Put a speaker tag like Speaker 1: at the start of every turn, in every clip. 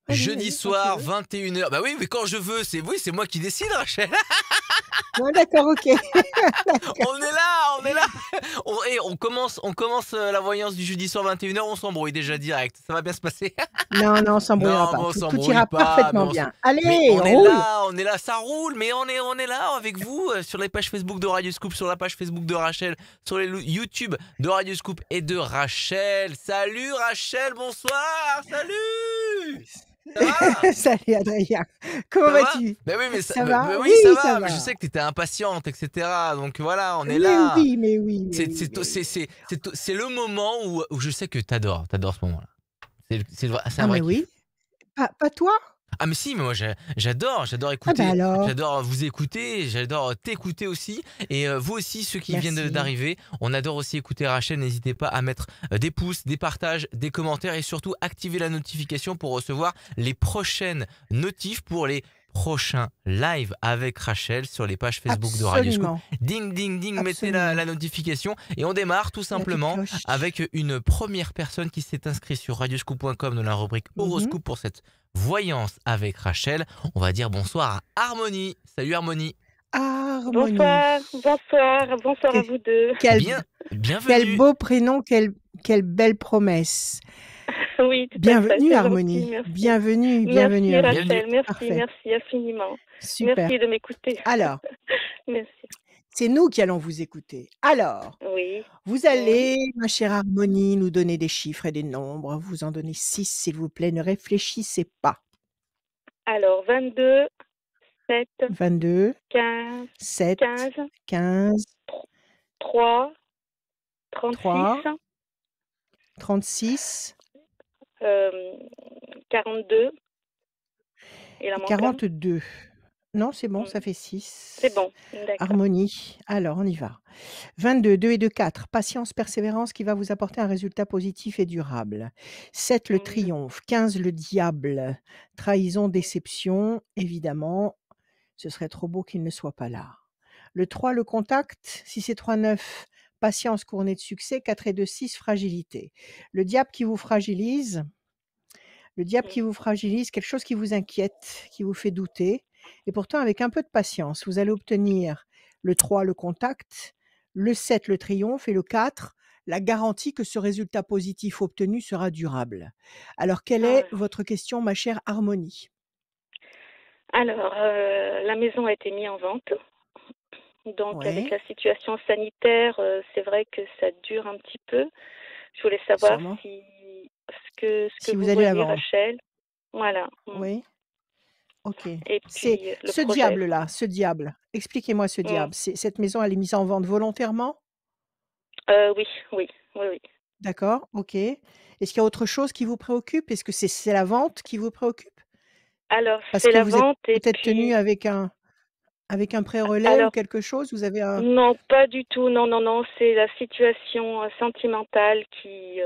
Speaker 1: Vas-y,
Speaker 2: Jeudi
Speaker 1: vas-y, quand tu
Speaker 2: soir,
Speaker 1: veux.
Speaker 2: 21h. Bah oui, mais quand je veux, c'est moi qui décide, Rachel.
Speaker 1: Ouais, d'accord, OK. D'accord.
Speaker 2: On est là, on est là. On commence la voyance du jeudi soir 21h, on s'embrouille déjà direct. Ça va bien se passer.
Speaker 1: Non, non, on s'embrouillera
Speaker 2: Non, mais
Speaker 1: pas.
Speaker 2: on
Speaker 1: Tout
Speaker 2: s'embrouille
Speaker 1: ira
Speaker 2: pas,
Speaker 1: parfaitement bien. Allez, roule!
Speaker 2: on est là, ça roule, mais on est là avec vous sur les pages Facebook de Radio Scoop, sur la page Facebook de Rachel, sur les YouTube de Radio Scoop et de Rachel. Salut Rachel, bonsoir, salut. Ça va?
Speaker 1: Salut Adrien. Comment
Speaker 2: Ça va?
Speaker 1: vas-tu?
Speaker 2: Ben oui,
Speaker 1: Ça va?
Speaker 2: oui,
Speaker 1: Oui,
Speaker 2: ça
Speaker 1: ça
Speaker 2: va. Mais je
Speaker 1: va.
Speaker 2: sais que tu étais impatiente, etc. Donc voilà, on est
Speaker 1: Mais
Speaker 2: là.
Speaker 1: oui, mais oui, mais
Speaker 2: C'est
Speaker 1: oui,
Speaker 2: c'est
Speaker 1: mais oui.
Speaker 2: c'est le moment où je sais que t'adores ce moment-là. C'est un
Speaker 1: Ah
Speaker 2: vrai
Speaker 1: mais
Speaker 2: kiff.
Speaker 1: oui. Pas toi?
Speaker 2: Ah mais si, mais moi j'adore
Speaker 1: Ah bah
Speaker 2: écouter,
Speaker 1: alors.
Speaker 2: j'adore vous écouter, j'adore t'écouter aussi et vous aussi ceux qui viennent
Speaker 1: Merci.
Speaker 2: d'arriver, on adore aussi écouter Rachel, n'hésitez pas à mettre des pouces, des partages, des commentaires et surtout activer la notification pour recevoir les prochaines notifs pour les prochains lives avec Rachel sur les pages Facebook de Radio Scoop.
Speaker 1: Absolument,
Speaker 2: Ding ding ding, mettez
Speaker 1: absolument.
Speaker 2: la notification et on démarre tout
Speaker 1: La petite
Speaker 2: simplement
Speaker 1: cloche.
Speaker 2: avec une première personne qui s'est inscrite sur radioscoop.com dans la rubrique
Speaker 1: Mmh.
Speaker 2: horoscope pour cette voyance avec Rachel. On va dire bonsoir à Harmonie. Salut Harmonie.
Speaker 1: Harmonie.
Speaker 3: Bonsoir, bonsoir, bonsoir
Speaker 1: Que
Speaker 3: à vous deux.
Speaker 1: quel quel
Speaker 2: Bienvenue.
Speaker 1: beau prénom, quelle belle promesse.
Speaker 3: Oui, tout à fait,
Speaker 1: Bienvenue
Speaker 3: c'est gentil,
Speaker 1: Harmonie.
Speaker 3: merci.
Speaker 1: Bienvenue, bienvenue
Speaker 3: Merci
Speaker 1: Harmonie.
Speaker 2: Bienvenue.
Speaker 3: Rachel, merci,
Speaker 1: Parfait.
Speaker 3: merci infiniment.
Speaker 1: Super.
Speaker 3: Merci de m'écouter.
Speaker 1: Alors,
Speaker 3: Merci.
Speaker 1: c'est nous qui allons vous écouter. Alors,
Speaker 3: Oui.
Speaker 1: vous allez, ma chère Harmonie, nous donner des chiffres et des nombres. Vous en donnez 6, s'il vous plaît. Ne réfléchissez pas.
Speaker 3: Alors, 22, 7,
Speaker 1: 22,
Speaker 3: 15,
Speaker 1: 7,
Speaker 3: 15,
Speaker 1: 15,
Speaker 3: 3, 36,
Speaker 1: 3, 36
Speaker 3: 42. Il en
Speaker 1: et
Speaker 3: manque un.
Speaker 1: 42. Non, c'est bon, ça fait
Speaker 3: C'est
Speaker 1: 6.
Speaker 3: bon, d'accord.
Speaker 1: Harmonie. Alors, on y va. 22, 2 et 2, 4. Patience, persévérance qui va vous apporter un résultat positif et durable. 7, le triomphe. 15, le diable. Trahison, déception, évidemment. Ce serait trop beau qu'il ne soit pas là. Le 3, le contact. 6 et 3, 9. Patience couronnée de succès. 4 et 2, 6, fragilité. Le diable qui vous fragilise. Le diable qui vous fragilise, quelque chose qui vous inquiète, qui vous fait douter. Et pourtant, avec un peu de patience, vous allez obtenir le 3, le contact, le 7, le triomphe, et le 4, la garantie que ce résultat positif obtenu sera durable. Alors, quelle est votre question, ma chère Harmonie?
Speaker 3: Alors, la maison a été mise en vente. Donc, avec
Speaker 1: Ouais,
Speaker 3: la situation sanitaire, c'est vrai que ça dure un petit peu. Je voulais savoir
Speaker 1: sûrement.
Speaker 3: si ce
Speaker 1: Si
Speaker 3: que
Speaker 1: vous
Speaker 3: vous
Speaker 1: allez la
Speaker 3: voyez,
Speaker 1: vendre.
Speaker 3: Rachel. Voilà.
Speaker 1: Oui, ok.
Speaker 3: Et
Speaker 1: C'est
Speaker 3: puis le
Speaker 1: ce
Speaker 3: projet.
Speaker 1: diable-là, ce diable. Expliquez-moi ce
Speaker 3: Mm.
Speaker 1: diable. Cette maison, elle est mise en vente volontairement?
Speaker 3: Oui, oui, oui, oui.
Speaker 1: D'accord, OK. Est-ce qu'il y a autre chose qui vous préoccupe? Est-ce que c'est la vente qui vous préoccupe?
Speaker 3: Alors,
Speaker 1: Parce
Speaker 3: c'est
Speaker 1: que
Speaker 3: la
Speaker 1: vous êtes
Speaker 3: vente et
Speaker 1: peut-être tenu
Speaker 3: puis
Speaker 1: avec un prêt-relais ou
Speaker 3: alors
Speaker 1: quelque chose? Vous avez un
Speaker 3: non, pas du tout. Non, non, non. C'est la situation sentimentale qui,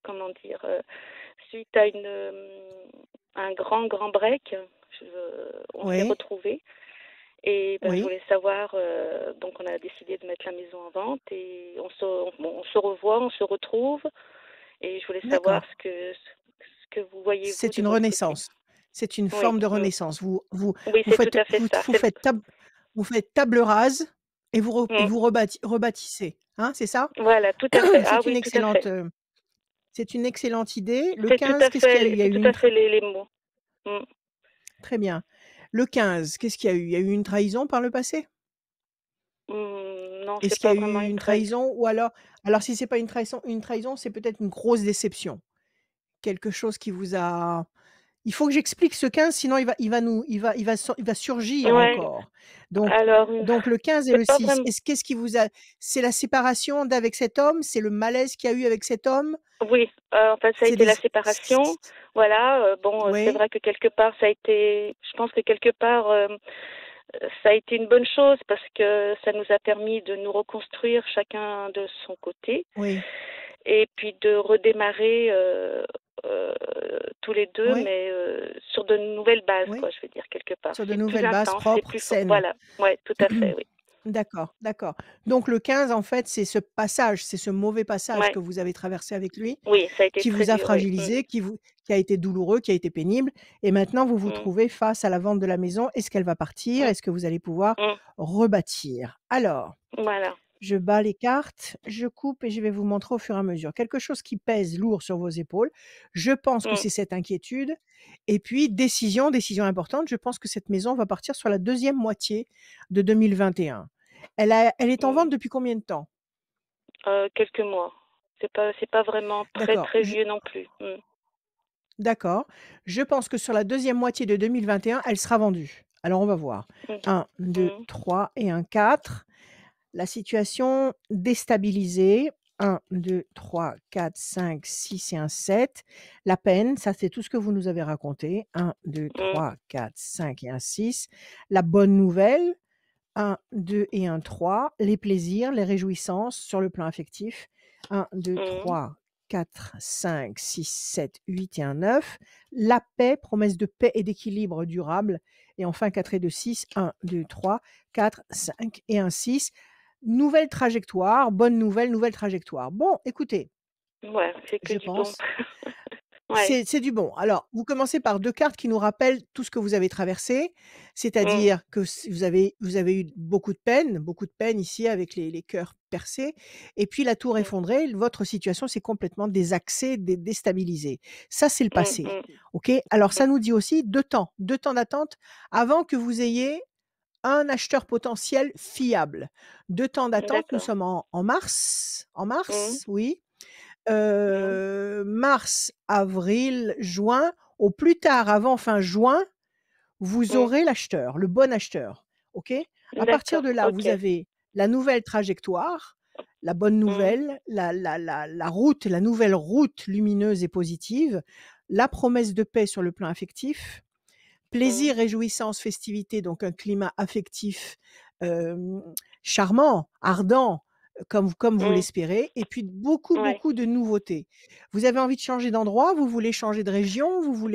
Speaker 3: comment dire, suite à un grand break, on s'est
Speaker 1: Oui,
Speaker 3: retrouvés. Et ben, je
Speaker 1: oui,
Speaker 3: voulais savoir, donc on a décidé de mettre la maison en vente et on se revoit, on se retrouve. Et je voulais savoir
Speaker 1: d'accord.
Speaker 3: ce que vous voyez, vous,
Speaker 1: C'est
Speaker 3: de
Speaker 1: une
Speaker 3: votre côté.
Speaker 1: renaissance. C'est une
Speaker 3: Oui,
Speaker 1: forme de renaissance.
Speaker 3: oui,
Speaker 1: Vous
Speaker 3: c'est tout
Speaker 1: faites
Speaker 3: à fait ça.
Speaker 1: vous faites table rase et et
Speaker 3: Mm.
Speaker 1: vous rebâtissez, hein, c'est ça?
Speaker 3: Voilà, tout à fait. Ah
Speaker 1: C'est une
Speaker 3: oui, tout à fait.
Speaker 1: c'est une excellente idée. Le 15, qu'est-ce qu'il y a eu? Il y a
Speaker 3: C'est
Speaker 1: eu
Speaker 3: tout
Speaker 1: une
Speaker 3: à fait les mots. Mm.
Speaker 1: très bien. Le 15, qu'est-ce qu'il y a eu? Il y a eu une trahison par le passé?
Speaker 3: Non,
Speaker 1: Est-ce
Speaker 3: c'est
Speaker 1: qu'il y
Speaker 3: pas
Speaker 1: a
Speaker 3: vraiment
Speaker 1: eu
Speaker 3: une
Speaker 1: une
Speaker 3: trahison.
Speaker 1: trahison ou alors si c'est pas une trahison, c'est peut-être une grosse déception. Quelque chose qui vous a il faut que j'explique ce 15 sinon il va surgir
Speaker 3: Ouais.
Speaker 1: encore. Donc
Speaker 3: Alors,
Speaker 1: le 15 et
Speaker 3: c'est
Speaker 1: le
Speaker 3: pas
Speaker 1: 6,
Speaker 3: vraiment.
Speaker 1: qu'est-ce qui vous a c'est la séparation d'avec cet homme? C'est le malaise qu'il y a eu avec cet homme?
Speaker 3: Oui, en fait, ça a
Speaker 1: C'est
Speaker 3: été
Speaker 1: des
Speaker 3: la séparation. Voilà. Bon, c'est
Speaker 1: oui,
Speaker 3: vrai que quelque part, ça a été. Je pense que quelque part, ça a été une bonne chose parce que ça nous a permis de nous reconstruire chacun de son côté
Speaker 1: oui,
Speaker 3: et puis de redémarrer euh, tous les deux,
Speaker 1: oui,
Speaker 3: mais sur de nouvelles bases,
Speaker 1: oui,
Speaker 3: quoi, je veux dire, quelque part.
Speaker 1: sur de
Speaker 3: C'est plus
Speaker 1: nouvelles bases
Speaker 3: intense, c'est
Speaker 1: propres,
Speaker 3: plus fort.
Speaker 1: saines.
Speaker 3: Voilà, ouais, tout à fait, oui.
Speaker 1: D'accord, d'accord. Donc le 15, en fait, c'est ce passage, c'est ce mauvais passage
Speaker 3: Ouais,
Speaker 1: que vous avez traversé avec lui,
Speaker 3: oui, ça a été
Speaker 1: qui
Speaker 3: très
Speaker 1: vous a
Speaker 3: dur, oui.
Speaker 1: fragilisé, qui a été douloureux, qui a été pénible et maintenant vous vous
Speaker 3: Mmh.
Speaker 1: trouvez face à la vente de la maison. Est-ce qu'elle va partir?
Speaker 3: Mmh.
Speaker 1: Est-ce que vous allez pouvoir
Speaker 3: Mmh.
Speaker 1: rebâtir? Alors,
Speaker 3: Voilà.
Speaker 1: je bats les cartes, je coupe et je vais vous montrer au fur et à mesure. Quelque chose qui pèse lourd sur vos épaules. Je pense que
Speaker 3: Mmh.
Speaker 1: c'est cette inquiétude et puis décision importante, je pense que cette maison va partir sur la deuxième moitié de 2021. Elle est en
Speaker 3: Mmh.
Speaker 1: vente depuis combien de temps?
Speaker 3: Quelques mois. C'est pas vraiment très,
Speaker 1: D'accord,
Speaker 3: très vieux non plus. Mmh.
Speaker 1: d'accord. Je pense que sur la deuxième moitié de 2021, elle sera vendue. Alors on va voir.
Speaker 3: Mmh.
Speaker 1: 1, 2,
Speaker 3: Mmh.
Speaker 1: 3 et un 4. La situation déstabilisée, 1, 2, 3, 4, 5, 6 et un 7. La peine, ça c'est tout ce que vous nous avez raconté. 1, 2,
Speaker 3: Mmh.
Speaker 1: 3, 4, 5 et un 6. La bonne nouvelle, 1, 2 et un 3. Les plaisirs, les réjouissances sur le plan affectif. 1, 2,
Speaker 3: Mmh.
Speaker 1: 3, 4, 5, 6, 7, 8 et un 9. La paix, promesse de paix et d'équilibre durable. Et enfin 4 et 2, 6. 1, 2, 3, 4, 5 et un 6. Nouvelle trajectoire, bonne nouvelle, nouvelle trajectoire. Bon, écoutez,
Speaker 3: Ouais, c'est que
Speaker 1: je
Speaker 3: du bon.
Speaker 1: pense
Speaker 3: Ouais.
Speaker 1: c'est du bon. Alors, vous commencez par 2 cartes qui nous rappellent tout ce que vous avez traversé,
Speaker 3: Mmh.
Speaker 1: c'est-à-dire que vous avez eu beaucoup de peine ici avec les cœurs percés et puis la tour
Speaker 3: Mmh.
Speaker 1: effondrée, votre situation s'est complètement désaxée, déstabilisée. Ça, c'est le
Speaker 3: Mmh.
Speaker 1: passé,
Speaker 3: Mmh.
Speaker 1: OK? Alors
Speaker 3: Mmh.
Speaker 1: ça nous dit aussi 2 temps d'attente avant que vous ayez un acheteur potentiel fiable. 2 temps d'attente, nous
Speaker 3: D'accord.
Speaker 1: sommes en
Speaker 3: Mmh.
Speaker 1: mars, oui.
Speaker 3: Mmh.
Speaker 1: Mars, avril, juin, au plus tard avant fin juin, vous
Speaker 3: Mmh.
Speaker 1: aurez l'acheteur, le bon acheteur, OK? À partir
Speaker 3: D'accord,
Speaker 1: de là, vous
Speaker 3: OK.
Speaker 1: avez la nouvelle trajectoire, la bonne
Speaker 3: Mmh.
Speaker 1: nouvelle, la route, la nouvelle route lumineuse et positive, la promesse de paix sur le plan affectif,
Speaker 3: Mmh.
Speaker 1: plaisir, réjouissance, festivité, donc un climat affectif, hem, charmant, ardent, comme vous
Speaker 3: Mmh.
Speaker 1: l'espérez et puis beaucoup,
Speaker 3: Ouais.
Speaker 1: beaucoup de nouveautés. Vous avez envie de changer d'endroit? Vous voulez changer de région? Vous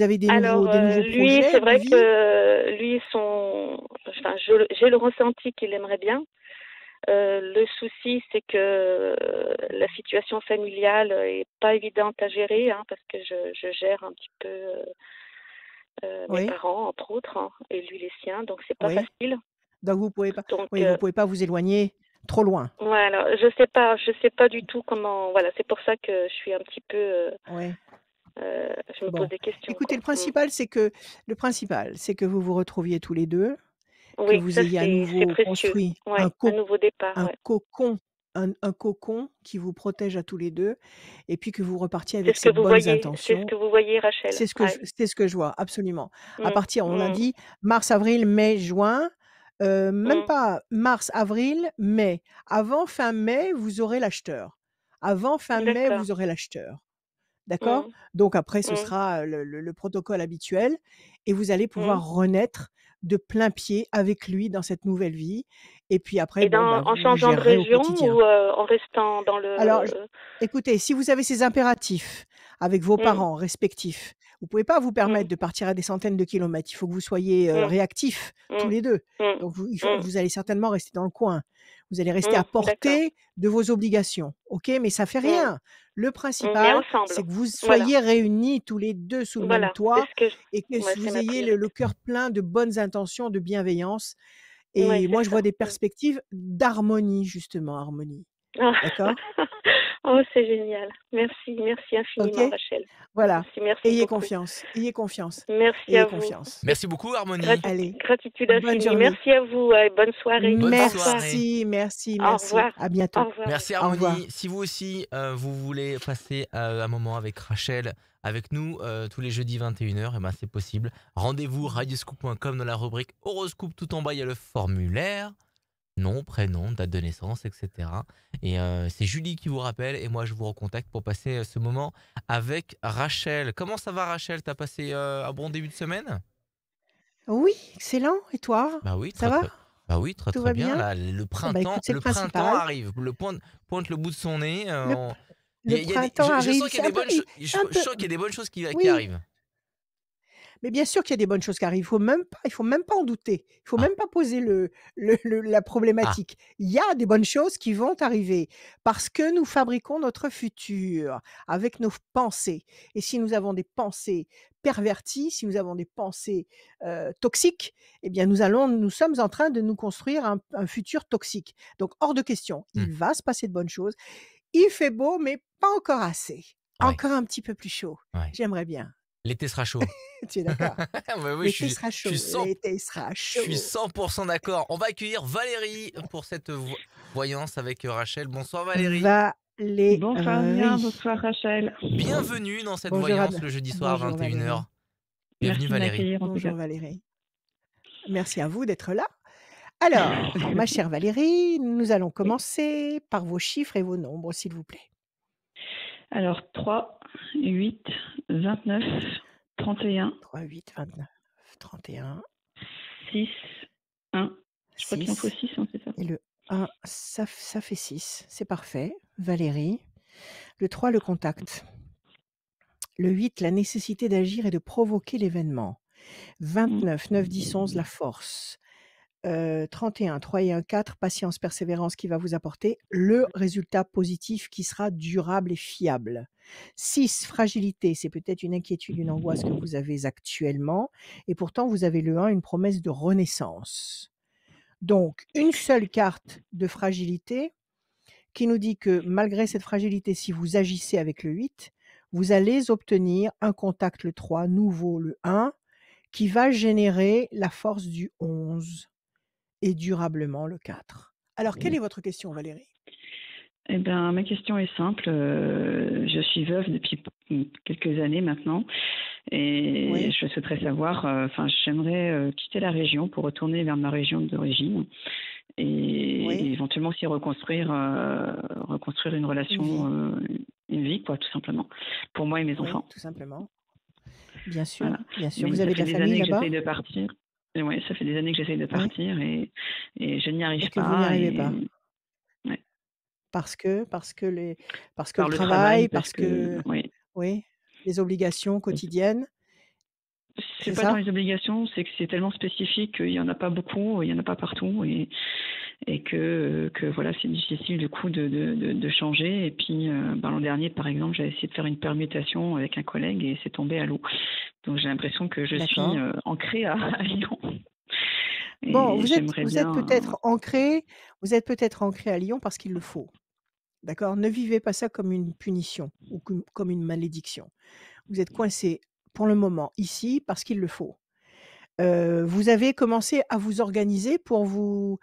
Speaker 1: avez
Speaker 3: Alors,
Speaker 1: des nouveaux
Speaker 3: lui, c'est
Speaker 1: projets de
Speaker 3: vrai
Speaker 1: vie?
Speaker 3: que lui, enfin, j'ai le ressenti qu'il aimerait bien. Le souci, c'est que la situation familiale est pas évidente à gérer, hein, parce que je gère un petit peu, mes
Speaker 1: Oui,
Speaker 3: parents, entre autres, hein, et lui les siens, donc c'est pas
Speaker 1: oui.
Speaker 3: facile.
Speaker 1: Donc
Speaker 3: Donc,
Speaker 1: vous pouvez pas vous éloigner trop loin.
Speaker 3: voilà, je sais pas du tout comment, voilà, c'est pour ça que je suis un petit peu,
Speaker 1: Oui.
Speaker 3: je me pose
Speaker 1: Bon,
Speaker 3: des questions,
Speaker 1: écoutez,
Speaker 3: quoi. Mmh.
Speaker 1: le principal, c'est que vous vous retrouviez tous les 2, que
Speaker 3: Oui,
Speaker 1: vous
Speaker 3: ça
Speaker 1: ayez à
Speaker 3: c'est
Speaker 1: nouveau
Speaker 3: précieux.
Speaker 1: construit
Speaker 3: Ouais, un nouveau départ,
Speaker 1: un
Speaker 3: ouais.
Speaker 1: cocon un cocon qui vous protège à tous les 2, et puis que vous repartiez
Speaker 3: C'est
Speaker 1: avec
Speaker 3: ce que
Speaker 1: ces
Speaker 3: vous
Speaker 1: bonnes
Speaker 3: voyez, c'est ce
Speaker 1: intentions.
Speaker 3: que vous voyez, Rachel. Ouais.
Speaker 1: C'est ce que je vois, absolument. À
Speaker 3: Mmh.
Speaker 1: partir on a
Speaker 3: Mmh.
Speaker 1: dit mars, avril, mai, juin, même
Speaker 3: Mmh.
Speaker 1: pas mars, avril, mai. Avant fin mai, vous aurez l'acheteur. Avant fin mai,
Speaker 3: D'accord.
Speaker 1: vous aurez l'acheteur. D'accord?
Speaker 3: Mmh.
Speaker 1: Donc après ce
Speaker 3: Mmh.
Speaker 1: sera, le protocole habituel et vous allez
Speaker 3: Mmh.
Speaker 1: pouvoir renaître de plein pied avec lui dans cette nouvelle vie et puis après
Speaker 3: Et
Speaker 1: bon, bah,
Speaker 3: en
Speaker 1: vous
Speaker 3: changeant de
Speaker 1: gérerez au
Speaker 3: région
Speaker 1: quotidien.
Speaker 3: ou, en restant dans
Speaker 1: Alors,
Speaker 3: le
Speaker 1: j écoutez, si vous avez ces impératifs avec vos
Speaker 3: mmh.
Speaker 1: parents respectifs, vous pouvez pas vous
Speaker 3: Mmh.
Speaker 1: permettre de partir à des centaines de kilomètres. Il faut que vous soyez,
Speaker 3: Mmh.
Speaker 1: réactifs tous
Speaker 3: Mmh.
Speaker 1: les 2.
Speaker 3: Mmh.
Speaker 1: Donc
Speaker 3: Mmh.
Speaker 1: vous allez certainement rester dans le coin. Vous allez rester à
Speaker 3: D'accord.
Speaker 1: portée de vos obligations, OK? Mais ça fait
Speaker 3: Mmh.
Speaker 1: rien. Le
Speaker 3: Mais
Speaker 1: principal,
Speaker 3: ensemble.
Speaker 1: c'est que vous
Speaker 3: Voilà.
Speaker 1: soyez réunis tous les 2 sous le même
Speaker 3: Voilà, c'est
Speaker 1: toit
Speaker 3: ce que
Speaker 1: et que
Speaker 3: ouais, c'est
Speaker 1: vous
Speaker 3: ma
Speaker 1: ayez le
Speaker 3: priorité.
Speaker 1: cœur plein de bonnes intentions, de bienveillance
Speaker 3: Ouais,
Speaker 1: et
Speaker 3: c'est
Speaker 1: moi je vois
Speaker 3: ça.
Speaker 1: des
Speaker 3: Mmh.
Speaker 1: perspectives d'harmonie justement, harmonie.
Speaker 3: Ah.
Speaker 1: D'accord?
Speaker 3: Oh, c'est génial. Merci, merci infiniment,
Speaker 1: OK?
Speaker 3: Rachel.
Speaker 1: Voilà,
Speaker 3: Merci, merci beaucoup.
Speaker 1: ayez confiance,
Speaker 3: Merci à
Speaker 1: ayez
Speaker 3: vous.
Speaker 1: confiance.
Speaker 2: Merci beaucoup, Harmonie.
Speaker 1: Allez,
Speaker 3: Gratitude
Speaker 1: bonne
Speaker 3: infinie.
Speaker 1: journée.
Speaker 3: Merci à vous et bonne soirée.
Speaker 2: Bonne
Speaker 3: Au revoir.
Speaker 2: soirée.
Speaker 1: Merci, merci,
Speaker 3: Au
Speaker 1: merci.
Speaker 3: revoir.
Speaker 1: À
Speaker 3: Au
Speaker 1: bientôt.
Speaker 3: revoir.
Speaker 2: Merci
Speaker 1: Au revoir.
Speaker 2: Harmonie. Si vous aussi, vous voulez passer un moment avec Rachel, avec nous, tous les jeudis 21h, ben c'est possible. Rendez-vous radioscoop.com dans la rubrique horoscope. Tout en bas, il y a le formulaire. Nom, prénom, date de naissance, etc. Et c'est Julie qui vous rappelle et moi je vous recontacte pour passer ce moment avec Rachel. Comment ça va Rachel? T'as passé un bon début de semaine?
Speaker 1: Oui, excellent. Et toi?
Speaker 2: Bah oui,
Speaker 1: Ça
Speaker 2: très
Speaker 1: va?
Speaker 2: très. Bah oui, très
Speaker 1: Tout
Speaker 2: très
Speaker 1: va
Speaker 2: bien.
Speaker 1: bien?
Speaker 2: Là,
Speaker 1: Eh bah, écoute, c'est le
Speaker 2: le printemps
Speaker 1: principal.
Speaker 2: arrive. Pointe le bout de son nez.
Speaker 1: Le p le printemps
Speaker 2: Je
Speaker 1: arrive.
Speaker 2: sens qu'il y a des bonnes
Speaker 1: C'est un peu
Speaker 2: choses qui
Speaker 1: oui,
Speaker 2: arrivent.
Speaker 1: Mais bien sûr qu'il y a des bonnes choses qui arrivent. Il faut même pas en douter. Il faut
Speaker 2: Ah,
Speaker 1: même pas poser la
Speaker 2: ah,
Speaker 1: problématique. Il y a des bonnes choses qui vont arriver parce que nous fabriquons notre futur avec nos pensées. Et si nous avons des pensées perverties, si nous avons des pensées toxiques, eh bien nous sommes en train de nous construire un futur toxique. Donc hors de question.
Speaker 2: mmh,
Speaker 1: Il va se passer de bonnes choses. Il fait beau, mais pas encore assez.
Speaker 2: ouais,
Speaker 1: Encore un petit peu plus chaud.
Speaker 2: ouais.
Speaker 1: J'aimerais bien.
Speaker 2: L'été sera chaud.
Speaker 1: Tu es d'accord?
Speaker 2: Ouais, oui,
Speaker 1: L'été sera
Speaker 2: je suis
Speaker 1: chaud,
Speaker 2: 100
Speaker 1: l'été sera
Speaker 2: je suis
Speaker 1: chaud.
Speaker 2: 100 d'accord. On va accueillir Valérie pour cette voyance avec Rachel. Bonsoir Valérie.
Speaker 1: Valérie.
Speaker 4: Bonsoir Lien, bonsoir Rachel.
Speaker 2: Bienvenue dans cette
Speaker 1: Bonjour
Speaker 2: voyance le jeudi soir à
Speaker 1: bonjour
Speaker 2: 21h.
Speaker 1: Valérie.
Speaker 2: Bienvenue
Speaker 4: Merci de
Speaker 2: Valérie.
Speaker 4: m'accueillir en tout cas.
Speaker 1: Bonjour Valérie. Merci à vous d'être là. Alors, ma chère Valérie, nous allons
Speaker 4: Oui.
Speaker 1: commencer par vos chiffres et vos nombres, s'il vous plaît.
Speaker 4: Alors 3, 8, 29, 31,
Speaker 1: 3, 8, 29, 31,
Speaker 4: 6, 1. Je crois qu'il en faut
Speaker 1: 6
Speaker 4: 6, c'est ça?
Speaker 1: et le 1, ça fait 6. C'est parfait. Valérie. Le 3, le contact. Le 8, la nécessité d'agir et de provoquer l'événement.
Speaker 4: Mm.
Speaker 1: 29, 9, 10, 11, la force. 31, 3 et 1, 4, patience, persévérance qui va vous apporter le résultat positif qui sera durable et fiable. 6, fragilité, c'est peut-être une inquiétude, une angoisse que vous avez actuellement et pourtant vous avez le 1, une promesse de renaissance. Donc, une seule carte de fragilité qui nous dit que malgré cette fragilité, si vous agissez avec le 8, vous allez obtenir un contact le 3, nouveau le 1, qui va générer la force du 11 et durablement le 4. Alors, quelle est votre question, Valérie?
Speaker 4: Eh bien, ma question est simple. Je suis veuve depuis quelques années maintenant et
Speaker 1: Oui,
Speaker 4: je souhaiterais savoir, j'aimerais quitter la région pour retourner vers ma région d'origine et
Speaker 1: oui,
Speaker 4: éventuellement aussi reconstruire une
Speaker 1: une vie.
Speaker 4: relation, une vie, quoi, tout simplement, pour moi et mes
Speaker 1: Oui,
Speaker 4: enfants.
Speaker 1: tout simplement. Bien sûr,
Speaker 4: Voilà.
Speaker 1: bien sûr.
Speaker 4: Mais
Speaker 1: Vous
Speaker 4: ça
Speaker 1: avez de
Speaker 4: fait
Speaker 1: la
Speaker 4: des
Speaker 1: famille
Speaker 4: années que
Speaker 1: là-bas?
Speaker 4: j'essaye de partir. Et ouais, ça fait des années que j'essaye de
Speaker 1: Oui,
Speaker 4: partir et je n'y
Speaker 1: et
Speaker 4: arrive
Speaker 1: que vous n'y
Speaker 4: pas.
Speaker 1: arrivez
Speaker 4: Et
Speaker 1: pas.
Speaker 4: ouais,
Speaker 1: Parce que le
Speaker 4: par le travail,
Speaker 1: travail,
Speaker 4: parce
Speaker 1: parce
Speaker 4: que
Speaker 1: que
Speaker 4: oui,
Speaker 1: oui, les obligations quotidiennes,
Speaker 4: c'est
Speaker 1: c'est
Speaker 4: pas dans
Speaker 1: ça?
Speaker 4: les obligations, c'est que c'est tellement spécifique qu'il y en a pas beaucoup, il y en a pas partout et que voilà, c'est difficile du coup de changer. Et puis l'an dernier, par exemple, j'avais essayé de faire une permutation avec un collègue et c'est tombé à l'eau. Donc j'ai l'impression que je suis
Speaker 1: D'accord.
Speaker 4: ancrée à Lyon.
Speaker 1: Bon,
Speaker 4: Et j'aimerais
Speaker 1: vous êtes
Speaker 4: bien.
Speaker 1: peut-être ancré à Lyon parce qu'il le faut. D'accord? Ne vivez pas ça comme une punition ou comme une malédiction. Vous êtes coincé pour le moment ici parce qu'il le faut. Vous avez commencé à vous organiser pour vous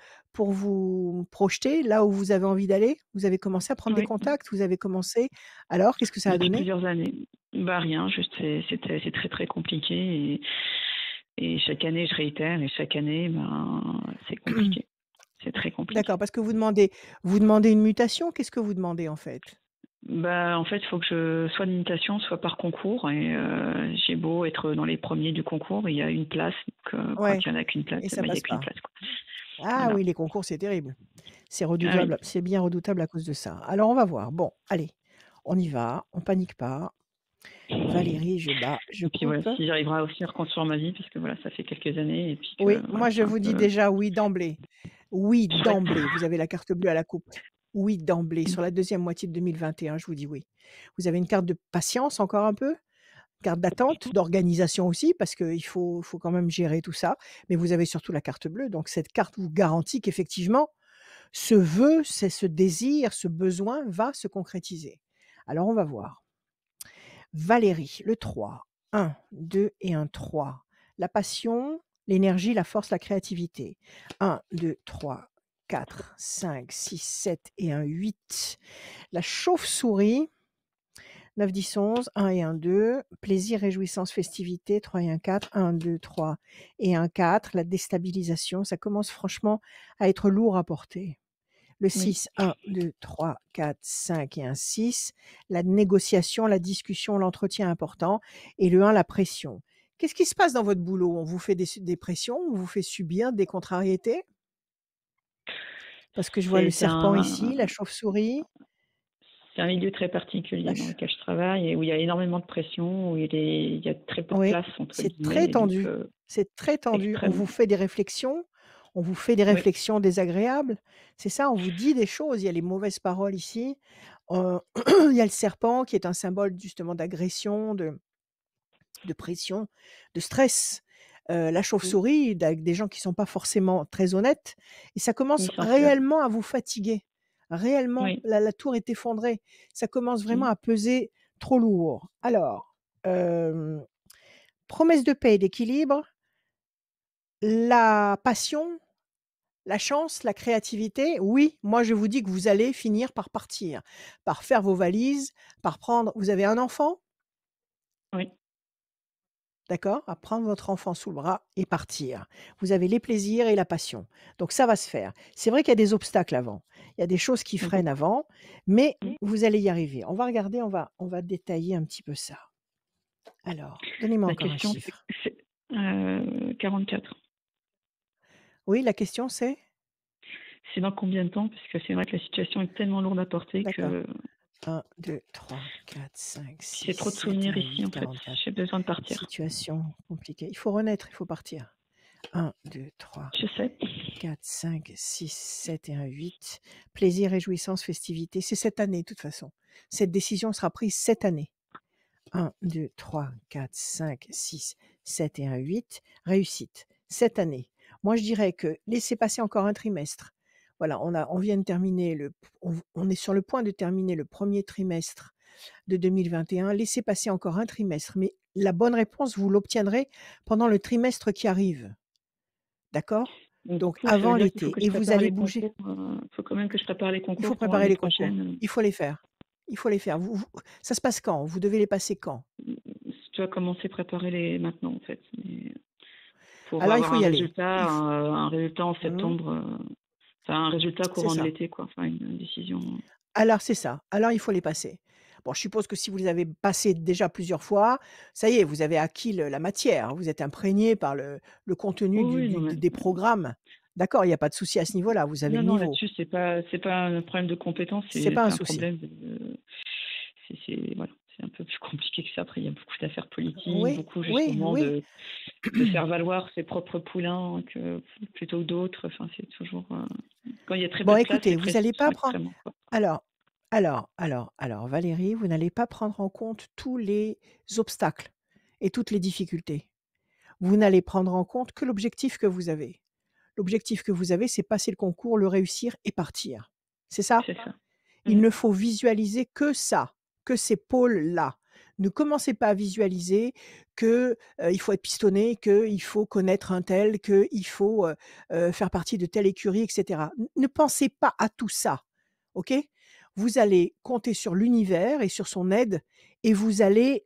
Speaker 1: projeter là où vous avez envie d'aller? Vous avez commencé à prendre des
Speaker 4: Oui,
Speaker 1: contacts? Vous avez commencé alors, qu'est-ce que ça a
Speaker 4: depuis
Speaker 1: donné?
Speaker 4: plusieurs années. Bah rien, juste c'est très très compliqué et chaque année je réitère et chaque année c'est compliqué. C'est très
Speaker 1: D'accord,
Speaker 4: compliqué.
Speaker 1: parce que vous demandez une mutation? Qu'est-ce que vous demandez, en fait?
Speaker 4: Bah en fait, il faut que je soit d'imitation, soit par concours et j'ai beau être dans les premiers du concours, il y a une place, donc quand
Speaker 1: Ouais,
Speaker 4: il y en a qu'une place,
Speaker 1: et ça
Speaker 4: bah il y a
Speaker 1: passe
Speaker 4: qu'une
Speaker 1: pas.
Speaker 4: place quoi.
Speaker 1: Ah
Speaker 4: Voilà.
Speaker 1: oui, les concours, c'est terrible. C'est
Speaker 4: Ah oui.
Speaker 1: redoutable, c'est bien redoutable à cause de ça. Alors on va voir. Bon, allez, on y va, on panique pas. Valérie, je bats, je
Speaker 4: Et puis voilà,
Speaker 1: coupe.
Speaker 4: si j'arriverai aussi à reconstruire ma vie, parce que voilà, ça fait quelques années et puis
Speaker 1: Oui,
Speaker 4: que voilà,
Speaker 1: moi je
Speaker 4: c'est un
Speaker 1: vous dis
Speaker 4: peu.
Speaker 1: déjà oui d'emblée. Oui
Speaker 4: Ouais.
Speaker 1: d'emblée, vous avez la carte bleue à la coupe. Oui d'emblée, sur la deuxième moitié de 2021, je vous dis oui. Vous avez une carte de patience encore un peu, carte d'attente, d'organisation aussi, parce qu'il faut quand même gérer tout ça, mais vous avez surtout la carte bleue, donc cette carte vous garantit qu'effectivement, ce vœu, c'est ce désir, ce besoin va se concrétiser. Alors on va voir. Valérie, le 3, 1, 2 et un 3. La passion, l'énergie, la force, la créativité. 1, 2, 3, 4, 5, 6, 7 et un 8. La chauve-souris, 9, 10, 11, 1 et un 2. Plaisir, réjouissance, festivité, 3 et un 4. 1, 2, 3 et un 4. La déstabilisation, ça commence franchement à être lourd à porter. Le
Speaker 4: Oui.
Speaker 1: 6, 1, 2, 3, 4, 5 et un 6. La négociation, la discussion, l'entretien important. Et le 1, la pression. Qu'est-ce qui se passe dans votre boulot? On vous fait des pressions? On vous fait subir des contrariétés? Parce que je vois le
Speaker 4: C'est
Speaker 1: serpent
Speaker 4: un
Speaker 1: ici, la chauve-souris.
Speaker 4: C'est un milieu très particulier dans
Speaker 1: Lâche.
Speaker 4: lequel je travaille et où il y a énormément de pression, où il y a très peu de
Speaker 1: Oui,
Speaker 4: place, entre
Speaker 1: c'est très
Speaker 4: guillemets, et donc
Speaker 1: tendu. C'est très tendu. On vous
Speaker 4: extrêmement.
Speaker 1: fait des réflexions, on vous fait des
Speaker 4: Oui,
Speaker 1: réflexions désagréables. C'est ça, on vous dit des choses. Il y a les mauvaises paroles ici. Heu, il y a le serpent qui est un symbole justement d'agression, de pression, de stress. La
Speaker 4: oui,
Speaker 1: chauve-souris, avec des gens qui sont pas forcément très honnêtes et ça
Speaker 4: une
Speaker 1: commence
Speaker 4: censure.
Speaker 1: réellement à vous fatiguer. Réellement,
Speaker 4: Oui.
Speaker 1: la tour est effondrée. Ça commence vraiment
Speaker 4: Mmh.
Speaker 1: à peser trop lourd. Alors, promesse de paix et d'équilibre, la passion, la chance, la créativité, oui, moi je vous dis que vous allez finir par partir, par faire vos valises, par prendre vous avez un enfant?
Speaker 4: Oui.
Speaker 1: D'accord? À prendre votre enfant sous le bras et partir. Vous avez les plaisirs et la passion. Donc ça va se faire. C'est vrai qu'il y a des obstacles avant. Il y a des choses qui
Speaker 4: Mmh.
Speaker 1: freinent avant, mais
Speaker 4: Mmh.
Speaker 1: vous allez y arriver. On va regarder, on va détailler un petit peu ça. Alors, donnez-moi
Speaker 4: La
Speaker 1: encore un
Speaker 4: question,
Speaker 1: chiffre.
Speaker 4: c'est 44.
Speaker 1: Oui, la question c'est?
Speaker 4: C'est dans combien de temps? Parce que c'est vrai que la situation est tellement lourde à porter
Speaker 1: D'accord.
Speaker 4: que
Speaker 1: 1, 2, 3, 4, 5,
Speaker 4: j'ai
Speaker 1: 6,
Speaker 4: trop de
Speaker 1: 7 et
Speaker 4: souvenirs
Speaker 1: 1,
Speaker 4: ici,
Speaker 1: 8,
Speaker 4: en fait.
Speaker 1: 44.
Speaker 4: J'ai besoin de partir.
Speaker 1: Situation compliquée. Il faut renaître, il faut partir. 1, 2, 3,
Speaker 4: Je sais.
Speaker 1: 4, 5, 6, 7 et 1, 8. Plaisir, réjouissance, festivité. C'est cette année, de toute façon. Cette décision sera prise cette année. 1, 2, 3, 4, 5, 6, 7 et 1, 8. Réussite. Cette année. Moi, je dirais que laissez passer encore un trimestre. Voilà, on vient de terminer on est sur le point de terminer le premier trimestre de 2021. Laissez passer encore un trimestre, mais la bonne réponse, vous l'obtiendrez pendant le trimestre qui arrive. D'accord?
Speaker 4: Donc du
Speaker 1: Donc
Speaker 4: coup, ça veut
Speaker 1: avant
Speaker 4: dire qu'il faut
Speaker 1: l'été
Speaker 4: que
Speaker 1: et
Speaker 4: je
Speaker 1: vous
Speaker 4: prépare
Speaker 1: allez
Speaker 4: les
Speaker 1: bouger.
Speaker 4: concours, faut quand même que je prépare les
Speaker 1: Il faut
Speaker 4: concours pour
Speaker 1: préparer
Speaker 4: l'année
Speaker 1: les concours.
Speaker 4: prochaine.
Speaker 1: Il faut les faire. Il faut les faire. Ça se passe quand? Vous devez les passer quand?
Speaker 4: Je dois commencer à préparer les maintenant, en fait. Mais pour
Speaker 1: Alors il
Speaker 4: avoir
Speaker 1: faut y aller.
Speaker 4: un résultat en
Speaker 1: Mmh,
Speaker 4: septembre, enfin un résultat
Speaker 1: c'est
Speaker 4: courant de
Speaker 1: ça.
Speaker 4: l'été, quoi. Enfin une décision.
Speaker 1: Alors c'est ça. Alors il faut les passer. Bon, je suppose que si vous les avez passés déjà plusieurs fois, ça y est, vous avez acquis la matière. Vous êtes imprégné par le contenu
Speaker 4: Oui, oui, non mais
Speaker 1: des programmes. D'accord, il n'y a pas de souci à ce niveau-là. Vous avez
Speaker 4: non,
Speaker 1: le
Speaker 4: non,
Speaker 1: niveau.
Speaker 4: là-dessus, c'est pas un problème de compétence,
Speaker 1: C'est pas un
Speaker 4: c'est un
Speaker 1: souci.
Speaker 4: problème voilà, c'est un peu plus compliqué que ça. Après, il y a beaucoup d'affaires politiques,
Speaker 1: Oui,
Speaker 4: beaucoup
Speaker 1: oui,
Speaker 4: justement
Speaker 1: oui.
Speaker 4: de faire valoir ses propres poulains plutôt que d'autres. Enfin, c'est toujours quand il y a très peu
Speaker 1: Bon,
Speaker 4: de place, les
Speaker 1: écoutez, vous
Speaker 4: pressions
Speaker 1: allez
Speaker 4: sont
Speaker 1: pas prendre.
Speaker 4: extrêmement fortes.
Speaker 1: Alors, alors, Valérie, vous n'allez pas prendre en compte tous les obstacles et toutes les difficultés. Vous n'allez prendre en compte que l'objectif que vous avez. L'objectif que vous avez, c'est passer le concours, le réussir et partir. C'est ça?
Speaker 4: C'est ça.
Speaker 1: Il
Speaker 4: Mmh.
Speaker 1: ne faut visualiser que ça, que ces pôles-là. Ne commencez pas à visualiser que, il faut être pistonné, qu'il faut connaître un tel, qu'il faut, faire partie de telle écurie et cetera. Ne pensez pas à tout ça, OK? Vous allez compter sur l'univers et sur son aide et vous allez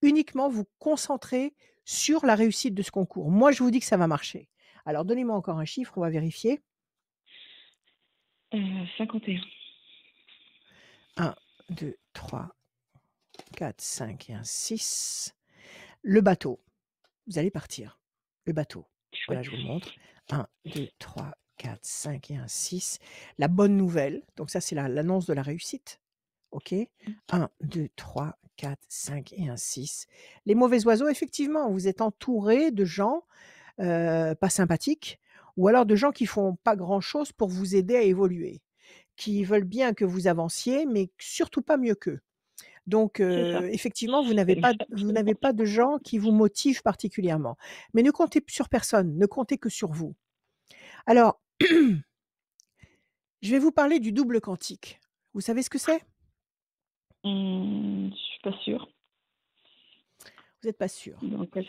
Speaker 1: uniquement vous concentrer sur la réussite de ce concours. Moi, je vous dis que ça va marcher. Alors donnez-moi encore un chiffre, on va vérifier.
Speaker 4: 51.
Speaker 1: 1, 2, 3, 4, 5 et un 6. Le bateau, vous allez partir. Le bateau. Voilà,
Speaker 4: Chouette.
Speaker 1: je vous le montre. 1, 2, 3, 4, 5 et un 6. La bonne nouvelle, donc ça c'est l'annonce de la réussite. OK? 1, 2, 3, 4, 5 et un 6. Les mauvais oiseaux, effectivement, vous êtes entouré de gens pas sympathiques ou alors de gens qui font pas grand-chose pour vous aider à évoluer, qui veulent bien que vous avanciez, mais surtout pas mieux qu'eux. Donc
Speaker 4: C'est ça.
Speaker 1: effectivement, vous n'avez
Speaker 4: Exactement.
Speaker 1: pas de gens qui vous motivent particulièrement. Mais ne comptez sur personne, ne comptez que sur vous. Alors, je vais vous parler du double quantique. Vous savez ce que c'est?
Speaker 4: Je suis pas sûre.
Speaker 1: Vous n'êtes pas sûr.
Speaker 4: Dans quel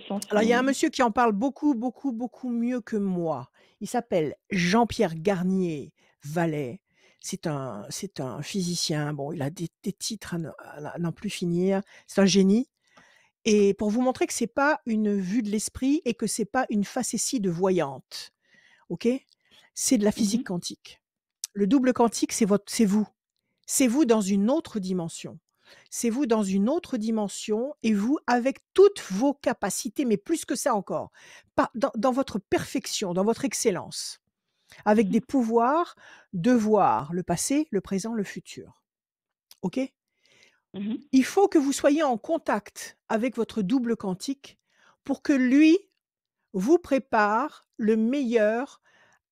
Speaker 4: sens?
Speaker 1: Alors il y a un monsieur qui en parle beaucoup, beaucoup, beaucoup mieux que moi. Il s'appelle Jean-Pierre Garnier-Vallet. C'est un physicien. Bon, il a des titres à n'en plus finir. C'est un génie. Et pour vous montrer que c'est pas une vue de l'esprit et que c'est pas une facétie de voyante, OK? C'est de la
Speaker 4: Mmh.
Speaker 1: physique quantique. Le double quantique, c'est vous. C'est vous dans une autre dimension. C'est vous dans une autre dimension et vous avec toutes vos capacités, mais plus que ça encore, pas dans votre perfection, dans votre excellence, avec
Speaker 4: Mmh.
Speaker 1: des pouvoirs de voir le passé, le présent, le futur. OK?
Speaker 4: Mhm.
Speaker 1: Il faut que vous soyez en contact avec votre double quantique pour que lui vous prépare le meilleur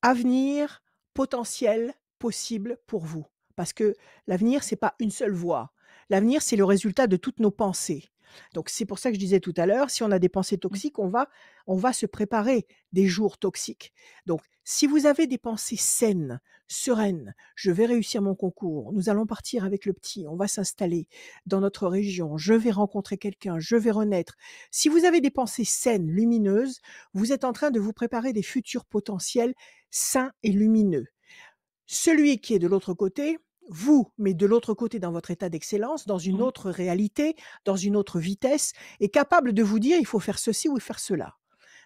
Speaker 1: avenir potentiel possible pour vous. Parce que l'avenir, c'est pas une seule voie. L'avenir, c'est le résultat de toutes nos pensées. Donc c'est pour ça que je disais tout à l'heure, si on a des pensées toxiques, on va se préparer des jours toxiques. Donc si vous avez des pensées saines, sereines, je vais réussir mon concours, nous allons partir avec le petit, on va s'installer dans notre région, je vais rencontrer quelqu'un, je vais renaître. Si vous avez des pensées saines, lumineuses, vous êtes en train de vous préparer des futurs potentiels sain et lumineux. Celui qui est de l'autre côté, vous, mais de l'autre côté dans votre état d'excellence, dans une
Speaker 4: Mhm.
Speaker 1: autre réalité, dans une autre vitesse, est capable de vous dire il faut faire ceci ou faire cela.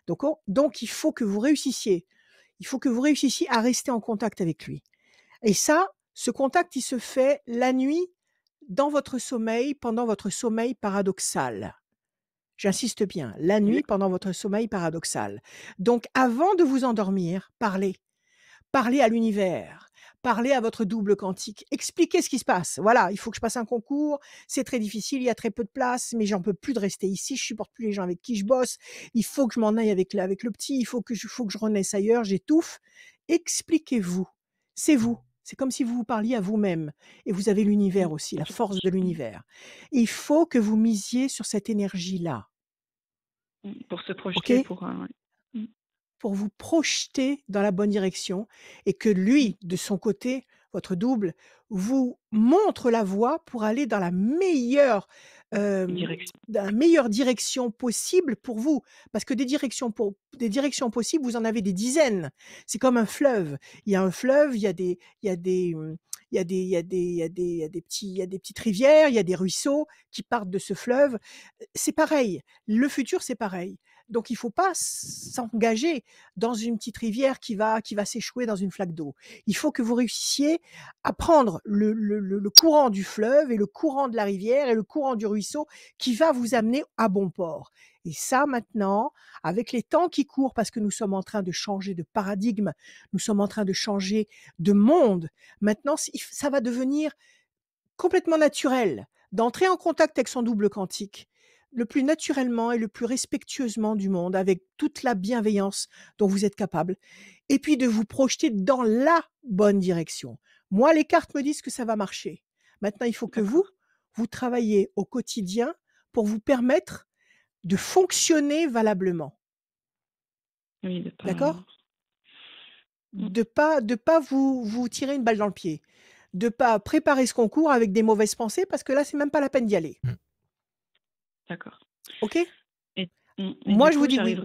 Speaker 1: Donc il faut que vous réussissiez. Il faut que vous réussissiez à rester en contact avec lui. Et ça, ce contact, il se fait la nuit, dans votre sommeil, pendant votre sommeil paradoxal. J'insiste bien, la nuit, pendant votre sommeil paradoxal. Donc avant de vous endormir, parlez. Parlez à l'univers, parlez à votre double quantique, expliquez ce qui se passe. Voilà, il faut que je passe un concours, c'est très difficile, il y a très peu de place, mais j'en peux plus de rester ici, je supporte plus les gens avec qui je bosse, il faut que je m'en aille avec le petit, il faut que je renaisse ailleurs, j'étouffe. Expliquez-vous, c'est vous. C'est comme si vous vous parliez à vous-même. Et vous avez l'univers aussi, la force de l'univers. Il faut que vous misiez sur cette énergie-là.
Speaker 4: Pour se
Speaker 1: OK?
Speaker 4: projeter, pour. Ouais. Mm.
Speaker 1: Pour vous projeter dans la bonne direction et que lui, de son côté, votre double, vous montre la voie pour aller dans la meilleure,
Speaker 4: Direction.
Speaker 1: direction possible pour vous. Parce que des directions possibles, vous en avez des dizaines. C'est comme un fleuve. Il y a un fleuve, il y a des, il y a des petites rivières, il y a des ruisseaux qui partent de ce fleuve. C'est pareil. Le futur, c'est pareil. Donc il faut pas s'engager dans une petite rivière qui va s'échouer dans une flaque d'eau. Il faut que vous réussissiez à prendre le courant du fleuve et le courant de la rivière et le courant du ruisseau qui va vous amener à bon port. Et ça maintenant, avec les temps qui courent, parce que nous sommes en train de changer de paradigme, nous sommes en train de changer de monde, maintenant ça va devenir complètement naturel d'entrer en contact avec son double quantique, le plus naturellement et le plus respectueusement du monde, avec toute la bienveillance dont vous êtes capable, et puis de vous projeter dans la bonne direction. Moi, les cartes me disent que ça va marcher. Maintenant, il faut que vous travaillez au quotidien pour vous permettre de fonctionner valablement.
Speaker 4: Oui, de pas.
Speaker 1: D'accord?
Speaker 4: Mm.
Speaker 1: De pas vous tirer une balle dans le pied. De pas préparer ce concours avec des mauvaises pensées parce que là, c'est même pas la peine d'y aller.
Speaker 4: D'accord.
Speaker 1: OK?
Speaker 4: Et
Speaker 1: Moi,
Speaker 4: du
Speaker 1: je vous
Speaker 4: coup,
Speaker 1: dis oui.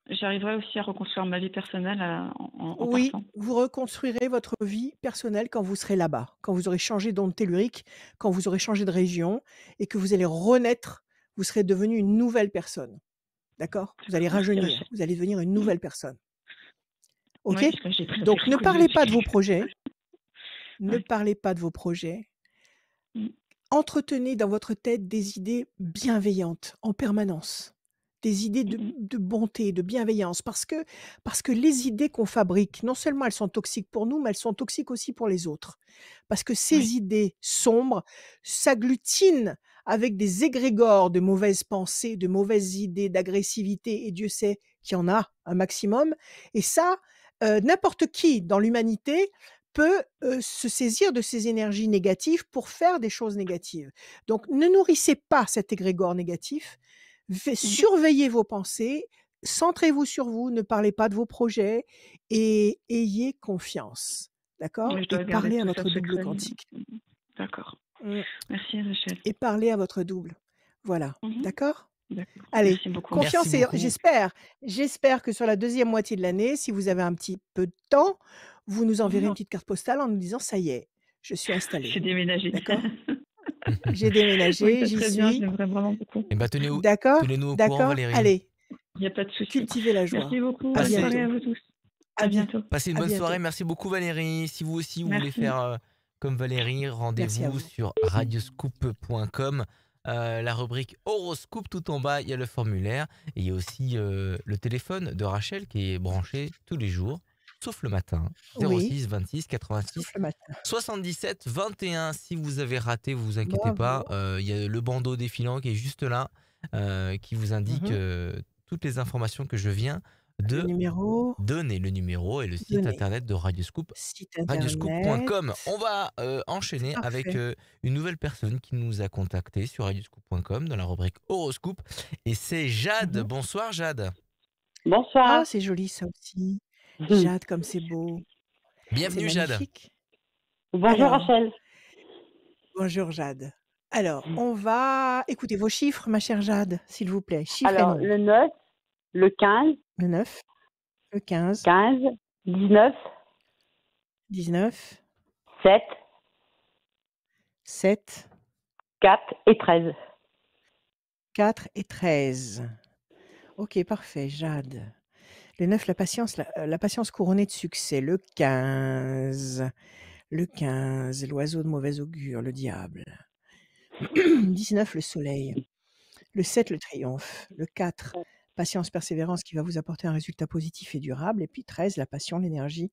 Speaker 4: j'arriverai aussi à reconstruire ma vie personnelle en
Speaker 1: Oui,
Speaker 4: partant.
Speaker 1: vous reconstruirez votre vie personnelle quand vous serez là-bas, quand vous aurez changé d'onde tellurique, quand vous aurez changé de région et que vous allez renaître, vous serez devenu une nouvelle personne. D'accord? Vous allez
Speaker 4: Merci,
Speaker 1: rajeunir,
Speaker 4: Rachel.
Speaker 1: vous allez devenir une
Speaker 4: Mm.
Speaker 1: nouvelle personne. OK?
Speaker 4: Ouais, puisque j'ai très
Speaker 1: Donc ne
Speaker 4: beaucoup de
Speaker 1: parlez pas de
Speaker 4: difficultés.
Speaker 1: vos projets, ne
Speaker 4: Ouais.
Speaker 1: parlez pas de vos projets.
Speaker 4: Mm.
Speaker 1: Entretenez dans votre tête des idées bienveillantes en permanence, des idées de bonté, de bienveillance, parce que les idées qu'on fabrique, non seulement elles sont toxiques pour nous, mais elles sont toxiques aussi pour les autres. Parce que ces
Speaker 4: Oui.
Speaker 1: idées sombres s'agglutinent avec des égrégores de mauvaises pensées, de mauvaises idées, d'agressivité, et Dieu sait qu'il y en a un maximum. Et ça, n'importe qui dans l'humanité peut se saisir de ces énergies négatives pour faire des choses négatives. Donc ne nourrissez pas cet égrégore négatif, surveillez vos pensées, centrez-vous sur vous, ne parlez pas de vos projets et ayez confiance. D'accord?
Speaker 4: Oui, je
Speaker 1: Et
Speaker 4: dois garder
Speaker 1: parlez à
Speaker 4: tout ça
Speaker 1: votre double
Speaker 4: secret.
Speaker 1: quantique.
Speaker 4: D'accord.
Speaker 1: Mmh.
Speaker 4: Merci, Rachel.
Speaker 1: Et parlez à votre double. Voilà.
Speaker 4: Mhm.
Speaker 1: D'accord?
Speaker 4: D'accord.
Speaker 1: Allez,
Speaker 4: Merci beaucoup.
Speaker 2: Merci
Speaker 1: confiance et
Speaker 2: beaucoup.
Speaker 1: j'espère que sur la deuxième moitié de l'année, si vous avez un petit peu de temps, vous nous enverrez une petite carte postale en nous disant: «Ça y est, je suis
Speaker 4: J'ai
Speaker 1: installée».
Speaker 4: déménagé.
Speaker 1: D'accord? J'ai
Speaker 4: Oui,
Speaker 1: déménagé,
Speaker 4: c'est
Speaker 1: j'y
Speaker 4: très bien,
Speaker 1: suis.
Speaker 4: j'aimerais vraiment beaucoup.
Speaker 2: Et bah
Speaker 1: D'accord?
Speaker 2: tenez-nous au courant,
Speaker 1: D'accord?
Speaker 2: Valérie.
Speaker 1: Allez,
Speaker 4: Il n'y a pas de souci.
Speaker 1: cultivez la
Speaker 4: Merci
Speaker 1: joie.
Speaker 4: beaucoup.
Speaker 1: À
Speaker 4: Bonne soirée à
Speaker 1: bientôt.
Speaker 4: vous tous.
Speaker 1: À
Speaker 4: À
Speaker 1: bien
Speaker 4: bientôt.
Speaker 2: Passez une
Speaker 1: à
Speaker 2: bonne soirée.
Speaker 1: bientôt.
Speaker 2: Merci beaucoup, Valérie. Si vous aussi, vous voulez
Speaker 4: Merci.
Speaker 2: faire comme Valérie,
Speaker 1: Merci à
Speaker 2: rendez-vous
Speaker 1: vous.
Speaker 2: sur radioscoop.com. La rubrique horoscope, tout en bas, il y a le formulaire. Et il y a aussi le téléphone de Rachel qui est branché tous les jours sauf le matin.
Speaker 1: Oui,
Speaker 2: 06 26 86
Speaker 1: sauf le matin.
Speaker 2: 77 21. Si vous avez raté, vous vous inquiétez pas.
Speaker 1: Bravo.
Speaker 2: Il y a le bandeau défilant qui est juste là, qui vous indique
Speaker 1: Mmh.
Speaker 2: toutes les informations que je viens
Speaker 1: Le
Speaker 2: de
Speaker 1: numéro
Speaker 2: donner. Le numéro et le site
Speaker 1: donné.
Speaker 2: internet de Radioscoop,
Speaker 1: Site internet.
Speaker 2: radioscoop.com. On va enchaîner avec
Speaker 1: Parfait.
Speaker 2: une nouvelle personne qui nous a contacté sur radioscoop.com dans la rubrique horoscope. Et c'est Jade.
Speaker 1: Mmh.
Speaker 2: Bonsoir Jade.
Speaker 1: Ah,
Speaker 5: Bonsoir.
Speaker 1: c'est joli ça aussi. Jade, comme c'est beau. C'est
Speaker 2: Bienvenue Jade.
Speaker 1: magnifique.
Speaker 5: Bonjour
Speaker 1: Alors,
Speaker 5: Rachel.
Speaker 1: bonjour Jade. Alors, on va écouter vos chiffres, ma chère Jade, s'il vous plaît. Chiffres et
Speaker 5: Alors,
Speaker 1: nombres.
Speaker 5: le 9, le 15,
Speaker 1: Le 9, le 15,
Speaker 5: 15, 19,
Speaker 1: 19,
Speaker 5: 7,
Speaker 1: 7,
Speaker 5: 4 et 13.
Speaker 1: 4 et 13. Ok, parfait, Jade. Le 9, la patience couronnée de succès. Le 15, l'oiseau de mauvais augure, le diable. 19, le soleil. Le 7, le triomphe. Le 4, patience, persévérance qui va vous apporter un résultat positif et durable. Et puis 13, la passion, l'énergie,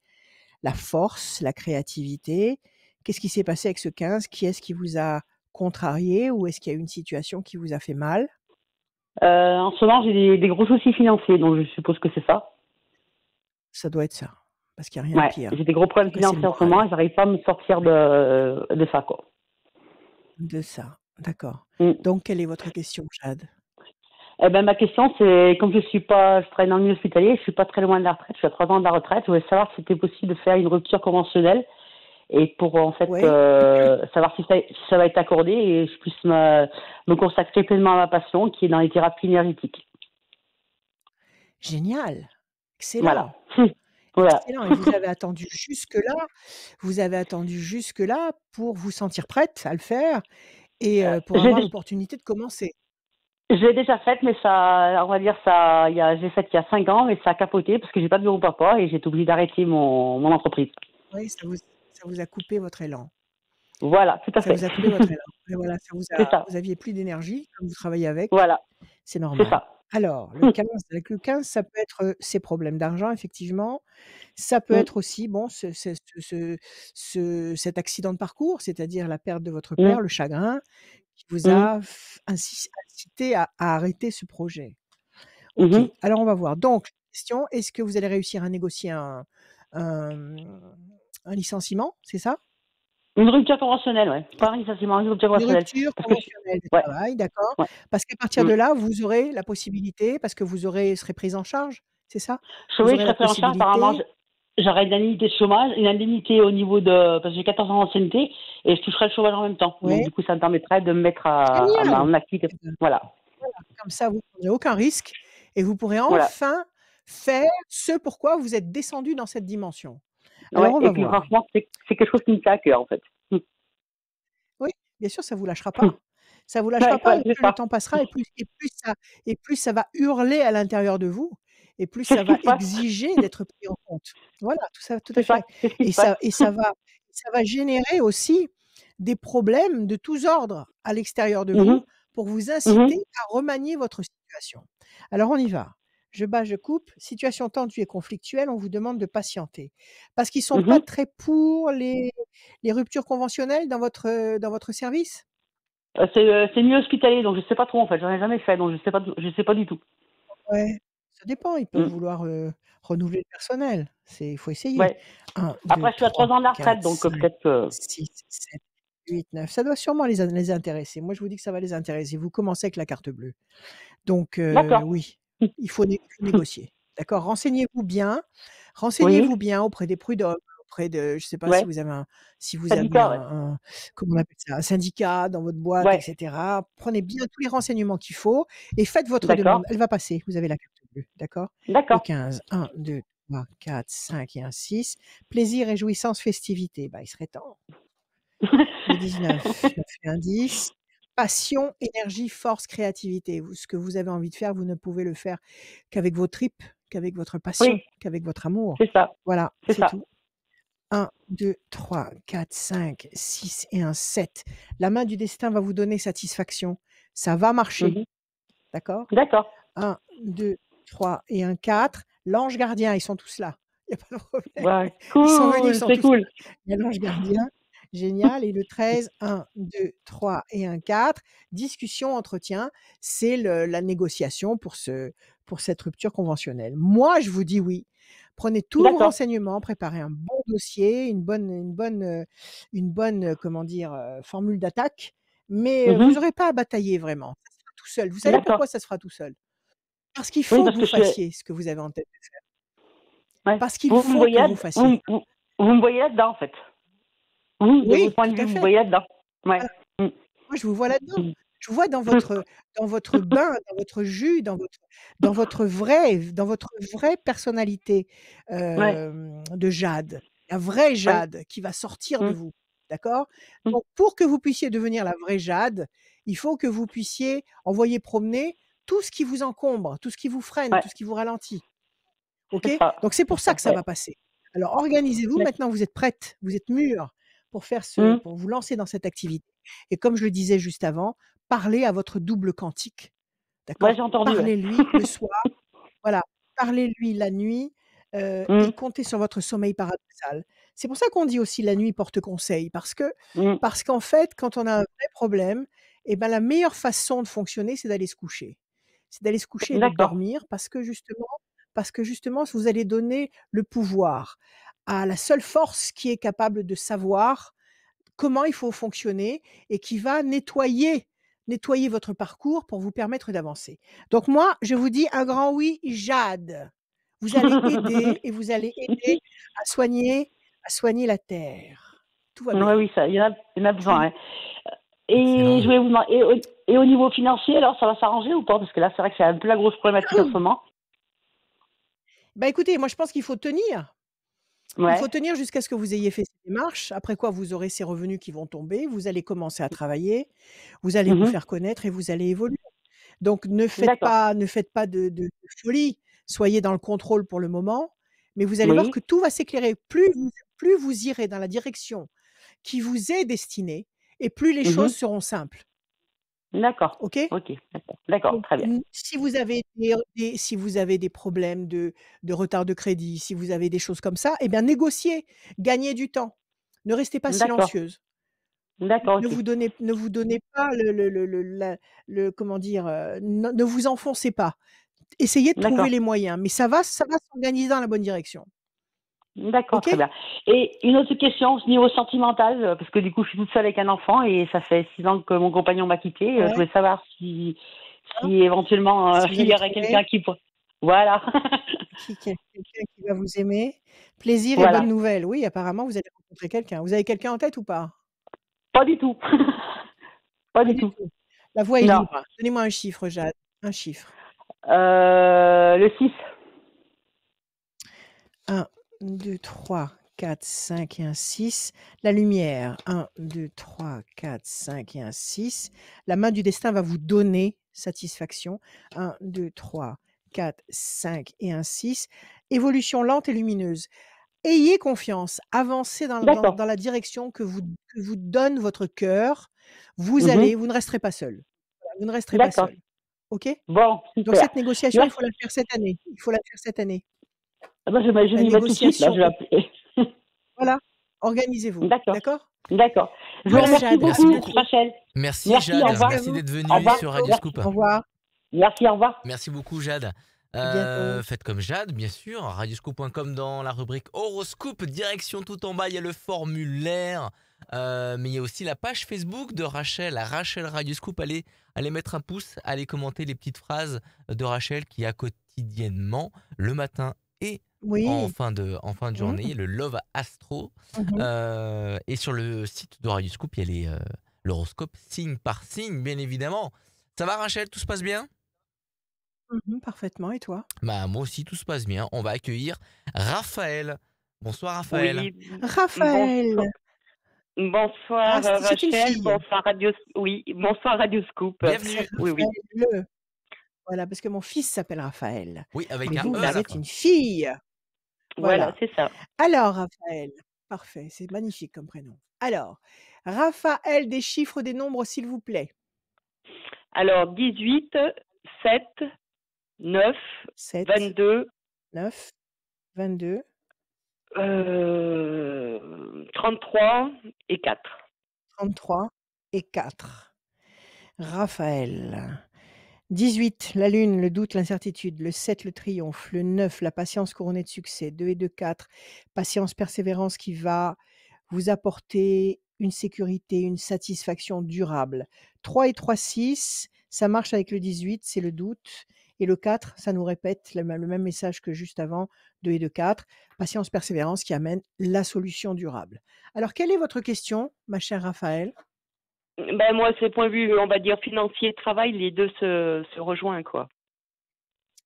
Speaker 1: la force, la créativité. Qu'est-ce qui s'est passé avec ce 15? Qui est-ce qui vous a contrarié ou est-ce qu'il y a eu une situation qui vous a fait mal?
Speaker 5: En ce moment, j'ai des gros soucis financiers, donc je suppose que c'est ça.
Speaker 1: Ça doit être ça, parce qu'il n'y a rien de
Speaker 5: Ouais,
Speaker 1: pire.
Speaker 5: j'ai des gros problèmes
Speaker 1: En tout cas, c'est
Speaker 5: financiers
Speaker 1: le
Speaker 5: en ce moment
Speaker 1: moral
Speaker 5: et j'arrive pas à me sortir de ça, quoi.
Speaker 1: de ça. D'accord.
Speaker 5: Mm.
Speaker 1: Donc, quelle est votre question, Jade?
Speaker 5: Eh ben, ma question, c'est, comme je travaille dans le milieu hospitalier, je suis pas très loin de la retraite, je suis à 3 ans de la retraite, je voulais savoir si c'était possible de faire une rupture conventionnelle et pour, en fait,
Speaker 1: Oui,
Speaker 5: savoir si ça va être accordé et je puisse me consacrer pleinement à ma passion, qui est dans les thérapies énergétiques.
Speaker 1: génial.
Speaker 5: Voilà.
Speaker 1: Excellent.
Speaker 5: Voilà.
Speaker 1: Excellent. Et vous avez attendu jusque-là pour vous sentir prête à le faire et pour
Speaker 5: J'ai
Speaker 1: avoir
Speaker 5: dé-
Speaker 1: l'opportunité de commencer.
Speaker 5: je l'ai déjà faite, mais ça, on va dire ça, j'ai fait il y a 5 ans, mais ça a capoté parce que j'ai pas de bureau papa et j'ai été obligée d'arrêter mon entreprise.
Speaker 1: Oui, ça vous a coupé votre élan.
Speaker 5: Voilà, tout à
Speaker 1: Ça
Speaker 5: fait.
Speaker 1: vous a coupé votre élan. Et voilà,
Speaker 5: C'est ça.
Speaker 1: vous aviez plus d'énergie comme vous travaillez avec.
Speaker 5: Voilà,
Speaker 1: C'est
Speaker 5: c'est
Speaker 1: normal.
Speaker 5: ça.
Speaker 1: Alors, le 15, avec le 15, ça peut être ces problèmes d'argent, effectivement. Ça peut
Speaker 5: Mm,
Speaker 1: être aussi, bon, cet accident de parcours, c'est-à-dire la perte de votre
Speaker 5: mm,
Speaker 1: père, le chagrin, qui vous
Speaker 5: mm,
Speaker 1: a incité à arrêter ce projet. Ok,
Speaker 5: mhm.
Speaker 1: alors on va voir. Donc, question, est-ce que vous allez réussir à négocier un, un licenciement, c'est ça?
Speaker 5: Une rupture conventionnelle, ouais. Pas un licenciement, une rupture
Speaker 1: Une
Speaker 5: conventionnelle.
Speaker 1: rupture
Speaker 5: Parce que
Speaker 1: conventionnelle de
Speaker 5: ouais,
Speaker 1: travail, d'accord.
Speaker 5: ouais.
Speaker 1: Parce qu'à partir
Speaker 5: Mm.
Speaker 1: de là, vous aurez la possibilité, parce que serez prise en charge, c'est ça?
Speaker 5: Oui,
Speaker 1: Vous
Speaker 5: je
Speaker 1: aurez
Speaker 5: serai
Speaker 1: la
Speaker 5: pris en charge, apparemment,
Speaker 1: possibilité.
Speaker 5: j'aurai une indemnité de chômage, une indemnité au niveau de, parce que j'ai 14 ans d'ancienneté, et je toucherai le chômage en même temps. Donc,
Speaker 1: Ouais,
Speaker 5: du coup, ça me permettrait de me mettre à
Speaker 1: génial!
Speaker 5: mon activité.
Speaker 1: Eh ben,
Speaker 5: Voilà.
Speaker 1: voilà, comme ça, vous ne prendrez aucun risque et vous pourrez
Speaker 5: Voilà.
Speaker 1: enfin faire ce pourquoi vous êtes descendu dans cette dimension. Alors,
Speaker 5: Ouais.
Speaker 1: on
Speaker 5: Et
Speaker 1: va
Speaker 5: puis,
Speaker 1: voir.
Speaker 5: franchement, c'est quelque chose qui me tient à cœur, en fait. Mm.
Speaker 1: Oui, bien sûr, ça vous lâchera
Speaker 5: Mm.
Speaker 1: pas. Ça vous lâchera
Speaker 5: Ouais,
Speaker 1: pas
Speaker 5: ouais,
Speaker 1: et
Speaker 5: c'est
Speaker 1: plus le
Speaker 5: ça.
Speaker 1: temps passera et plus ça va hurler à l'intérieur de vous et plus
Speaker 5: C'est
Speaker 1: ça
Speaker 5: ce qui
Speaker 1: va
Speaker 5: se passe.
Speaker 1: exiger d'être pris en compte. Voilà, tout à
Speaker 5: C'est ça,
Speaker 1: fait
Speaker 5: c'est ce qui
Speaker 1: et
Speaker 5: se passe.
Speaker 1: ça va générer aussi des problèmes de tous ordres à l'extérieur de vous
Speaker 5: Mhm,
Speaker 1: pour vous
Speaker 5: mhm,
Speaker 1: inciter à remanier votre situation. Alors on y va. Je bats, je coupe. Situation tendue et conflictuelle, on vous demande de patienter. Parce qu'ils sont pas
Speaker 5: mhm.
Speaker 1: très pour les ruptures conventionnelles dans votre service?
Speaker 5: C'est mieux hospitalier, donc je sais pas trop, en fait. J'en ai jamais fait, donc je sais pas du tout.
Speaker 1: Ouais, ça dépend, ils peuvent
Speaker 5: Mm.
Speaker 1: vouloir, renouveler le personnel. Il faut essayer.
Speaker 5: Ouais.
Speaker 1: 1, 2,
Speaker 5: Après, je suis à 3
Speaker 1: 3,
Speaker 5: ans de la retraite,
Speaker 1: 4,
Speaker 5: donc
Speaker 1: 5,
Speaker 5: peut-être que...
Speaker 1: 6, 7, 8, 9. Ça doit sûrement les intéresser. Moi, je vous dis que ça va les intéresser. Vous commencez avec la carte bleue. Donc
Speaker 5: D'accord.
Speaker 1: oui, il faut négocier. D'accord?
Speaker 5: Oui,
Speaker 1: Renseignez-vous bien auprès des prud'hommes, auprès de je sais pas
Speaker 5: ouais.
Speaker 1: si vous avez
Speaker 5: Syndicat, ouais.
Speaker 1: un comment on appelle ça? Un syndicat dans votre boîte et
Speaker 5: Ouais,
Speaker 1: cetera. Prenez bien tous les renseignements qu'il faut et faites votre demande.
Speaker 5: d'accord.
Speaker 1: Elle va passer, vous avez la carte bleue, d'accord? Le
Speaker 5: D'accord.
Speaker 1: 15, 1, 2, 3, 4, 5 et un 6. Plaisir, réjouissance, festivité. Bah, il serait temps. Le 19, 9 et un 10. Passion, énergie, force, créativité. Ce que vous avez envie de faire, vous ne pouvez le faire qu'avec vos tripes, qu'avec votre passion,
Speaker 5: Oui,
Speaker 1: qu'avec votre amour.
Speaker 5: c'est ça.
Speaker 1: Voilà,
Speaker 5: C'est
Speaker 1: c'est
Speaker 5: ça.
Speaker 1: tout. 1, 2, 3, 4, 5, 6 et un 7. La main du destin va vous donner satisfaction. Ça va marcher,
Speaker 5: Mhm.
Speaker 1: d'accord?
Speaker 5: D'accord.
Speaker 1: 1, 2, 3 et un 4. L'ange gardien, ils sont tous là. Il y a pas de problème.
Speaker 5: Ouais,
Speaker 1: Ils sont venus,
Speaker 5: cool,
Speaker 1: ils sont
Speaker 5: c'est
Speaker 1: tous
Speaker 5: cool.
Speaker 1: il y a l'ange gardien, génial et le 13, 1, 2, 3 et un 4, discussion, entretien, c'est la négociation pour cette rupture conventionnelle. Moi, je vous dis oui. Prenez tous vos
Speaker 5: D'accord.
Speaker 1: renseignements, préparez un bon dossier, comment dire? Formule d'attaque, mais vous
Speaker 5: Mhm.
Speaker 1: aurez pas à batailler vraiment. Ça se fera tout seul. Vous savez
Speaker 5: D'accord.
Speaker 1: pourquoi ça se fera tout seul? Parce qu'il
Speaker 5: Oui,
Speaker 1: faut que
Speaker 5: parce
Speaker 1: vous
Speaker 5: que
Speaker 1: fassiez ce que vous avez en tête de faire.
Speaker 5: ouais.
Speaker 1: Parce qu'il
Speaker 5: Vous me
Speaker 1: faut
Speaker 5: voyez,
Speaker 1: que vous fassiez ça.
Speaker 5: vous me voyez là-dedans, en fait. Vous, de votre
Speaker 1: Oui,
Speaker 5: point
Speaker 1: tout
Speaker 5: de vue,
Speaker 1: à
Speaker 5: vous me
Speaker 1: fait.
Speaker 5: voyez là-dedans. Ouais.
Speaker 1: Voilà.
Speaker 5: Mm.
Speaker 1: Moi, je vous vois là-dedans.
Speaker 5: Mm.
Speaker 1: Je vous vois dans votre bain, dans votre jus, dans votre vraie personnalité,
Speaker 5: Ouais,
Speaker 1: de Jade. La vraie
Speaker 5: ouais.
Speaker 1: Jade qui va sortir de
Speaker 5: Mm.
Speaker 1: vous, d'accord?
Speaker 5: Mm.
Speaker 1: Donc pour que vous puissiez devenir la vraie Jade, il faut que vous puissiez envoyer promener tout ce qui vous encombre, tout ce qui vous freine,
Speaker 5: Ouais,
Speaker 1: tout ce qui vous ralentit. OK?
Speaker 5: c'est ça.
Speaker 1: Donc c'est
Speaker 5: C'est
Speaker 1: pour ça
Speaker 5: ça,
Speaker 1: que ça
Speaker 5: ouais.
Speaker 1: va passer. Alors organisez-vous,
Speaker 5: D'ac-
Speaker 1: maintenant vous êtes prête, vous êtes mûre
Speaker 5: Mm.
Speaker 1: pour vous lancer dans cette activité et comme je le disais juste avant, parlez à votre double quantique,
Speaker 5: Ouais,
Speaker 1: d'accord?
Speaker 5: j'ai entendu, ouais.
Speaker 1: Parlez-lui le soir, voilà, parlez-lui la nuit, et
Speaker 5: Mm.
Speaker 1: comptez sur votre sommeil paradoxal. C'est pour ça qu'on dit aussi la nuit porte conseil
Speaker 5: Mm.
Speaker 1: parce qu'en fait, quand on a un vrai problème et ben, la meilleure façon de fonctionner, c'est d'aller se coucher. C'est d'aller se coucher et de
Speaker 5: D'accord.
Speaker 1: dormir parce que justement, vous allez donner le pouvoir à la seule force qui est capable de savoir comment il faut fonctionner et qui va nettoyer votre parcours pour vous permettre d'avancer. Donc moi, je vous dis un grand oui, Jade. Vous allez aider et vous allez aider à soigner la terre. Tout va
Speaker 5: Ouais,
Speaker 1: bien.
Speaker 5: oui, ça, il y en a
Speaker 1: Tout
Speaker 5: besoin, ouais. Et je
Speaker 2: Excellent.
Speaker 5: voulais vous demander, et au niveau financier, alors ça va s'arranger ou pas? Parce que là, c'est vrai que c'est un peu la grosse problématique en ce moment.
Speaker 1: bah, écoutez, moi je pense qu'il faut tenir. Il faut
Speaker 5: Ouais.
Speaker 1: tenir jusqu'à ce que vous ayez fait ces démarches, après quoi vous aurez ces revenus qui vont tomber, vous allez commencer à travailler, vous allez vous
Speaker 5: Mhm.
Speaker 1: faire connaître et vous allez évoluer. Donc
Speaker 5: D'accord.
Speaker 1: ne faites pas de folie, soyez dans le contrôle pour le moment, mais vous allez voir
Speaker 5: Oui.
Speaker 1: que tout va s'éclairer. Plus vous irez dans la direction qui vous est destinée et plus les choses
Speaker 5: Mhm.
Speaker 1: seront simples.
Speaker 5: D'accord.
Speaker 1: OK?
Speaker 5: Ok. D'accord. D'accord.
Speaker 1: Donc
Speaker 5: Très bien.
Speaker 1: si vous avez si vous avez des problèmes de retard de crédit, si vous avez des choses comme ça, eh bien négociez, gagnez du temps. Ne restez pas
Speaker 5: D'accord.
Speaker 1: silencieuse.
Speaker 5: D'accord. Ok.
Speaker 1: Ne vous donnez pas comment dire? Ne vous enfoncez pas. Essayez de trouver
Speaker 5: D'accord.
Speaker 1: les moyens, mais ça va s'organiser dans la bonne direction.
Speaker 5: D'accord. Très
Speaker 1: OK?
Speaker 5: bien. Et une autre question au niveau sentimental, parce que du coup, je suis toute seule avec un enfant et ça fait 6 ans que mon compagnon m'a quitté. Je
Speaker 1: Ouais,
Speaker 5: voulais savoir
Speaker 1: hein,
Speaker 5: si éventuellement
Speaker 1: si vous
Speaker 5: il
Speaker 1: allez
Speaker 5: y aurait
Speaker 1: trouver
Speaker 5: quelqu'un qui pourrait. Voilà.
Speaker 1: quelqu'un qui va vous aimer. Plaisir et bonne
Speaker 5: Voilà.
Speaker 1: nouvelle. Oui, apparemment, vous allez rencontrer quelqu'un. Vous avez quelqu'un en tête ou pas?
Speaker 5: Pas du tout. Pas
Speaker 1: Pas
Speaker 5: du
Speaker 1: du
Speaker 5: tout.
Speaker 1: tout. La voie est
Speaker 5: Non.
Speaker 1: libre. Donnez-moi un chiffre, Jade. Un chiffre.
Speaker 5: Le 6.
Speaker 1: 1, 2, 3, 4, 5 et un 6. La lumière. 1, 2, 3, 4, 5 et un 6. La main du destin va vous donner satisfaction. 1, 2, 3, 4, 5 et un 6. Évolution lente et lumineuse. Ayez confiance, avancez
Speaker 5: D'accord.
Speaker 1: dans la direction que vous donne votre cœur. Vous
Speaker 5: Mhm.
Speaker 1: ne resterez pas seul. Voilà, vous ne resterez pas
Speaker 5: D'accord.
Speaker 1: seul. OK?
Speaker 5: Bon,
Speaker 1: Donc
Speaker 5: super.
Speaker 1: cette négociation, il
Speaker 5: Merci.
Speaker 1: faut la faire cette année. Il faut la faire cette année.
Speaker 5: Ah ben, je
Speaker 1: La
Speaker 5: m'y mets tout de suite, là,
Speaker 1: négociation
Speaker 5: je vais appeler.
Speaker 1: voilà, organisez-vous,
Speaker 5: D'accord.
Speaker 1: d'accord?
Speaker 5: D'accord. Je vous
Speaker 1: Voilà
Speaker 5: remercie
Speaker 1: Jade, à
Speaker 2: Merci
Speaker 5: beaucoup,
Speaker 2: beaucoup.
Speaker 1: bientôt.
Speaker 5: Rachel.
Speaker 2: Merci
Speaker 5: Merci, au
Speaker 2: Jade.
Speaker 5: revoir.
Speaker 1: Merci à
Speaker 2: Merci
Speaker 1: vous.
Speaker 2: d'être
Speaker 5: Au
Speaker 2: venue
Speaker 5: revoir.
Speaker 2: sur Radio
Speaker 5: Merci.
Speaker 2: Scoop.
Speaker 1: Au revoir,
Speaker 5: Merci, au revoir.
Speaker 2: Merci beaucoup Jade.
Speaker 1: à bientôt.
Speaker 2: Faites comme Jade, bien sûr. Radioscoop.com dans la rubrique horoscope. Direction tout en bas, il y a le formulaire. Mais il y a aussi la page Facebook de Rachel, Rachel Radioscoop. Allez mettre un pouce, allez commenter les petites phrases de Rachel qui a quotidiennement, le matin et
Speaker 1: Oui.
Speaker 2: en fin de
Speaker 1: Mmh.
Speaker 2: journée, le Love Astro.
Speaker 1: Mmh.
Speaker 2: Et sur le site de Radioscoop, il y a l'horoscope signe par signe, bien évidemment. Ça va Rachel, tout se passe bien?
Speaker 1: Parfaitement et toi?
Speaker 2: Bah, moi aussi, tout se passe bien. On va accueillir Raphaël. Bonsoir, Raphaël.
Speaker 6: Oui,
Speaker 1: Raphaël! Ah,
Speaker 6: bonsoir
Speaker 1: c'est une
Speaker 6: Rachel,
Speaker 1: fille.
Speaker 6: bonsoir bonsoir Radio Scoop.
Speaker 2: Bienvenue.
Speaker 6: Oui, oui.
Speaker 1: Raphaël. Voilà, parce que mon fils s'appelle Raphaël.
Speaker 2: Oui, avec
Speaker 1: Mais
Speaker 2: un
Speaker 1: vous,
Speaker 2: E à
Speaker 1: vous
Speaker 2: la
Speaker 1: êtes
Speaker 2: fin.
Speaker 1: une fille.
Speaker 6: Voilà,
Speaker 1: Voilà.
Speaker 6: c'est ça.
Speaker 1: Alors Raphaël, parfait, c'est magnifique comme prénom. Alors, Raphaël, des chiffres, des nombres, s'il vous plaît.
Speaker 6: Alors 18, 7, 9,
Speaker 1: 7,
Speaker 6: 22,
Speaker 1: 9, 22,
Speaker 6: 33 et 4.
Speaker 1: 33 et 4. Raphaël. 18, la lune, le doute, l'incertitude. Le 7, le triomphe. Le 9, la patience couronnée de succès. 2 et 2, 4, patience, persévérance qui va vous apporter une sécurité, une satisfaction durable. 3 et 3, 6, ça marche avec le 18, c'est le doute. Et le 4, ça nous répète le même message que juste avant, 2 et 2, 4, patience, persévérance qui amène la solution durable. Alors, quelle est votre question, ma chère Raphaël?
Speaker 6: Ben moi, c'est point de vue, on va dire, financier, travail, les deux se rejoignent, quoi.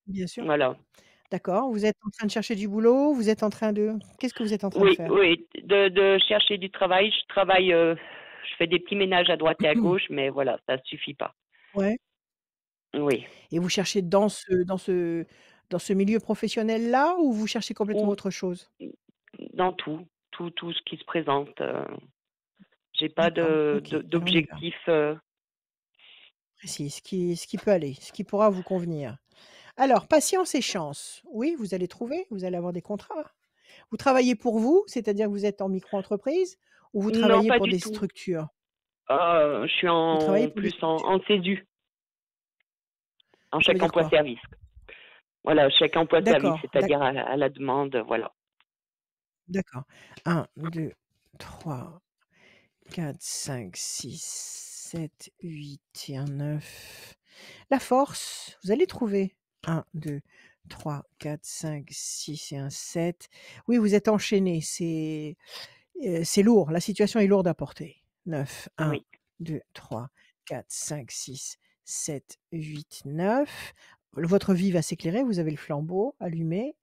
Speaker 1: Bien sûr.
Speaker 6: Voilà.
Speaker 1: D'accord. Vous êtes en train de chercher du boulot? Vous êtes en train de qu'est-ce que vous êtes en train de
Speaker 6: Oui,
Speaker 1: faire?
Speaker 6: oui, de chercher du travail. Je travaille, je fais des petits ménages à droite et à gauche, mais voilà, ça suffit pas.
Speaker 1: Ouais.
Speaker 6: Oui.
Speaker 1: Et vous cherchez dans ce milieu professionnel-là ou vous cherchez complètement
Speaker 6: Ou
Speaker 1: autre chose?
Speaker 6: dans tout ce qui se présente. J'ai pas
Speaker 1: D'accord, OK. Alors on y va.
Speaker 6: d'objectif.
Speaker 1: Précis, ce qui peut aller, ce qui pourra vous convenir. Alors patience et chance. Oui, vous allez trouver, vous allez avoir des contrats. Vous travaillez pour vous, c'est-à-dire que vous êtes en micro-entreprise ou vous
Speaker 6: Non,
Speaker 1: travaillez
Speaker 6: pas
Speaker 1: pour
Speaker 6: du
Speaker 1: des
Speaker 6: tout.
Speaker 1: structures?
Speaker 6: Je suis
Speaker 1: Vous travaillez
Speaker 6: en
Speaker 1: pour des
Speaker 6: plus
Speaker 1: structures.
Speaker 6: en CESU, en
Speaker 1: Ça veut
Speaker 6: chèque
Speaker 1: dire
Speaker 6: emploi
Speaker 1: quoi?
Speaker 6: service. Voilà, chèque emploi service,
Speaker 1: D'accord,
Speaker 6: c'est-à-dire à la demande, voilà.
Speaker 1: d'accord. 1, 2, 3, 4, 5, 6, 7, 8 et un 9. La force, vous allez trouver. 1, 2, 3, 4, 5, 6 et un 7. Oui, vous êtes enchaînés, c'est lourd, la situation est lourde à porter. 9, 1,
Speaker 6: Oui.
Speaker 1: 2, 3, 4, 5, 6, 7, 8, 9. Votre vie va s'éclairer, vous avez le flambeau allumé.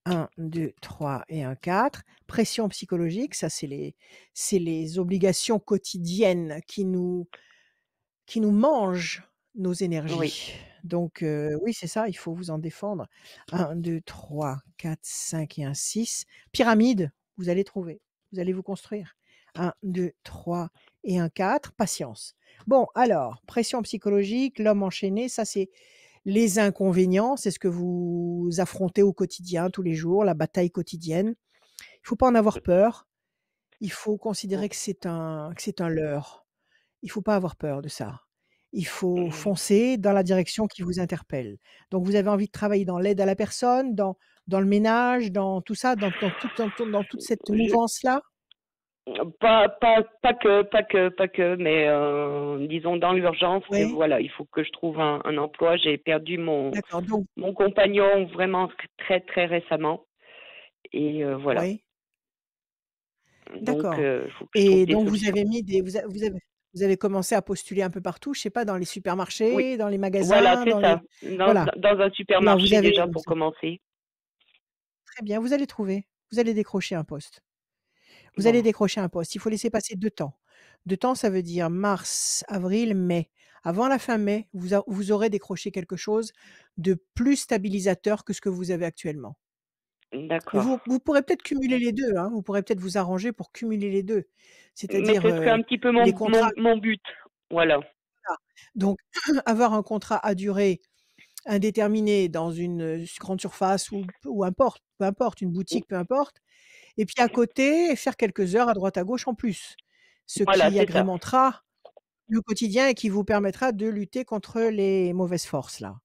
Speaker 1: 1, 2, 3 et un 4. Pression psychologique, ça c'est les obligations quotidiennes qui nous mangent nos
Speaker 6: Oui.
Speaker 1: énergies. Donc oui, c'est ça, il faut vous en défendre. 1, 2, 3, 4, 5 et un 6. Pyramide, vous allez trouver, vous allez vous construire. 1, 2, 3 et un 4. Patience. Bon, alors, pression psychologique, l'homme enchaîné, ça c'est les inconvénients, c'est ce que vous affrontez au quotidien, tous les jours, la bataille quotidienne. Il faut pas en avoir peur. Il faut considérer que c'est un leurre. Il faut pas avoir peur de ça. Il faut
Speaker 6: Mmh.
Speaker 1: foncer dans la direction qui vous interpelle. Donc vous avez envie de travailler dans l'aide à la personne, dans le ménage, dans tout ça, dans toute cette
Speaker 6: Je
Speaker 1: mouvance-là?
Speaker 6: pas que, mais disons dans l'urgence,
Speaker 1: Oui,
Speaker 6: voilà, il faut que je trouve un emploi. J'ai perdu
Speaker 1: d'accord, donc
Speaker 6: mon compagnon vraiment très, très récemment et voilà.
Speaker 1: oui,
Speaker 6: Donc
Speaker 1: d'accord
Speaker 6: il faut que je trouve
Speaker 1: et
Speaker 6: des
Speaker 1: donc vous
Speaker 6: solutions.
Speaker 1: avez mis des vous avez commencé à postuler un peu partout, je sais pas, dans les
Speaker 6: Oui,
Speaker 1: supermarchés, dans les
Speaker 6: voilà,
Speaker 1: magasins,
Speaker 6: c'est
Speaker 1: dans
Speaker 6: ça.
Speaker 1: les voilà,
Speaker 6: Dans un
Speaker 1: voilà, vous
Speaker 6: supermarché
Speaker 1: avez
Speaker 6: déjà pour commencer.
Speaker 1: très bien, vous allez trouver, vous allez décrocher un poste. Vous allez
Speaker 6: Bon,
Speaker 1: décrocher un poste. Il faut laisser passer 2 temps. 2 temps, ça veut dire mars, avril, mai. Avant la fin mai, vous aurez décroché quelque chose de plus stabilisateur que ce que vous avez actuellement. Et
Speaker 6: d'accord.
Speaker 1: vous pourrez peut-être cumuler les 2, hein. Vous pourrez peut-être vous arranger pour cumuler les 2.
Speaker 6: Mais
Speaker 1: C'est-à-dire,
Speaker 6: ce serait un petit peu
Speaker 1: les contrats
Speaker 6: mon but. Voilà.
Speaker 1: voilà. Donc avoir un contrat à durée indéterminée dans une, grande surface ou importe, peu importe, une boutique, peu importe. Et puis à côté, faire quelques heures à droite à gauche en plus. Ce
Speaker 6: Voilà,
Speaker 1: qui
Speaker 6: c'est ça.
Speaker 1: agrémentera le quotidien et qui vous permettra de lutter contre les mauvaises forces là.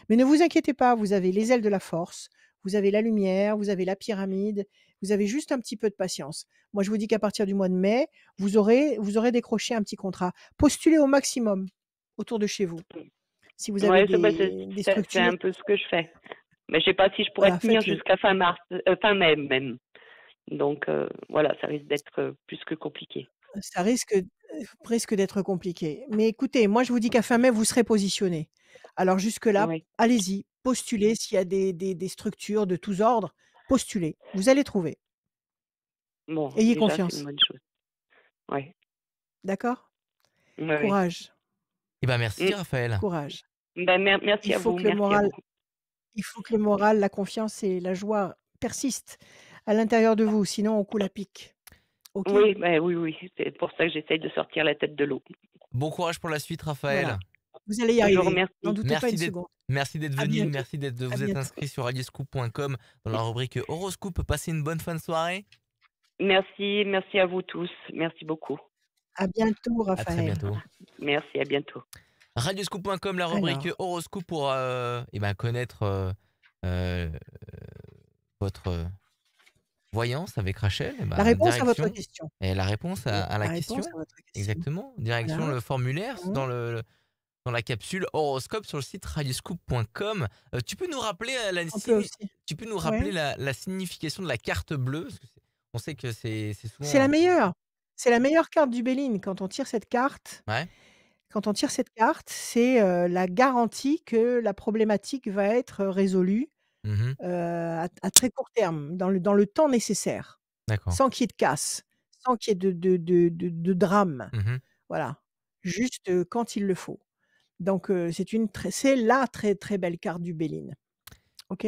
Speaker 1: Mais ne vous inquiétez pas, vous avez les ailes de la force, vous avez la lumière, vous avez la pyramide, vous avez juste un petit peu de patience. Moi, je vous dis qu'à partir du mois de mai, vous aurez décroché un petit contrat. Postulez au maximum autour de chez vous. Si vous avez
Speaker 6: Ouais,
Speaker 1: des
Speaker 6: c'est
Speaker 1: structures,
Speaker 6: un peu ce que je fais. Mais je sais pas si je pourrais
Speaker 1: voilà,
Speaker 6: tenir
Speaker 1: faites-le.
Speaker 6: jusqu'à fin mars, fin mai même. Donc voilà, ça risque d'être plus que compliqué.
Speaker 1: Ça risque d'être compliqué. Mais écoutez, moi je vous dis qu'à fin mai, vous serez positionné. Alors jusque-là,
Speaker 6: Oui.
Speaker 1: allez-y, postulez s'il y a des structures de tous ordres, postulez. Vous allez trouver.
Speaker 6: Bon,
Speaker 1: Ayez
Speaker 6: déjà c'est une
Speaker 1: confiance.
Speaker 6: bonne chose. Ouais.
Speaker 1: D'accord?
Speaker 6: Oui, oui.
Speaker 1: Courage,
Speaker 2: Eh ben merci
Speaker 6: Mm.
Speaker 2: Raphaël.
Speaker 1: courage.
Speaker 6: Ben,
Speaker 1: Il
Speaker 6: merci à
Speaker 1: faut
Speaker 6: vous,
Speaker 1: que le
Speaker 6: merci à
Speaker 1: moral
Speaker 6: vous.
Speaker 1: il faut que le moral, la confiance et la joie persistent à l'intérieur de vous, sinon on coule à pic. OK?
Speaker 6: Oui, ben oui, oui. C'est pour ça que j'essaye de sortir la tête de l'eau.
Speaker 2: Bon courage pour la suite
Speaker 1: Voilà.
Speaker 2: Raphaël.
Speaker 1: Vous allez y
Speaker 6: Je vous
Speaker 1: arriver. N'en
Speaker 6: remercie.
Speaker 1: doutez pas
Speaker 2: Merci
Speaker 1: une
Speaker 2: d'être
Speaker 1: seconde.
Speaker 2: merci d'être
Speaker 1: À
Speaker 2: venu,
Speaker 1: bientôt.
Speaker 2: merci d'être de
Speaker 1: À
Speaker 2: vous être
Speaker 1: bientôt.
Speaker 2: inscrit sur radioscoop.com dans la rubrique horoscope. Passez une bonne fin de soirée.
Speaker 6: Merci, merci à vous tous. Merci beaucoup.
Speaker 1: À bientôt,
Speaker 2: À très
Speaker 1: Raphaël.
Speaker 2: bientôt.
Speaker 6: Merci, à bientôt.
Speaker 2: Radioscoop.com, la rubrique
Speaker 1: Alors,
Speaker 2: horoscope pour connaître votre voyance avec Rachel.
Speaker 1: la réponse à votre
Speaker 2: Direction
Speaker 1: question.
Speaker 2: et la réponse à la
Speaker 1: La réponse
Speaker 2: question.
Speaker 1: à votre question.
Speaker 2: Exactement. Direction
Speaker 1: Voilà.
Speaker 2: le formulaire
Speaker 1: Mmh.
Speaker 2: dans la capsule horoscope sur le site radioscoop.com. Tu peux nous rappeler
Speaker 1: On peut aussi.
Speaker 2: tu peux nous rappeler
Speaker 1: Ouais.
Speaker 2: la signification de la carte bleue parce que on sait que c'est
Speaker 1: C'est
Speaker 2: souvent
Speaker 1: la meilleure. C'est la meilleure carte du Béline. Quand on tire cette carte,
Speaker 2: ouais.
Speaker 1: c'est, la garantie que la problématique va être résolue,
Speaker 2: Mmh.
Speaker 1: à très court terme, dans le temps nécessaire,
Speaker 2: D'accord.
Speaker 1: sans qu'il y ait de casse, sans qu'il y ait de drame.
Speaker 2: Mmh.
Speaker 1: Voilà. Juste, quand il le faut. Donc, c'est la très, très belle carte du Béline. OK?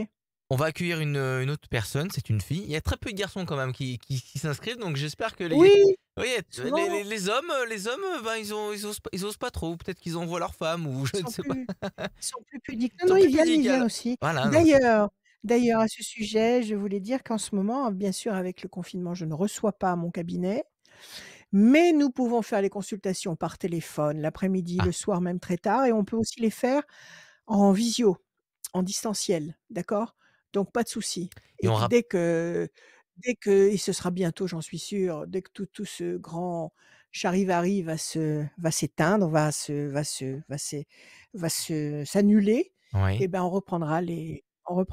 Speaker 2: On va accueillir une autre personne, c'est une fille. Il y a très peu de garçons quand même qui s'inscrivent, donc j'espère que
Speaker 1: Oui,
Speaker 2: oui,
Speaker 1: souvent,
Speaker 2: les hommes, ben, ils osent pas trop. Peut-être qu'ils envoient leur femme ou je
Speaker 1: ils
Speaker 2: ne
Speaker 1: sont
Speaker 2: sais pas.
Speaker 1: ils sont plus pudiques.
Speaker 2: Ils
Speaker 1: Non,
Speaker 2: sont
Speaker 1: non,
Speaker 2: plus
Speaker 1: ils
Speaker 2: pudiques.
Speaker 1: viennent aussi.
Speaker 2: Voilà, donc
Speaker 1: D'ailleurs, à ce sujet, je voulais dire qu'en ce moment, bien sûr, avec le confinement, je ne reçois pas à mon cabinet, mais nous pouvons faire les consultations par téléphone, l'après-midi,
Speaker 2: ah,
Speaker 1: le soir, même très tard, et on peut aussi les faire en visio, en distanciel, d'accord? Donc pas de souci.
Speaker 2: et
Speaker 1: Et
Speaker 2: on
Speaker 1: que
Speaker 2: rap
Speaker 1: et ce sera bientôt, j'en suis sûre, dès que tout ce grand charivari va s'éteindre, va s'annuler,
Speaker 2: oui.
Speaker 1: et ben, on reprendra
Speaker 2: Et
Speaker 1: les
Speaker 2: on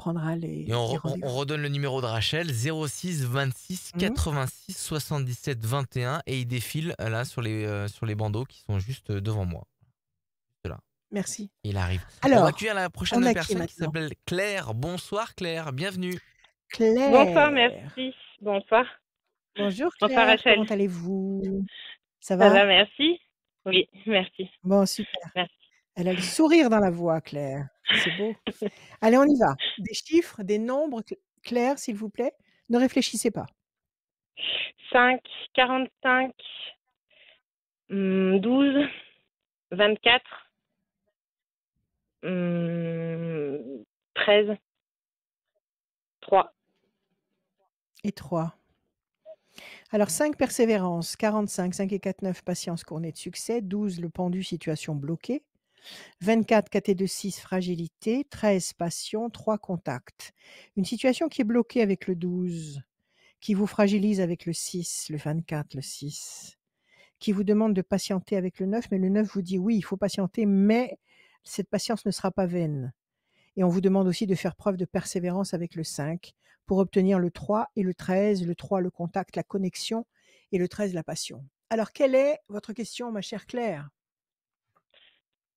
Speaker 1: rendez-vous.
Speaker 2: redonne le numéro de Rachel, 06 26
Speaker 1: Mmh.
Speaker 2: 86 77 21 et il défile là sur les bandeaux qui sont juste devant moi. Juste là.
Speaker 1: Merci.
Speaker 2: Il arrive. On va
Speaker 1: Alors,
Speaker 2: accueillir la
Speaker 1: on
Speaker 2: prochaine
Speaker 1: a qui
Speaker 2: personne qui
Speaker 1: maintenant?
Speaker 2: s'appelle Claire. Bonsoir Claire, bienvenue.
Speaker 7: Bonsoir,
Speaker 1: Claire.
Speaker 7: merci. Bonsoir.
Speaker 1: Bonjour
Speaker 7: Bonsoir
Speaker 1: Claire, comment
Speaker 7: Rachel.
Speaker 1: allez-vous? Ça
Speaker 7: Ça
Speaker 1: va?
Speaker 7: va, merci? Oui, merci.
Speaker 1: Bon, super.
Speaker 7: Merci.
Speaker 1: Elle a le sourire dans la voix, Claire. C'est beau. Allez, on y va. Des chiffres, des nombres, Claire, s'il vous plaît. Ne réfléchissez pas.
Speaker 7: 5, 45, 12, 24, 13, 3.
Speaker 1: Et 3. Alors 5, persévérance. 45, 5 et 4, 9, patience, couronnée de succès. 12, le pendu, situation bloquée. 24, 4 et 2, 6, fragilité. 13, passion. 3, contact. Une situation qui est bloquée avec le 12, qui vous fragilise avec le 6, le 24, le 6, qui vous demande de patienter avec le 9, mais le 9 vous dit oui, il faut patienter, mais cette patience ne sera pas vaine. Et on vous demande aussi de faire preuve de persévérance avec le 5 pour obtenir le 3 et le 13, le 3 le contact, la connexion et le 13 la passion. Alors quelle est votre question, ma chère Claire?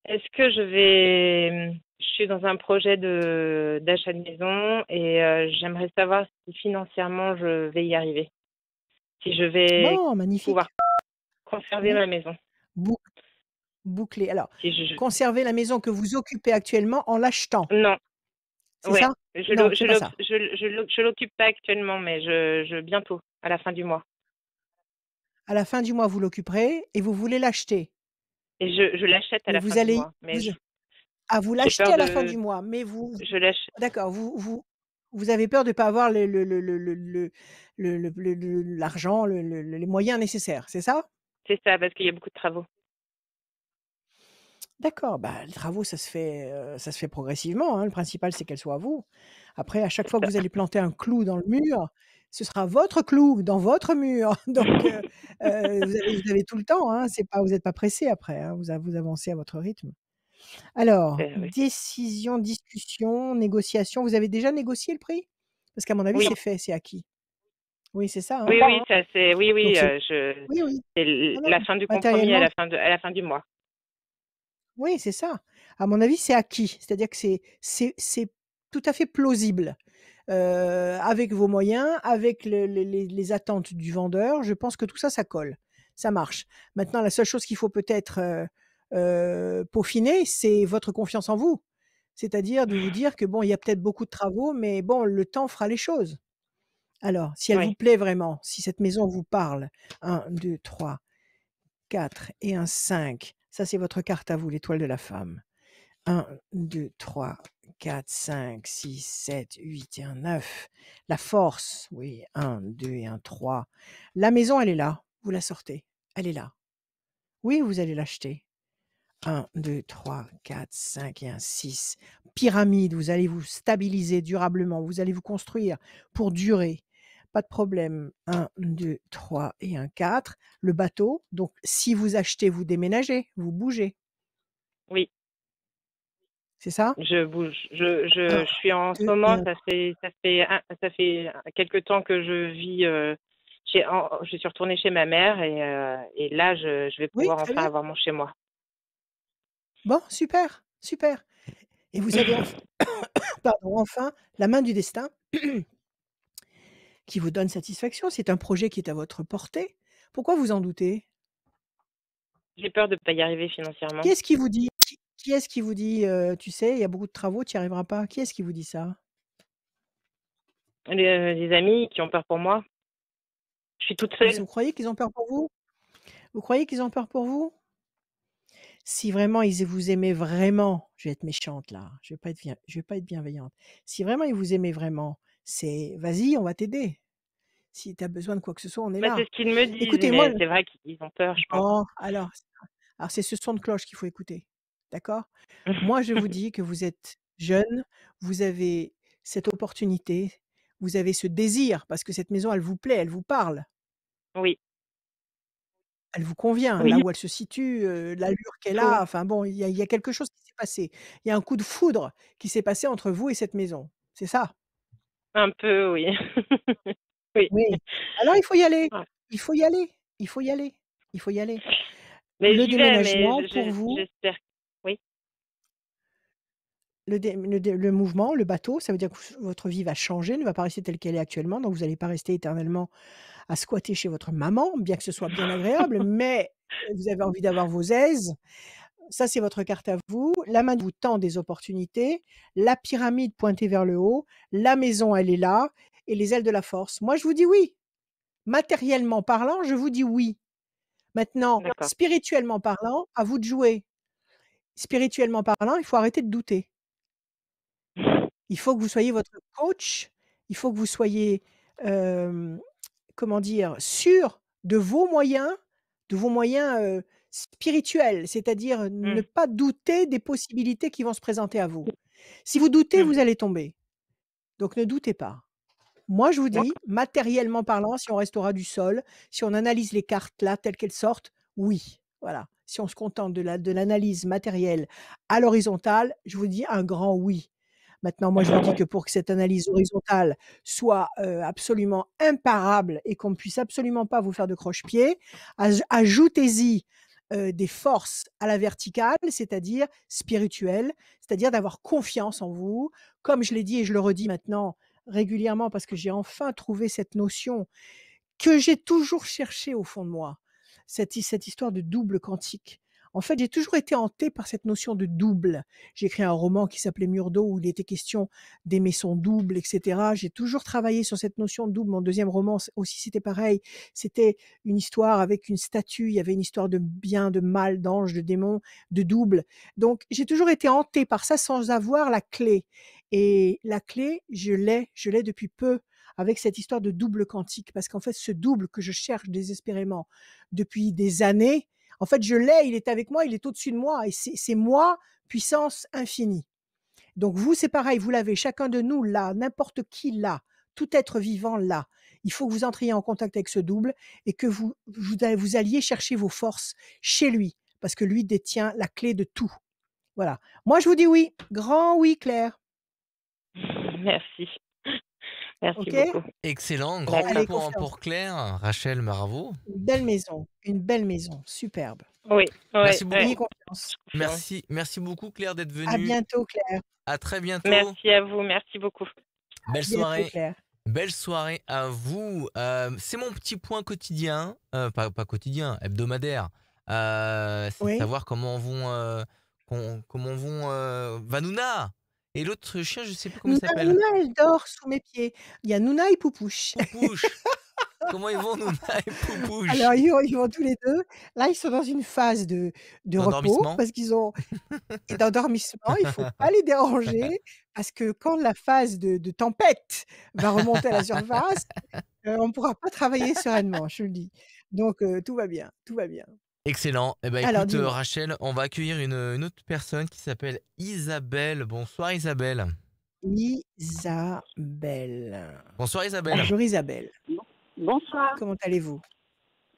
Speaker 7: Est-ce que je suis dans un projet d'achat de maison et j'aimerais savoir si financièrement je vais y arriver. Si je vais
Speaker 1: Bon,
Speaker 7: pouvoir
Speaker 1: magnifique.
Speaker 7: conserver
Speaker 1: Oui,
Speaker 7: ma maison.
Speaker 1: bouclé. Alors,
Speaker 7: Si je...
Speaker 1: conservez la maison que vous occupez actuellement en l'achetant,
Speaker 7: Non.
Speaker 1: c'est
Speaker 7: Ouais,
Speaker 1: ça? Non, c'est pas ça.
Speaker 7: je l'occupe pas actuellement, mais bientôt, à la fin du mois.
Speaker 1: À la fin du mois, vous l'occuperez et vous voulez l'acheter.
Speaker 7: Et je l'achète à
Speaker 1: Mais
Speaker 7: la
Speaker 1: vous
Speaker 7: fin du
Speaker 1: allez
Speaker 7: mois. Mais
Speaker 1: vous vous
Speaker 7: j'ai
Speaker 1: l'achetez
Speaker 7: peur
Speaker 1: à la fin du
Speaker 7: de,
Speaker 1: mois, mais vous
Speaker 7: je l'achète.
Speaker 1: d'accord, vous avez peur de pas avoir l'argent, les moyens nécessaires, c'est ça?
Speaker 7: C'est ça, parce qu'il y a beaucoup de travaux.
Speaker 1: D'accord, bah, les travaux ça se fait progressivement, hein. Le principal, c'est qu'elle soit à vous. Après, à chaque
Speaker 7: C'est
Speaker 1: fois que
Speaker 7: ça.
Speaker 1: vous allez planter un clou dans le mur, ce sera votre clou dans votre mur. Donc vous avez tout le temps, hein, c'est pas vous êtes pas pressé après, hein, vous avancez à votre rythme. Alors,
Speaker 7: Oui.
Speaker 1: décision, discussion, négociation, vous avez déjà négocié le prix? Parce qu'à mon avis,
Speaker 7: Oui,
Speaker 1: c'est fait, c'est acquis. Oui, c'est ça, hein?
Speaker 7: oui, oui, ça c'est, oui,
Speaker 1: Donc
Speaker 7: oui,
Speaker 1: c'est oui, oui.
Speaker 7: c'est
Speaker 1: Non,
Speaker 7: la
Speaker 1: non,
Speaker 7: fin du compromis
Speaker 1: matériellement
Speaker 7: à la fin du mois.
Speaker 1: oui, c'est ça. À mon avis, c'est acquis. C'est-à-dire que c'est tout à fait plausible. Avec vos moyens, avec les attentes du vendeur, je pense que tout ça, ça colle. Ça marche. Maintenant, la seule chose qu'il faut peut-être, peaufiner, c'est votre confiance en vous. C'est-à-dire de vous dire que bon, il y a peut-être beaucoup de travaux, mais bon, le temps fera les choses. Alors, si elle vous
Speaker 7: Oui,
Speaker 1: plaît vraiment, si cette maison vous parle, 1, 2, 3, 4 et un 5. Ça, c'est votre carte à vous, l'étoile de la femme. 1, 2, 3, 4, 5, 6, 7, 8 et un 9. La force, oui, 1, 2 et un 3. La maison, elle est là. Vous la sortez. Elle est là. Oui, vous allez l'acheter. 1, 2, 3, 4, 5 et un 6. Pyramide, vous allez vous stabiliser durablement. Vous allez vous construire pour durer. Pas de problème. 1, 2, 3 et un 4. Le bateau, donc si vous achetez, vous déménagez, vous bougez.
Speaker 7: Oui,
Speaker 1: C'est ça?
Speaker 7: je bouge.
Speaker 1: 1,
Speaker 7: Je suis en ce
Speaker 1: 2 et
Speaker 7: moment,
Speaker 1: un
Speaker 7: ça fait quelque temps que je vis. Je suis retournée chez ma mère et là, je vais
Speaker 1: Oui,
Speaker 7: pouvoir
Speaker 1: très
Speaker 7: enfin
Speaker 1: bien.
Speaker 7: avoir mon chez moi.
Speaker 1: Bon, super, super. Et vous avez pardon, enfin la main du destin qui vous donne satisfaction. C'est un projet qui est à votre portée. Pourquoi vous en doutez?
Speaker 7: J'ai peur de ne pas y arriver financièrement.
Speaker 1: Qui est-ce qui vous dit qui est-ce qui vous dit, «Tu sais, il y a beaucoup de travaux, tu n'y arriveras pas»? Qui est-ce qui vous dit ça?
Speaker 7: Les amis qui ont peur pour moi. Je suis toute seule.
Speaker 1: Vous croyez qu'ils ont peur pour vous? Vous croyez qu'ils ont peur pour vous? Si vraiment ils vous aimaient vraiment, je vais être méchante là, je vais pas être bienveillante. Si vraiment ils vous aimaient vraiment, c'est: «Vas-y, on va t'aider. Si tu as besoin de quoi que ce soit, on est
Speaker 7: Bah, c'est
Speaker 1: là».
Speaker 7: ce qu'ils me disent,
Speaker 1: Écoutez, moi
Speaker 7: mais c'est vrai qu'ils ont peur, je pense.
Speaker 1: bon, alors c'est ce son de cloche qu'il faut écouter, d'accord? Moi, je vous dis que vous êtes jeune, vous avez cette opportunité, vous avez ce désir parce que cette maison, elle vous plaît, elle vous parle,
Speaker 7: Oui,
Speaker 1: elle vous convient, là
Speaker 7: oui,
Speaker 1: où elle se situe, l'allure qu'elle
Speaker 7: tout.
Speaker 1: a, enfin bon, il y a quelque chose qui s'est passé. Il y a un coup de foudre qui s'est passé entre vous et cette maison, c'est ça?
Speaker 7: Un peu, oui. Oui.
Speaker 1: Oui. Alors il faut y aller,
Speaker 7: Ouais.
Speaker 1: il faut y aller, il faut y aller, il faut y aller.
Speaker 7: Mais
Speaker 1: Le
Speaker 7: j'y vais, mais
Speaker 1: déménagement pour vous
Speaker 7: j'espère. Oui,
Speaker 1: le mouvement, le bateau, ça veut dire que votre vie va changer, ne va pas rester telle qu'elle est actuellement, donc vous allez pas rester éternellement à squatter chez votre maman, bien que ce soit bien agréable, mais vous avez envie d'avoir vos aises. Ça, c'est votre carte à vous. La main vous tend des opportunités, la pyramide pointée vers le haut, la maison, elle est là et les ailes de la force. Moi, je vous dis oui. Matériellement parlant, je vous dis oui. Maintenant,
Speaker 7: d'accord.
Speaker 1: spirituellement parlant, à vous de jouer. Spirituellement parlant, il faut arrêter de douter. Il faut que vous soyez votre coach, il faut que vous soyez, hem, comment dire? Sûr de vos moyens, spirituels, c'est-à-dire ne
Speaker 7: Mmh,
Speaker 1: pas douter des possibilités qui vont se présenter à vous. Si vous doutez,
Speaker 7: mmh.
Speaker 1: vous allez tomber, donc ne doutez pas. Moi, je vous dis,
Speaker 7: D'accord.
Speaker 1: matériellement parlant, si on restera du sol, si on analyse les cartes là, telles qu'elles sortent, oui, voilà. Si on se contente de l'analyse matérielle à l'horizontale, je vous dis un grand oui. Maintenant, moi, je vous dis que pour que cette analyse horizontale soit, absolument imparable et qu'on ne puisse absolument pas vous faire de croche-pied, ajoutez-y, des forces à la verticale, c'est-à-dire spirituelles, c'est-à-dire d'avoir confiance en vous. Comme je l'ai dit et je le redis maintenant régulièrement parce que j'ai enfin trouvé cette notion que j'ai toujours cherchée au fond de moi, cette histoire de double quantique. En fait, j'ai toujours été hantée par cette notion de double. J'ai écrit un roman qui s'appelait Mur d'eau où il était question d'aimer son double, et cetera. J'ai toujours travaillé sur cette notion de double. Mon deuxième roman aussi, c'était pareil. C'était une histoire avec une statue. Il y avait une histoire de bien, de mal, d'ange, de démon, de double. Donc, j'ai toujours été hantée par ça sans avoir la clé. Et la clé, je l'ai depuis peu avec cette histoire de double quantique. Parce qu'en fait, ce double que je cherche désespérément depuis des années, en fait, je l'ai, il est avec moi, il est au-dessus de moi et c'est moi, puissance infinie. Donc vous, c'est pareil, vous l'avez, chacun de nous l'a, n'importe qui l'a, tout être vivant l'a. Il faut que vous entriez en contact avec ce double et que vous alliez chercher vos forces chez lui, parce que lui détient la clé de tout. Voilà. Moi, je vous dis oui, grand oui, Claire.
Speaker 7: Merci. Merci
Speaker 1: OK?
Speaker 7: beaucoup.
Speaker 2: Excellent, grand oui
Speaker 7: D'accord.
Speaker 1: Allez,
Speaker 2: pour
Speaker 1: confiance.
Speaker 2: Claire. Rachel, bravo.
Speaker 1: Une belle maison, superbe.
Speaker 7: Oui, oui,
Speaker 2: Merci
Speaker 7: oui,
Speaker 1: Ayez
Speaker 2: beaucoup.
Speaker 1: confiance.
Speaker 7: je confirme.
Speaker 2: Merci beaucoup Claire d'être
Speaker 1: À
Speaker 2: venue.
Speaker 1: bientôt, Claire.
Speaker 2: À très bientôt.
Speaker 7: Merci à vous, merci beaucoup.
Speaker 2: Belle
Speaker 1: À bientôt,
Speaker 2: soirée.
Speaker 1: Claire.
Speaker 2: Belle soirée à vous. C'est mon petit point quotidien, pas quotidien, hebdomadaire. C'est de
Speaker 1: Oui?
Speaker 2: savoir comment vont Vanuna et l'autre chien, je sais plus comment il
Speaker 1: Nouna,
Speaker 2: s'appelle.
Speaker 1: Nouna, elle dort sous mes pieds. Il y a Nouna et Poupouche.
Speaker 2: Poupouche. Comment ils vont, Nouna et Poupouche?
Speaker 1: Alors ils vont tous les 2. Là, ils sont dans une phase de repos
Speaker 2: D'endormissement?
Speaker 1: parce qu'ils ont et d'endormissement. Il faut pas les déranger parce que quand la phase de tempête va remonter à la surface, on ne pourra pas travailler sereinement, je te le dis. Donc tout va bien, tout va bien.
Speaker 2: Excellent. Eh ben,
Speaker 1: Alors
Speaker 2: écoute,
Speaker 1: dis-moi.
Speaker 2: Rachel, on va accueillir une autre personne qui s'appelle Isabelle. Bonsoir, Isabelle.
Speaker 1: Isabelle.
Speaker 2: Bonsoir, Isabelle.
Speaker 1: Bonjour Isabelle.
Speaker 8: Bonsoir.
Speaker 1: Comment allez-vous?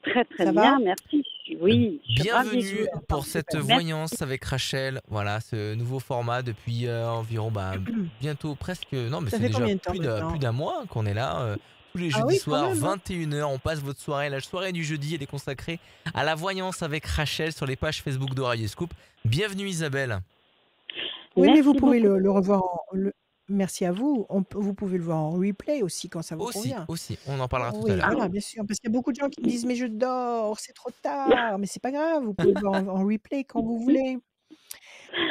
Speaker 8: Très très
Speaker 1: Ça
Speaker 8: bien,
Speaker 1: va?
Speaker 8: merci. Oui, je suis ravie de
Speaker 2: Bienvenue
Speaker 8: vous
Speaker 2: pour
Speaker 8: entendre.
Speaker 2: cette
Speaker 8: Merci.
Speaker 2: voyance avec Rachel. Voilà, ce nouveau format depuis environ bientôt presque non mais
Speaker 1: Ça
Speaker 2: c'est
Speaker 1: fait
Speaker 2: déjà
Speaker 1: combien de temps
Speaker 2: plus
Speaker 1: maintenant?
Speaker 2: d'un mois qu'on est là tous les
Speaker 1: Ah
Speaker 2: jeudis
Speaker 1: oui, quand
Speaker 2: soirs
Speaker 1: même, hein?
Speaker 2: 21h. On passe votre soirée, la soirée du jeudi, elle est consacrée à la voyance avec Rachel sur les pages Facebook de Radio Scoop. Bienvenue Isabelle.
Speaker 1: Oui, mais vous
Speaker 8: Merci
Speaker 1: pouvez
Speaker 8: beaucoup.
Speaker 1: le revoir merci à vous. Vous pouvez le voir en replay aussi quand ça vous convient.
Speaker 2: Aussi, on en parlera tout à
Speaker 1: Oui,
Speaker 2: l'heure.
Speaker 1: voilà, bien sûr, parce qu'il y a beaucoup de gens qui me disent: «Mais je dors, c'est trop tard». Mais c'est pas grave, vous pouvez le voir en replay quand vous voulez.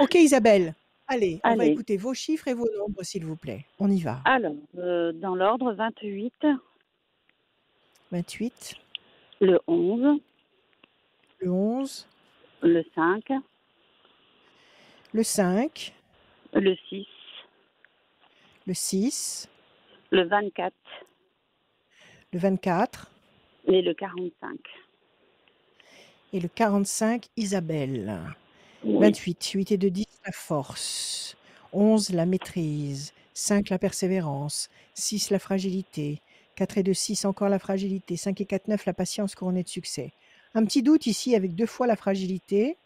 Speaker 1: OK Isabelle, allez, on va
Speaker 8: Allez,
Speaker 1: écouter vos chiffres et vos nombres s'il vous plaît. On y va.
Speaker 8: alors, dans l'ordre, 28,
Speaker 1: 28,
Speaker 8: le 11,
Speaker 1: le 11,
Speaker 8: le 5,
Speaker 1: le 5,
Speaker 8: le 6,
Speaker 1: le 6,
Speaker 8: le 24
Speaker 1: le 24
Speaker 8: et le 45.
Speaker 1: et le 45 Isabelle.
Speaker 8: Oui,
Speaker 1: 28, 8 et 2, 10, la force. 11, la maîtrise. 5, la persévérance. 6, la fragilité. 4 et 2, 6, encore la fragilité. 5 et 4, 9, la patience couronnée de succès. Un petit doute ici avec 2 fois la fragilité.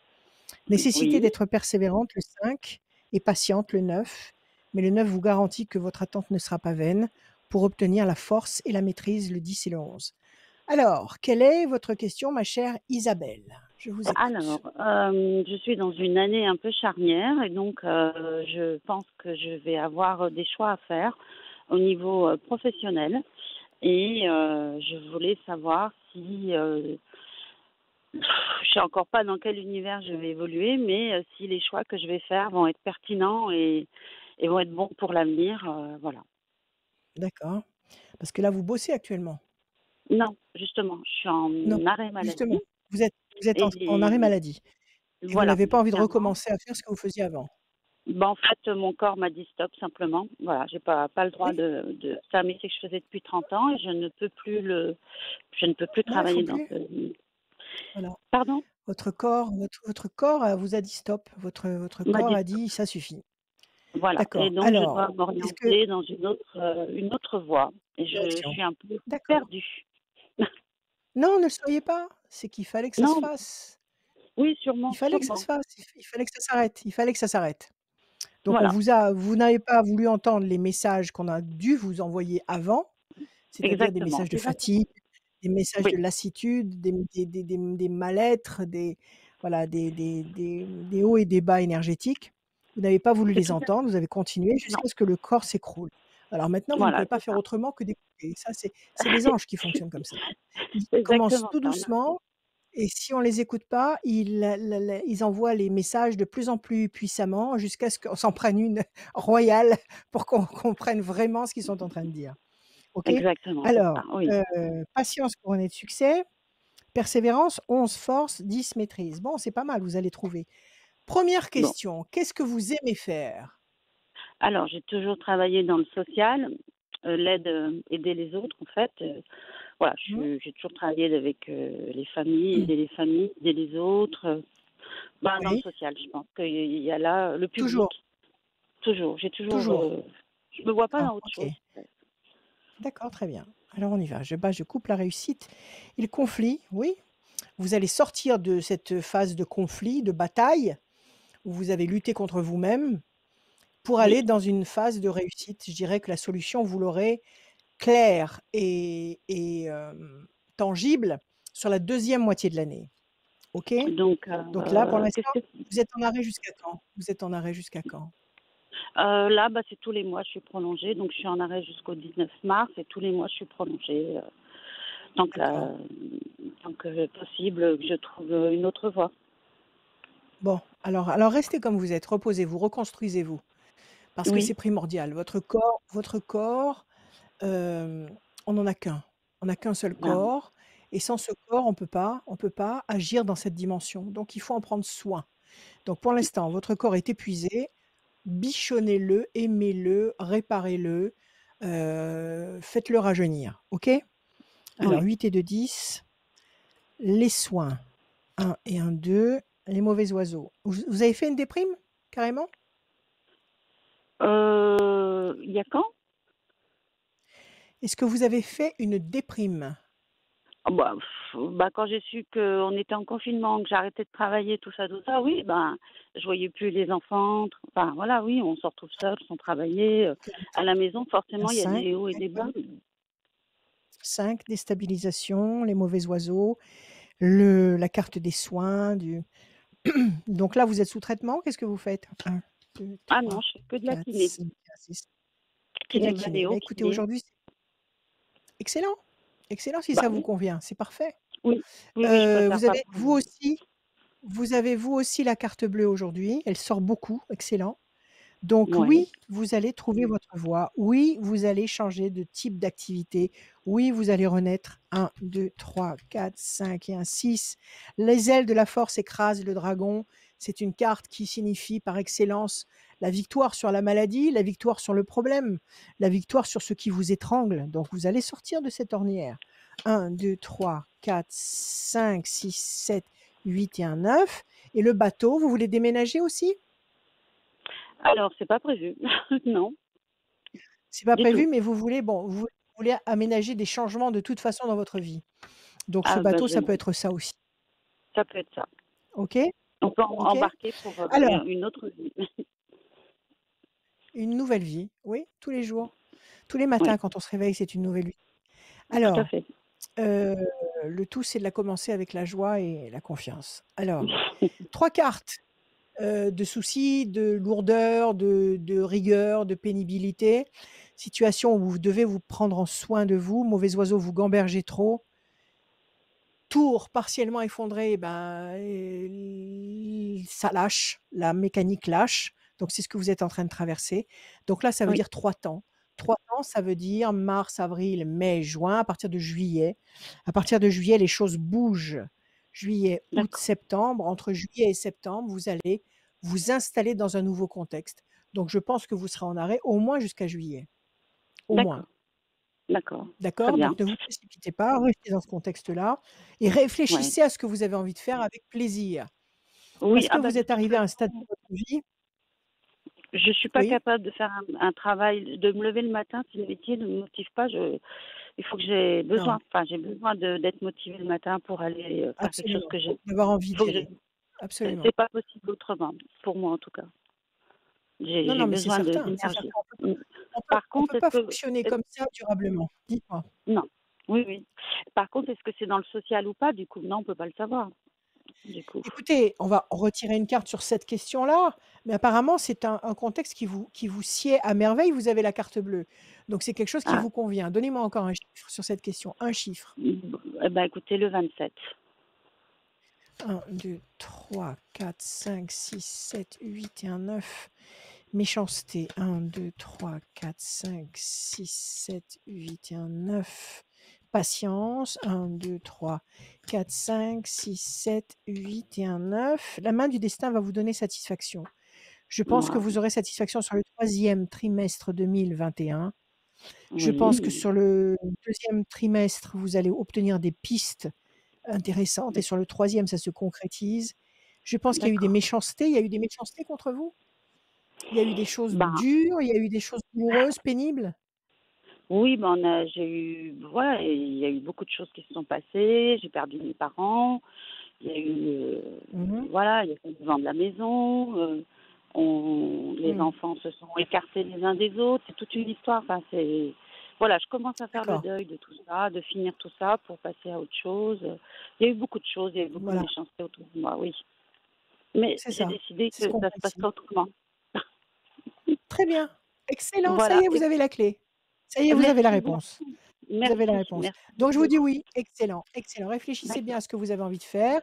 Speaker 1: Nécessité
Speaker 8: oui,
Speaker 1: d'être persévérante, le 5, et patiente, le 9. Mais le 9 vous garantit que votre attente ne sera pas vaine pour obtenir la force et la maîtrise, le 10 et le 11. Alors, quelle est votre question, ma chère Isabelle? Je vous écoute.
Speaker 8: alors, je suis dans une année un peu charnière et donc je pense que je vais avoir des choix à faire au niveau professionnel et je voulais savoir si je sais encore pas dans quel univers je vais évoluer, mais si les choix que je vais faire vont être pertinents et vont être bons pour l'avenir, voilà.
Speaker 1: D'accord. Parce que là, vous bossez actuellement?
Speaker 8: Non, justement, je suis en
Speaker 1: Non,
Speaker 8: arrêt
Speaker 1: justement,
Speaker 8: maladie
Speaker 1: vous êtes en arrêt
Speaker 8: et
Speaker 1: maladie et vous
Speaker 8: voilà,
Speaker 1: n'avez pas envie de
Speaker 8: clairement.
Speaker 1: recommencer à faire ce que vous faisiez avant?
Speaker 8: Ben, en fait, mon corps m'a dit stop simplement. Voilà, j'ai pas le droit
Speaker 1: Oui?
Speaker 8: c'est un métier que je faisais depuis 30 ans et je ne peux plus
Speaker 1: Non, il faut
Speaker 8: travailler dans
Speaker 1: plus.
Speaker 8: ce.
Speaker 1: Voilà.
Speaker 8: Pardon?
Speaker 1: Votre corps, vous a dit stop. Votre
Speaker 8: On m'a
Speaker 1: corps
Speaker 8: dit
Speaker 1: a
Speaker 8: stop.
Speaker 1: dit: «Ça suffit».
Speaker 8: Voilà. Et
Speaker 1: D'accord.
Speaker 8: donc, je dois
Speaker 1: Alors, est-ce que
Speaker 8: m'orienter dans une autre voie. Et je
Speaker 1: direction?
Speaker 8: suis un peu
Speaker 1: D'accord.
Speaker 8: perdue.
Speaker 1: Non, ne le soyez pas. C'est qu'il fallait que ça se
Speaker 8: Non,
Speaker 1: fasse.
Speaker 8: oui,
Speaker 1: Il
Speaker 8: sûrement,
Speaker 1: fallait que ça se
Speaker 8: sûrement.
Speaker 1: fasse. Il fallait que ça s'arrête. Il fallait que ça s'arrête. Donc
Speaker 8: Voilà,
Speaker 1: vous n'avez pas voulu entendre les messages qu'on a dû vous envoyer avant, c'est-à-dire des
Speaker 8: exactement.
Speaker 1: messages de fatigue, des messages de
Speaker 8: Oui,
Speaker 1: lassitude, des mal-être, voilà, des hauts et des bas énergétiques. Vous n'avez pas voulu
Speaker 8: c'est
Speaker 1: les
Speaker 8: tout à
Speaker 1: entendre, vous avez continué
Speaker 8: non.
Speaker 1: jusqu'à ce que le corps s'écroule. Alors maintenant, vous ne
Speaker 8: Voilà,
Speaker 1: pouvez pas
Speaker 8: c'est
Speaker 1: faire
Speaker 8: ça.
Speaker 1: autrement que d'écouter. Ça, c'est les anges qui fonctionnent comme ça. Ils
Speaker 8: C'est
Speaker 1: commencent
Speaker 8: exactement
Speaker 1: tout
Speaker 8: ça.
Speaker 1: doucement et si on les écoute pas, ils envoient les messages de plus en plus puissamment jusqu'à ce qu'on s'en prenne une royale pour qu'on comprenne vraiment ce qu'ils sont en train de dire. OK?
Speaker 8: Exactement, c'est ça.
Speaker 1: Alors,
Speaker 8: Oui.
Speaker 1: patience couronnée de succès, persévérance, 11 force, 10 maîtrise. Bon, c'est pas mal, vous allez trouver. Première
Speaker 8: Bon.
Speaker 1: question, qu'est-ce que vous aimez faire?
Speaker 8: Alors, j'ai toujours travaillé dans le social, l'aide, aider les autres, en fait. Voilà,
Speaker 1: Mmh.
Speaker 8: j'ai toujours travaillé avec les familles, aider les autres. Dans le
Speaker 1: Oui,
Speaker 8: social, je pense qu'il y a là le public.
Speaker 1: toujours,
Speaker 8: Toujours. J'ai toujours.
Speaker 1: toujours.
Speaker 8: Je me vois pas
Speaker 1: D'accord,
Speaker 8: dans autre
Speaker 1: OK.
Speaker 8: chose.
Speaker 1: D'accord, très bien. Alors on y va. Je coupe la réussite et le conflit, oui. Vous allez sortir de cette phase de conflit, de bataille, où vous avez lutté contre vous-même, pour
Speaker 8: Oui,
Speaker 1: aller dans une phase de réussite. Je dirais que la solution, vous l'aurez claire et tangible sur la deuxième moitié de l'année. OK?
Speaker 8: donc
Speaker 1: Donc là, pour
Speaker 8: qu'est-ce
Speaker 1: l'instant,
Speaker 8: que
Speaker 1: vous êtes en arrêt jusqu'à quand? Vous êtes en arrêt jusqu'à quand?
Speaker 8: là, c'est tous les mois, je suis prolongée. Donc, je suis en arrêt jusqu'au 19 mars et tous les mois, je suis prolongée. Tant que,
Speaker 1: D'accord.
Speaker 8: tant que possible, que je trouve une autre voie.
Speaker 1: Bon, alors restez comme vous êtes, reposez-vous, reconstruisez-vous, parce que
Speaker 8: Oui,
Speaker 1: c'est primordial. Votre corps, on n'en a qu'un. On n'a qu'un seul
Speaker 8: Ah,
Speaker 1: corps et sans ce corps, on peut pas agir dans cette dimension. Donc il faut en prendre soin. Donc pour l'instant, votre corps est épuisé, bichonnez-le, aimez-le, réparez-le, faites-le rajeunir, OK? Alors
Speaker 8: oui.
Speaker 1: 8 et 2, 10, les soins, 1 et 1, 2, les mauvais oiseaux. Vous avez fait une déprime, carrément?
Speaker 8: Il y a quand?
Speaker 1: Est-ce que vous avez fait une déprime?
Speaker 8: Ah bah, quand j'ai su qu'on était en confinement, que j'arrêtais de travailler, tout ça, oui, ben, je voyais plus les enfants. Enfin, voilà, oui, on se retrouve seul sans travailler. À la maison,
Speaker 1: Un
Speaker 8: forcément, il y a
Speaker 1: 5,
Speaker 8: des hauts et des bas.
Speaker 1: 5, déstabilisation, les mauvais oiseaux, la carte des soins. Donc là, vous êtes sous traitement, qu'est-ce que vous faites? 1, 2,
Speaker 8: Ah non,
Speaker 1: 3,
Speaker 8: je fais que de la
Speaker 1: 4,
Speaker 8: kiné.
Speaker 1: 5, 6, que de la
Speaker 8: Kiné
Speaker 1: kiné. Bah,
Speaker 8: balnéo,
Speaker 1: écoutez,
Speaker 8: kiné.
Speaker 1: aujourd'hui, c'est excellent, excellent si
Speaker 8: Bah
Speaker 1: ça vous
Speaker 8: oui,
Speaker 1: convient, c'est parfait.
Speaker 8: oui, oui, je préfère
Speaker 1: Vous
Speaker 8: pas
Speaker 1: avez
Speaker 8: prendre.
Speaker 1: vous avez vous aussi la carte bleue aujourd'hui, elle sort beaucoup, excellent. Donc
Speaker 8: Ouais,
Speaker 1: oui, vous allez trouver votre voie. Oui, vous allez changer de type d'activité. Oui, vous allez renaître. 1, 2, 3, 4, 5 et un 6. Les ailes de la force écrasent le dragon. C'est une carte qui signifie par excellence la victoire sur la maladie, la victoire sur le problème, la victoire sur ce qui vous étrangle. Donc vous allez sortir de cette ornière. 1, 2, 3, 4, 5, 6, 7, 8 et un 9. Et le bateau, vous voulez déménager aussi?
Speaker 8: alors c'est pas prévu. Non,
Speaker 1: C'est pas
Speaker 8: du tout.
Speaker 1: prévu, mais vous voulez aménager des changements de toute façon dans votre vie. Donc ce
Speaker 8: Ah bah
Speaker 1: bateau, ça peut
Speaker 8: j'aimerais.
Speaker 1: être ça aussi.
Speaker 8: Ça peut être ça.
Speaker 1: OK?
Speaker 8: On peut
Speaker 1: OK?
Speaker 8: embarquer pour
Speaker 1: Alors,
Speaker 8: une autre vie.
Speaker 1: une nouvelle vie, oui, tous les jours. Tous les
Speaker 8: Oui,
Speaker 1: matins quand on se réveille, c'est une nouvelle vie.
Speaker 8: tout à
Speaker 1: Alors,
Speaker 8: fait.
Speaker 1: heu, le tout, c'est de la commencer avec la joie et la confiance. Alors, 3 cartes, de soucis, de lourdeur, de rigueur, de pénibilité. Situation où vous devez vous prendre en soin de vous. Mauvais oiseau, vous gambergez trop. Tour partiellement effondré, ben, ça lâche, la mécanique lâche, donc c'est ce que vous êtes en train de traverser. Donc là, ça veut
Speaker 8: Oui,
Speaker 1: dire 3 temps. 3 temps, ça veut dire mars, avril, mai, juin, à partir de juillet. À partir de juillet, les choses bougent. Juillet, août,
Speaker 8: d'accord,
Speaker 1: septembre, entre juillet et septembre, vous allez vous installer dans un nouveau contexte. Donc je pense que vous serez en arrêt au moins jusqu'à juillet, au moins.
Speaker 8: d'accord, d'accord. Très
Speaker 1: D'accord?
Speaker 8: bien.
Speaker 1: Donc ne vous précipitez pas, restez dans ce contexte-là et
Speaker 8: Ouais.
Speaker 1: réfléchissez à ce que vous avez envie de faire avec plaisir.
Speaker 8: Oui,
Speaker 1: Parce
Speaker 8: ah
Speaker 1: que
Speaker 8: bah
Speaker 1: vous
Speaker 8: de
Speaker 1: êtes
Speaker 8: toute
Speaker 1: arrivé à un stade
Speaker 8: façon,
Speaker 1: de votre vie
Speaker 8: je suis pas
Speaker 1: oui?
Speaker 8: capable de faire un travail, de me lever le matin si le métier ne me motive pas. Il faut que j'ai besoin,
Speaker 1: Non,
Speaker 8: enfin j'ai besoin d'être motivée le matin pour aller faire quelque chose
Speaker 1: absolument,
Speaker 8: que j'aime.
Speaker 1: d'avoir envie
Speaker 8: Il faut
Speaker 1: d'y
Speaker 8: que je,
Speaker 1: aller. Absolument.
Speaker 8: c'est pas possible autrement, pour moi en tout cas.
Speaker 1: Non,
Speaker 8: J'ai
Speaker 1: non, mais c'est
Speaker 8: besoin
Speaker 1: certain, c'est
Speaker 8: d'énergie.
Speaker 1: certain.
Speaker 8: Mm. Par
Speaker 1: On peut
Speaker 8: contre,
Speaker 1: pas fonctionner comme ça durablement. Dites-moi.
Speaker 8: non, oui, oui. Par contre, est-ce que c'est dans le social ou pas? Du coup, non, on peut pas le savoir. Du coup,
Speaker 1: Écoutez, on va retirer une carte sur cette question-là, mais apparemment c'est un contexte qui vous sied à merveille, vous avez la carte bleue. Donc c'est quelque chose qui
Speaker 8: ah,
Speaker 1: vous convient. Donnez-moi encore un chiffre sur cette question, un chiffre.
Speaker 8: eh ben, écoutez, le 27.
Speaker 1: 1, 2, 3, 4, 5, 6, 7, 8 et un 9. Méchanceté. 1, 2, 3, 4, 5, 6, 7, 8 et un 9. Patience. 1, 2, 3, 4, 5, 6, 7, 8 et un 9. La main du destin va vous donner satisfaction. Je pense que
Speaker 8: Moi,
Speaker 1: vous aurez satisfaction sur le troisième trimestre 2021. Je pense que
Speaker 8: oui,
Speaker 1: sur le deuxième trimestre, vous allez obtenir des pistes intéressantes et sur le troisième, ça se concrétise. Je pense qu'il y a eu des
Speaker 8: d'accord.
Speaker 1: méchancetés. Il y a eu des méchancetés contre vous? Il y a eu des choses
Speaker 8: Ben,
Speaker 1: dures, il y a eu des choses douloureuses, pénibles?
Speaker 8: oui, ben j'ai eu, voilà, et il y a eu beaucoup de choses qui se sont passées. J'ai perdu mes parents. Il y a eu,
Speaker 1: Mmh.
Speaker 8: voilà, il y a eu le vent de la maison. Les
Speaker 1: Mmh.
Speaker 8: enfants se sont écartés les uns des autres. C'est toute une histoire. Enfin, voilà, je commence à faire le
Speaker 1: D'accord,
Speaker 8: deuil de tout ça, de finir tout ça pour passer à autre chose. Il y a eu beaucoup de choses, il y a eu beaucoup de
Speaker 1: voilà,
Speaker 8: méchanceté autour de moi, oui. Mais
Speaker 1: c'est
Speaker 8: j'ai
Speaker 1: ça,
Speaker 8: décidé
Speaker 1: c'est ce
Speaker 8: que
Speaker 1: qu'on
Speaker 8: ça
Speaker 1: voit
Speaker 8: se
Speaker 1: ici.
Speaker 8: passerait autrement.
Speaker 1: Très bien, excellent, ça
Speaker 8: Voilà.
Speaker 1: y est, vous avez la clé. Ça y est, vous avez la
Speaker 8: Merci
Speaker 1: réponse.
Speaker 8: beaucoup.
Speaker 1: Vous avez la
Speaker 8: Merci,
Speaker 1: réponse.
Speaker 8: merci
Speaker 1: Donc je vous
Speaker 8: beaucoup.
Speaker 1: dis oui, excellent, excellent. Réfléchissez bien
Speaker 8: D'accord.
Speaker 1: à ce que vous avez envie de faire.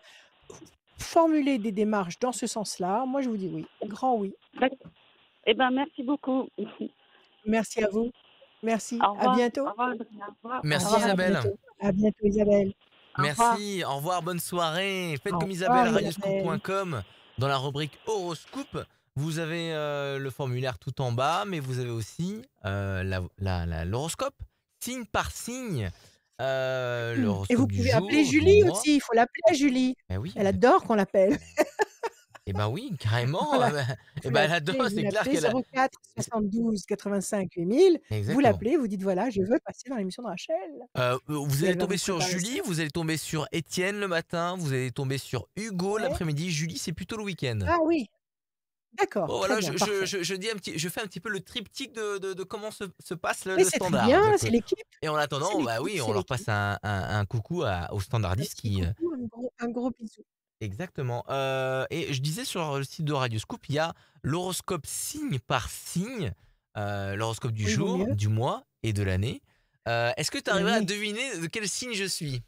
Speaker 1: Formulez des démarches dans ce sens-là. Moi, je vous dis oui, grand oui.
Speaker 8: D'accord. Eh ben, merci beaucoup.
Speaker 1: Merci à vous. Merci,
Speaker 8: Au
Speaker 1: à
Speaker 8: revoir. Au
Speaker 1: bientôt.
Speaker 8: revoir, Adrien. Au revoir. Au
Speaker 1: Au
Speaker 2: Merci
Speaker 8: revoir,
Speaker 1: revoir, à
Speaker 8: Adrien.
Speaker 2: Isabelle.
Speaker 1: bientôt. À bientôt Isabelle.
Speaker 8: Au revoir.
Speaker 2: Merci, au revoir, bonne soirée. Faites
Speaker 1: Au
Speaker 2: comme
Speaker 1: revoir
Speaker 2: Isabelle,
Speaker 1: Isabelle.
Speaker 2: radioscoop.com. Dans la rubrique horoscope, vous avez le formulaire tout en bas, mais vous avez aussi l'horoscope, signe par signe.
Speaker 1: Et vous
Speaker 2: L'horoscope du
Speaker 1: pouvez appeler
Speaker 2: jour, du
Speaker 1: Julie
Speaker 2: mois.
Speaker 1: aussi, il faut l'appeler Julie.
Speaker 2: Eh oui,
Speaker 1: Elle adore qu'on l'appelle.
Speaker 2: eh ben oui, carrément.
Speaker 1: Voilà.
Speaker 2: Eh ben elle adore,
Speaker 1: Vous
Speaker 2: c'est clair
Speaker 1: l'appelez
Speaker 2: qu'elle a.
Speaker 1: 04 72 85 8000. Vous
Speaker 2: Exactement.
Speaker 1: l'appelez, vous dites voilà, je veux passer dans l'émission de Rachel.
Speaker 2: Vous
Speaker 1: Et
Speaker 2: allez
Speaker 1: elle va
Speaker 2: tomber
Speaker 1: vous
Speaker 2: sur
Speaker 1: préparer
Speaker 2: Julie,
Speaker 1: ça.
Speaker 2: vous allez tomber sur Étienne le matin, vous allez tomber sur Hugo
Speaker 1: Ouais.
Speaker 2: l'après-midi. Julie, c'est plutôt le week-end.
Speaker 1: Ah oui, d'accord,
Speaker 2: Bon,
Speaker 1: très
Speaker 2: voilà,
Speaker 1: bien, parfait.
Speaker 2: je fais un petit peu le triptyque de comment se passe
Speaker 1: Mais
Speaker 2: le
Speaker 1: c'est très
Speaker 2: standard.
Speaker 1: bien,
Speaker 2: Donc,
Speaker 1: c'est l'équipe.
Speaker 2: et en
Speaker 1: C'est
Speaker 2: attendant, bah
Speaker 1: l'équipe,
Speaker 2: oui, on
Speaker 1: c'est
Speaker 2: leur passe
Speaker 1: l'équipe.
Speaker 2: un coucou aux
Speaker 1: Un
Speaker 2: standardistes
Speaker 1: petit
Speaker 2: qui.
Speaker 1: coucou, un gros bisou.
Speaker 2: Exactement. Et je disais sur le site de Radioscoop, il y a l'horoscope signe par signe, l'horoscope du
Speaker 1: Oui, vaut
Speaker 2: jour,
Speaker 1: mieux.
Speaker 2: du mois et de l'année. Est-ce que tu
Speaker 1: De
Speaker 2: arriverais à
Speaker 1: l'année.
Speaker 2: deviner de quel signe je suis?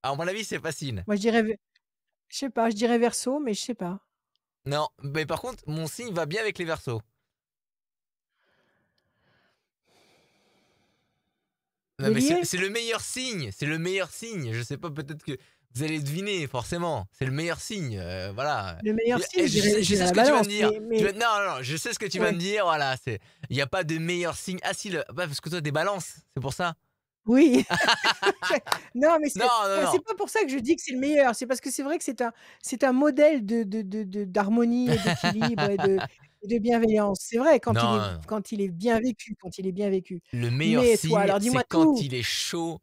Speaker 2: À mon avis, c'est facile.
Speaker 1: Moi je dirais, je sais pas, je dirais Verseau, mais je sais pas.
Speaker 2: Non, mais par contre, mon signe va bien avec les Verseaux. Non, mais
Speaker 1: Bélier?
Speaker 2: c'est le meilleur signe, c'est le meilleur signe. Je sais pas, peut-être que vous allez deviner, forcément. C'est le meilleur signe, voilà.
Speaker 1: Le meilleur signe,
Speaker 2: Je sais,
Speaker 1: je dirais
Speaker 2: ce
Speaker 1: la
Speaker 2: que tu vas
Speaker 1: balance,
Speaker 2: me dire.
Speaker 1: mais
Speaker 2: Non, je sais ce que tu vas
Speaker 1: ouais.
Speaker 2: me dire, voilà. Il n'y a pas de meilleur signe. Ah si, parce que toi, t'es balance, c'est pour ça.
Speaker 1: Oui. Non, mais
Speaker 2: Non,
Speaker 1: c'est pas pour ça que je dis que c'est le meilleur, c'est parce que c'est vrai que c'est un modèle d'harmonie et d'équilibre et de bienveillance. C'est vrai
Speaker 2: non.
Speaker 1: quand il est bien vécu, quand il est bien vécu.
Speaker 2: Le meilleur
Speaker 1: Mais toi,
Speaker 2: signe,
Speaker 1: alors
Speaker 2: c'est
Speaker 1: dis-moi
Speaker 2: quand
Speaker 1: tout.
Speaker 2: il est chaud.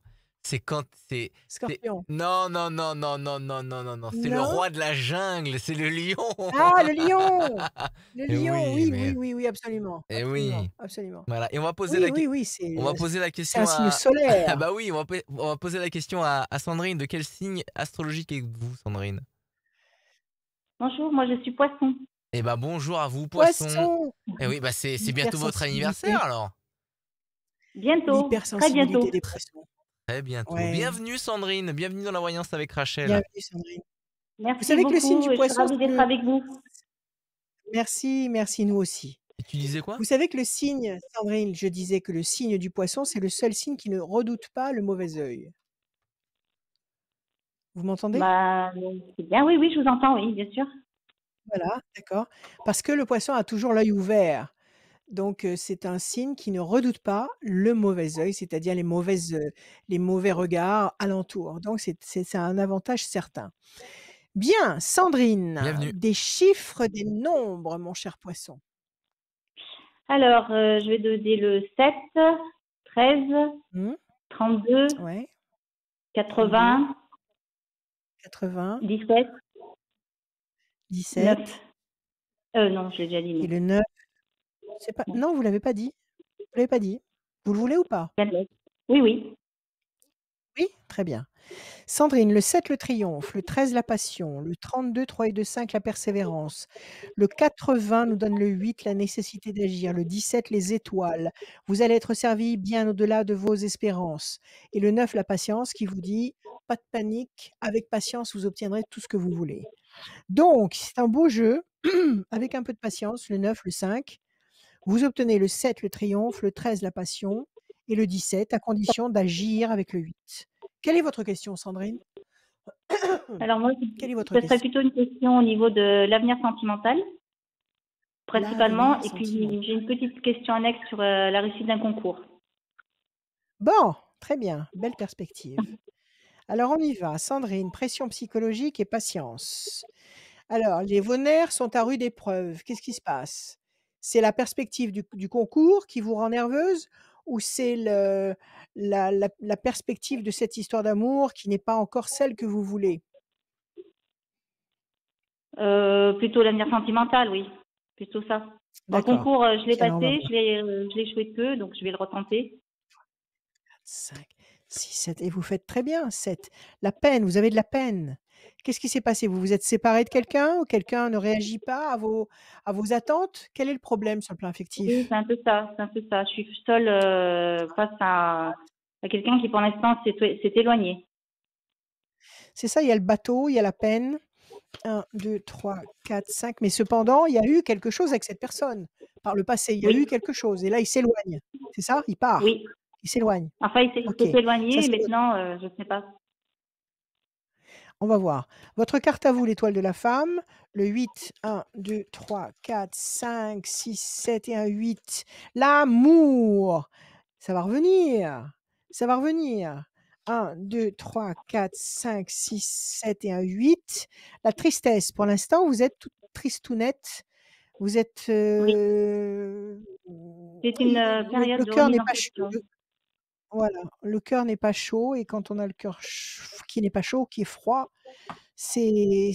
Speaker 2: C'est quand
Speaker 1: Scorpion.
Speaker 2: Non. C'est le
Speaker 1: Non?
Speaker 2: roi de la jungle, c'est le lion.
Speaker 1: Ah, le lion! Le
Speaker 2: Et
Speaker 1: lion,
Speaker 2: oui,
Speaker 1: oui,
Speaker 2: mais.
Speaker 1: oui, oui, oui, absolument,
Speaker 2: Et
Speaker 1: absolument,
Speaker 2: oui.
Speaker 1: absolument.
Speaker 2: Voilà. Et on va poser
Speaker 1: Oui, oui, oui,
Speaker 2: la
Speaker 1: c'est un
Speaker 2: question
Speaker 1: signe
Speaker 2: à. Ah
Speaker 1: solaire.
Speaker 2: bah oui, on va poser la question à Sandrine. De quel signe astrologique êtes-vous, Sandrine?
Speaker 8: Bonjour, moi je suis poisson.
Speaker 2: Eh bah bonjour à vous, poisson.
Speaker 1: Poisson!
Speaker 2: Et oui, bah c'est bientôt votre
Speaker 1: L'hypersensibilité,
Speaker 2: anniversaire alors.
Speaker 8: Bientôt, très
Speaker 1: l'hypersensibilité
Speaker 8: bientôt.
Speaker 1: des poissons.
Speaker 2: Très bientôt.
Speaker 1: Ouais.
Speaker 2: Bienvenue Sandrine, bienvenue dans la voyance avec Rachel.
Speaker 1: Bienvenue Sandrine. Vous
Speaker 8: Merci
Speaker 1: savez que le signe
Speaker 8: beaucoup
Speaker 1: du
Speaker 8: et je suis
Speaker 1: poisson,
Speaker 8: ravie
Speaker 1: c'est
Speaker 8: d'être
Speaker 1: le
Speaker 8: avec vous.
Speaker 1: merci, merci, nous aussi.
Speaker 2: Et tu disais quoi?
Speaker 1: Vous savez que le signe Sandrine, je disais que le signe du poisson, c'est le seul signe qui ne redoute pas le mauvais œil. Vous m'entendez?
Speaker 8: Bah, c'est bien, oui, je vous entends, oui, bien sûr.
Speaker 1: Voilà, d'accord. Parce que le poisson a toujours l'œil ouvert. Donc c'est un signe qui ne redoute pas le mauvais œil, c'est-à-dire les mauvais regards alentour. Donc c'est un avantage certain. Bien, Sandrine,
Speaker 2: Bienvenue.
Speaker 1: des chiffres, des nombres, mon cher poisson.
Speaker 8: Alors, je vais donner le 7, 13,
Speaker 1: Mmh,
Speaker 8: 32,
Speaker 1: ouais,
Speaker 8: 80,
Speaker 1: 80,
Speaker 8: 17,
Speaker 1: 17
Speaker 8: 9. Non, je l'ai déjà dit,
Speaker 1: et
Speaker 8: non.
Speaker 1: le 9. C'est pas
Speaker 8: Non.
Speaker 1: non, vous l'avez pas dit. Vous l'avez pas dit. Vous le voulez ou pas?
Speaker 8: Oui, oui.
Speaker 1: Oui? Très bien. Sandrine, le 7, le triomphe, le 13, la passion, le 32, 3 et 2, 5, la persévérance, le 80 nous donne le 8, la nécessité d'agir, le 17, les étoiles. Vous allez être servi bien au-delà de vos espérances. Et le 9, la patience, qui vous dit pas de panique, avec patience, vous obtiendrez tout ce que vous voulez. Donc, c'est un beau jeu, avec un peu de patience, le 9, le 5. Vous obtenez le 7, le triomphe, le 13, la passion, et le 17, à condition d'agir avec le 8. Quelle est votre question, Sandrine?
Speaker 8: Alors moi,
Speaker 1: Quelle est votre
Speaker 8: ce serait
Speaker 1: question?
Speaker 8: plutôt une question au niveau de l'avenir sentimental, principalement.
Speaker 1: L'avenir
Speaker 8: Et puis,
Speaker 1: sentimental.
Speaker 8: j'ai une petite question annexe sur la réussite d'un concours.
Speaker 1: Bon, très bien, belle perspective. Alors on y va. Sandrine, pression psychologique et patience. Alors, vos nerfs sont à rude épreuve. Qu'est-ce qui se passe? C'est la perspective du concours qui vous rend nerveuse ou c'est la perspective de cette histoire d'amour qui n'est pas encore celle que vous voulez?
Speaker 8: Plutôt l'avenir sentimental, oui. Plutôt ça. Dans le
Speaker 1: D'accord.
Speaker 8: concours, je l'ai
Speaker 1: OK, alors on va
Speaker 8: passé,
Speaker 1: voir.
Speaker 8: je l'ai échoué peu, donc je vais le retenter.
Speaker 1: 5, 6, 7 et vous faites très bien, 7. La peine, vous avez de la peine. Qu'est-ce qui s'est passé? Vous vous êtes séparés de quelqu'un ou quelqu'un ne réagit pas à vos attentes? Quel est le problème sur le plan
Speaker 8: Oui,
Speaker 1: affectif?
Speaker 8: c'est un peu ça, c'est un peu ça. Je suis seule face à quelqu'un qui, pour l'instant, s'est éloigné.
Speaker 1: C'est ça, il y a le bateau, il y a la peine. 1, 2, 3, 4, 5. Mais cependant, il y a eu quelque chose avec cette personne par le passé. Il y a eu
Speaker 8: Oui,
Speaker 1: quelque chose et là, il s'éloigne. C'est ça? Il part.
Speaker 8: oui,
Speaker 1: Il s'éloigne.
Speaker 8: Enfin, il
Speaker 1: Ok.
Speaker 8: s'est éloigné
Speaker 1: Ça,
Speaker 8: et
Speaker 1: c'est
Speaker 8: maintenant, je ne sais pas.
Speaker 1: On va voir. Votre carte à vous, l'étoile de la femme, le 8, 1, 2, 3, 4, 5, 6, 7 et un 8. L'amour, ça va revenir. Ça va revenir. 1, 2, 3, 4, 5, 6, 7 et un 8. La tristesse, pour l'instant, vous êtes toute tristounette. Vous êtes...
Speaker 8: Oui, c'est une
Speaker 1: le
Speaker 8: période de
Speaker 1: cœur
Speaker 8: remise
Speaker 1: n'est
Speaker 8: en
Speaker 1: pas chaud.
Speaker 8: question.
Speaker 1: Voilà, le cœur n'est pas chaud et quand on a le cœur qui n'est pas chaud, qui est froid, c'est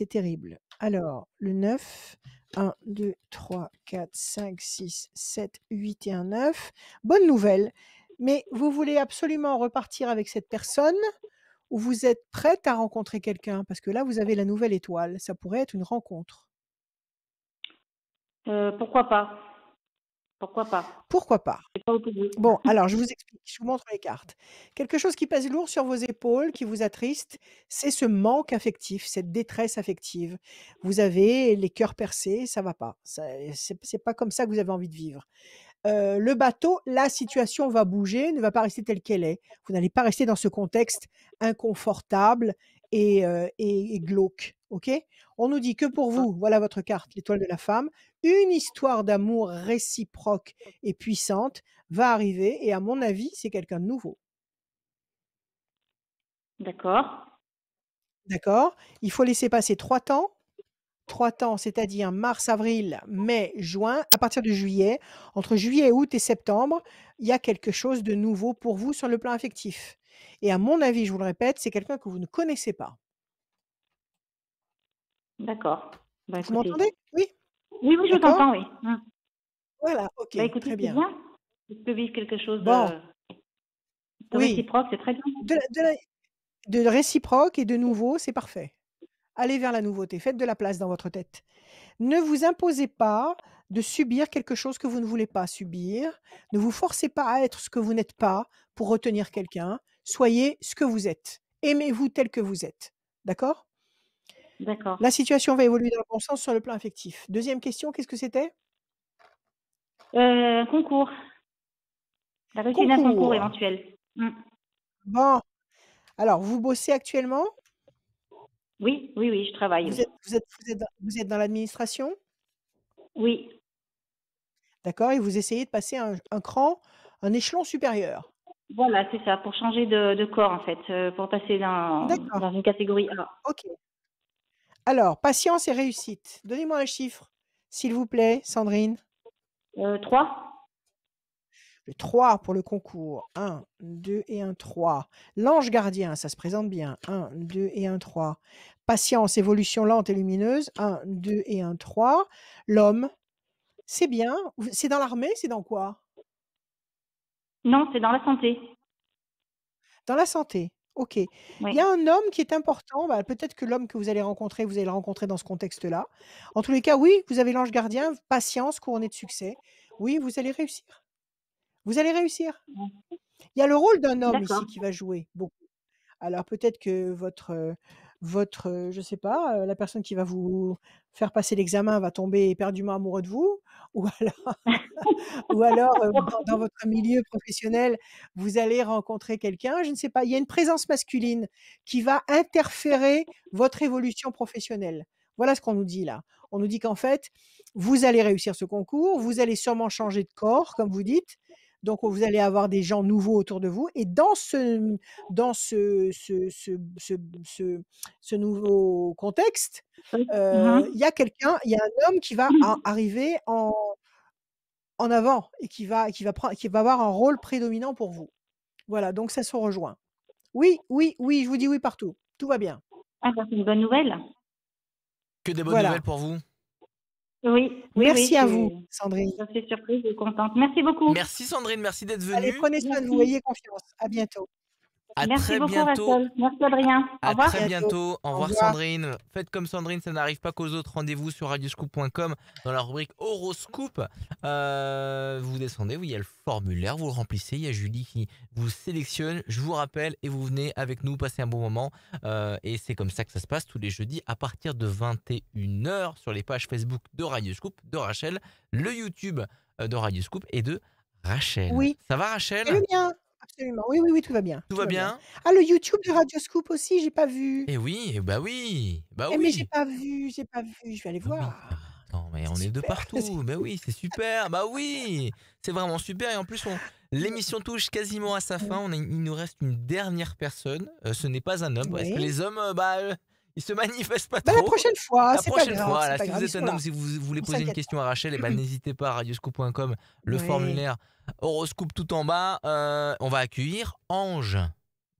Speaker 1: terrible. Alors, le 9, 1, 2, 3, 4, 5, 6, 7, 8 et un 9. Bonne nouvelle, mais vous voulez absolument repartir avec cette personne ou vous êtes prête à rencontrer quelqu'un? Parce que là, vous avez la nouvelle étoile, ça pourrait être une rencontre.
Speaker 8: Pourquoi pas? Pourquoi pas?
Speaker 1: Pourquoi pas?
Speaker 8: Je suis pas opposée.
Speaker 1: Bon, alors je vous explique, je vous montre les cartes. Quelque chose qui pèse lourd sur vos épaules, qui vous attriste, c'est ce manque affectif, cette détresse affective. Vous avez les cœurs percés, ça va pas. C'est pas comme ça que vous avez envie de vivre. Le bateau, la situation va bouger, ne va pas rester telle qu'elle est. Vous n'allez pas rester dans ce contexte inconfortable et glauque. Ok? On nous dit que pour vous, voilà votre carte, l'étoile de la femme, une histoire d'amour réciproque et puissante va arriver et à mon avis, c'est quelqu'un de nouveau.
Speaker 8: D'accord.
Speaker 1: D'accord? Il faut laisser passer 3 temps. 3 temps, c'est-à-dire mars, avril, mai, juin. À partir de juillet, entre juillet, août et septembre, il y a quelque chose de nouveau pour vous sur le plan affectif. Et à mon avis, je vous le répète, c'est quelqu'un que vous ne connaissez pas.
Speaker 8: D'accord. Bah,
Speaker 1: Vous
Speaker 8: écoutez.
Speaker 1: m'entendez? Oui?
Speaker 8: Oui, oui, je vous
Speaker 1: D'accord?
Speaker 8: entends, oui.
Speaker 1: Voilà, OK,
Speaker 8: Bah, écoutez,
Speaker 1: très
Speaker 8: c'est
Speaker 1: bien.
Speaker 8: bien. Je peux vivre quelque chose
Speaker 1: Bon,
Speaker 8: de
Speaker 1: oui,
Speaker 8: réciproque, c'est très bien.
Speaker 1: de réciproque et de nouveau, c'est parfait. Allez vers la nouveauté, faites de la place dans votre tête. Ne vous imposez pas de subir quelque chose que vous ne voulez pas subir. Ne vous forcez pas à être ce que vous n'êtes pas pour retenir quelqu'un. Soyez ce que vous êtes. Aimez-vous tel que vous êtes. D'accord?
Speaker 8: D'accord.
Speaker 1: La situation va évoluer dans le bon sens sur le plan affectif. Deuxième question, qu'est-ce que c'était?
Speaker 8: Un concours. La réussite d'un concours
Speaker 1: Concours.
Speaker 8: éventuel.
Speaker 1: Bon, alors vous bossez actuellement?
Speaker 8: Oui, oui, oui, je travaille, oui.
Speaker 1: Vous êtes dans l'administration?
Speaker 8: Oui,
Speaker 1: D'accord? Et vous essayez de passer un cran, un échelon supérieur.
Speaker 8: voilà, c'est ça, pour changer de corps, en fait, pour passer
Speaker 1: D'accord,
Speaker 8: dans une catégorie A.
Speaker 1: OK. Alors, patience et réussite. Donnez-moi un chiffre, s'il vous plaît, Sandrine.
Speaker 8: 3.
Speaker 1: Le 3 pour le concours. 1, 2 et un 3. L'ange gardien, ça se présente bien. 1, 2 et un 3. Patience, évolution lente et lumineuse. 1, 2 et un 3. L'homme, c'est bien. C'est dans l'armée, c'est dans quoi?
Speaker 8: Non, c'est dans la santé.
Speaker 1: Dans la santé. OK. Il y
Speaker 8: Oui.
Speaker 1: a un homme qui est important. Bah, peut-être que l'homme que vous allez le rencontrer dans ce contexte-là. En tous les cas, oui, vous avez l'ange gardien. Patience, couronnée de succès. Oui, vous allez réussir. Vous allez réussir. Il y a le rôle d'un homme
Speaker 8: D'accord.
Speaker 1: ici qui va jouer beaucoup. Alors peut-être que je sais pas, la personne qui va vous faire passer l'examen va tomber éperdument amoureux de vous ou alors ou alors, dans votre milieu professionnel, vous allez rencontrer quelqu'un, je ne sais pas. Il y a une présence masculine qui va interférer votre évolution professionnelle. Voilà ce qu'on nous dit là. On nous dit qu'en fait, vous allez réussir ce concours, vous allez sûrement changer de corps, comme vous dites, donc vous allez avoir des gens nouveaux autour de vous et dans ce nouveau contexte,
Speaker 8: Mhm.
Speaker 1: il y a un homme qui va arriver en avant et qui va avoir un rôle prédominant pour vous. Voilà, donc ça se rejoint. Oui, oui, oui, je vous dis oui partout. Tout va bien.
Speaker 8: Ah, bah, c'est une bonne nouvelle.
Speaker 2: Que des bonnes
Speaker 1: Voilà.
Speaker 2: nouvelles pour vous.
Speaker 8: Oui, oui,
Speaker 1: Merci
Speaker 8: oui,
Speaker 1: à vous, Sandrine.
Speaker 8: je suis surprise et contente. Merci beaucoup.
Speaker 2: Merci Sandrine, merci d'être
Speaker 1: Allez,
Speaker 2: venue.
Speaker 1: prenez soin de vous,
Speaker 8: Merci.
Speaker 1: ayez confiance. À bientôt.
Speaker 2: À
Speaker 8: Merci
Speaker 2: très
Speaker 8: beaucoup,
Speaker 2: bientôt.
Speaker 8: Rachel. Merci, Adrien. Au
Speaker 2: À
Speaker 8: revoir.
Speaker 2: très bientôt. Au
Speaker 1: Au
Speaker 2: revoir
Speaker 1: revoir.
Speaker 2: Sandrine. Faites comme Sandrine, ça n'arrive pas qu'aux autres. Rendez-vous sur radioscoop.com dans la rubrique horoscope. Vous descendez, oui, il y a le formulaire, vous le remplissez. Il y a Julie qui vous sélectionne. Je vous rappelle et vous venez avec nous passer un bon moment. Et c'est comme ça que ça se passe tous les jeudis à partir de 21h sur les pages Facebook de Radioscoop, de Rachel, le YouTube de Radioscoop et de Rachel.
Speaker 1: Oui.
Speaker 2: Ça va,
Speaker 1: Et
Speaker 2: Rachel?
Speaker 1: le mien, absolument. Oui, oui, oui, tout va bien,
Speaker 2: Tout
Speaker 1: tout
Speaker 2: va
Speaker 1: va bien.
Speaker 2: bien?
Speaker 1: Ah, le YouTube de Radioscoop aussi, j'ai pas vu.
Speaker 2: Eh oui, bah oui, bah
Speaker 1: Mais j'ai
Speaker 2: oui.
Speaker 1: pas vu, j'ai pas vu. Je vais aller
Speaker 2: Bah oui.
Speaker 1: voir.
Speaker 2: Attends, mais
Speaker 1: C'est
Speaker 2: on est de
Speaker 1: super.
Speaker 2: partout. Bah oui, c'est super. Bah oui, c'est vraiment super. Et en plus, l'émission touche quasiment à sa fin. Il nous reste une dernière personne. Ce n'est pas un homme, parce que
Speaker 1: Oui.
Speaker 2: les hommes, ils se manifestent pas
Speaker 1: Bah, la
Speaker 2: trop.
Speaker 1: prochaine fois,
Speaker 2: La
Speaker 1: c'est pas
Speaker 2: prochaine
Speaker 1: grave,
Speaker 2: fois,
Speaker 1: c'est
Speaker 2: là,
Speaker 1: pas
Speaker 2: si vous
Speaker 1: grave, ils
Speaker 2: êtes
Speaker 1: sont
Speaker 2: un homme,
Speaker 1: là.
Speaker 2: si vous voulez
Speaker 1: On
Speaker 2: poser une
Speaker 1: s'inquiète
Speaker 2: question
Speaker 1: pas.
Speaker 2: à Rachel, eh ben, n'hésitez pas à radioscoop.com, le
Speaker 1: Ouais.
Speaker 2: formulaire horoscope tout en bas. On va accueillir Ange.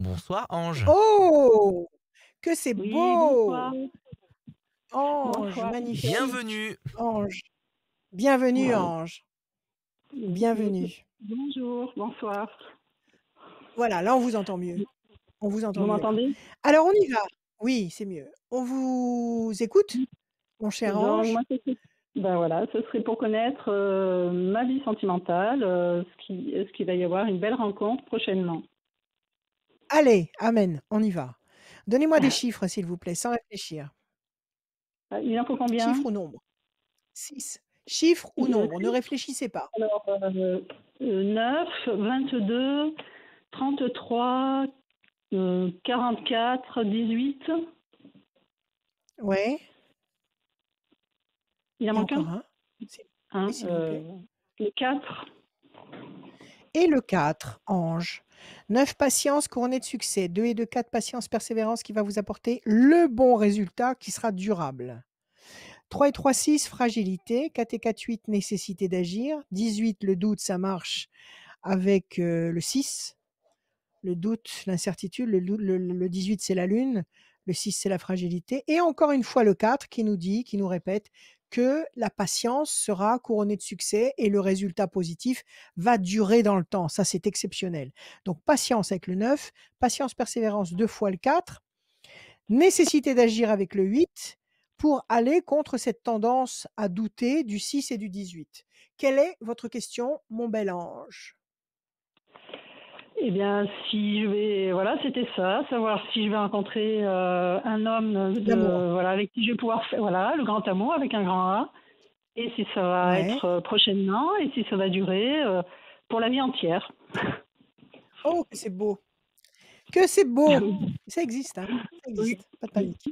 Speaker 2: Bonsoir, Ange.
Speaker 1: Oh! Que c'est
Speaker 9: Oui, bonsoir.
Speaker 1: beau! Ange,
Speaker 9: Bonsoir.
Speaker 1: magnifique.
Speaker 2: Bienvenue.
Speaker 1: Ange. Bienvenue,
Speaker 9: Ouais.
Speaker 1: Ange. Bienvenue.
Speaker 9: Bonjour, bonsoir.
Speaker 1: Voilà, là, on vous entend mieux. On vous entend
Speaker 9: Vous
Speaker 1: mieux, là.
Speaker 9: m'entendez?
Speaker 1: Alors, on y va. Oui, c'est mieux. On vous écoute, mon cher
Speaker 9: Donc,
Speaker 1: Ange?
Speaker 9: moi, ben voilà, ce serait pour connaître ma vie sentimentale, est-ce qu'il va y avoir une belle rencontre prochainement?
Speaker 1: Allez, amen, on y va. Donnez-moi des chiffres, s'il vous plaît, sans réfléchir.
Speaker 9: Il en faut combien?
Speaker 1: Chiffre ou nombre? 6. Chiffre ou nombre? Ne réfléchissez pas.
Speaker 9: Alors, 9, 22, 33, 44, 18.
Speaker 1: Ouais.
Speaker 9: Il en
Speaker 1: Et
Speaker 9: manque
Speaker 1: encore
Speaker 9: un?
Speaker 1: un? Oui, s'il vous plaît.
Speaker 9: Le 4.
Speaker 1: Et le 4, Ange. 9, patience couronnée de succès. 2 et 2, 4, patience, persévérance qui va vous apporter le bon résultat qui sera durable. 3 et 3, 6, fragilité. 4 et 4, 8, nécessité d'agir. 18, le doute, ça marche avec le 6. Le doute, l'incertitude. Le 18, c'est la lune. Le 6, c'est la fragilité. Et encore une fois, le 4 qui nous répète que la patience sera couronnée de succès et le résultat positif va durer dans le temps. Ça, c'est exceptionnel. Donc, patience avec le 9, patience, persévérance 2 fois le 4, nécessité d'agir avec le 8 pour aller contre cette tendance à douter du 6 et du 18. Quelle est votre question, mon bel ange?
Speaker 9: Eh bien, si je vais, voilà, c'était ça, savoir si je vais rencontrer un homme voilà, avec qui je vais pouvoir faire, voilà, le grand amour avec un grand A, et si ça va être prochainement, et si ça va durer pour la vie entière.
Speaker 1: Oh, que c'est beau! Que c'est beau! Ça existe, hein, ça existe. Pas de panique.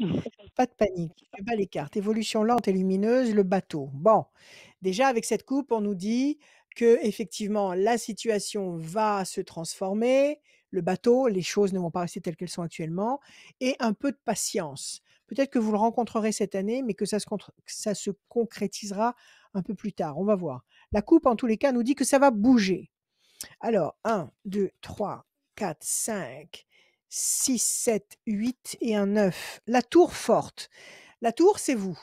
Speaker 1: Pas de panique. Je bats les cartes. Évolution lente et lumineuse, le bateau. Bon, déjà avec cette coupe, on nous dit que effectivement la situation va se transformer, le bateau, les choses ne vont pas rester telles qu'elles sont actuellement, et un peu de patience. Peut-être que vous le rencontrerez cette année, mais que ça se concrétisera un peu plus tard. On va voir. La coupe, en tous les cas, nous dit que ça va bouger. Alors, 1, 2, 3, 4, 5, 6, 7, 8 et un 9. La tour forte. La tour, c'est vous.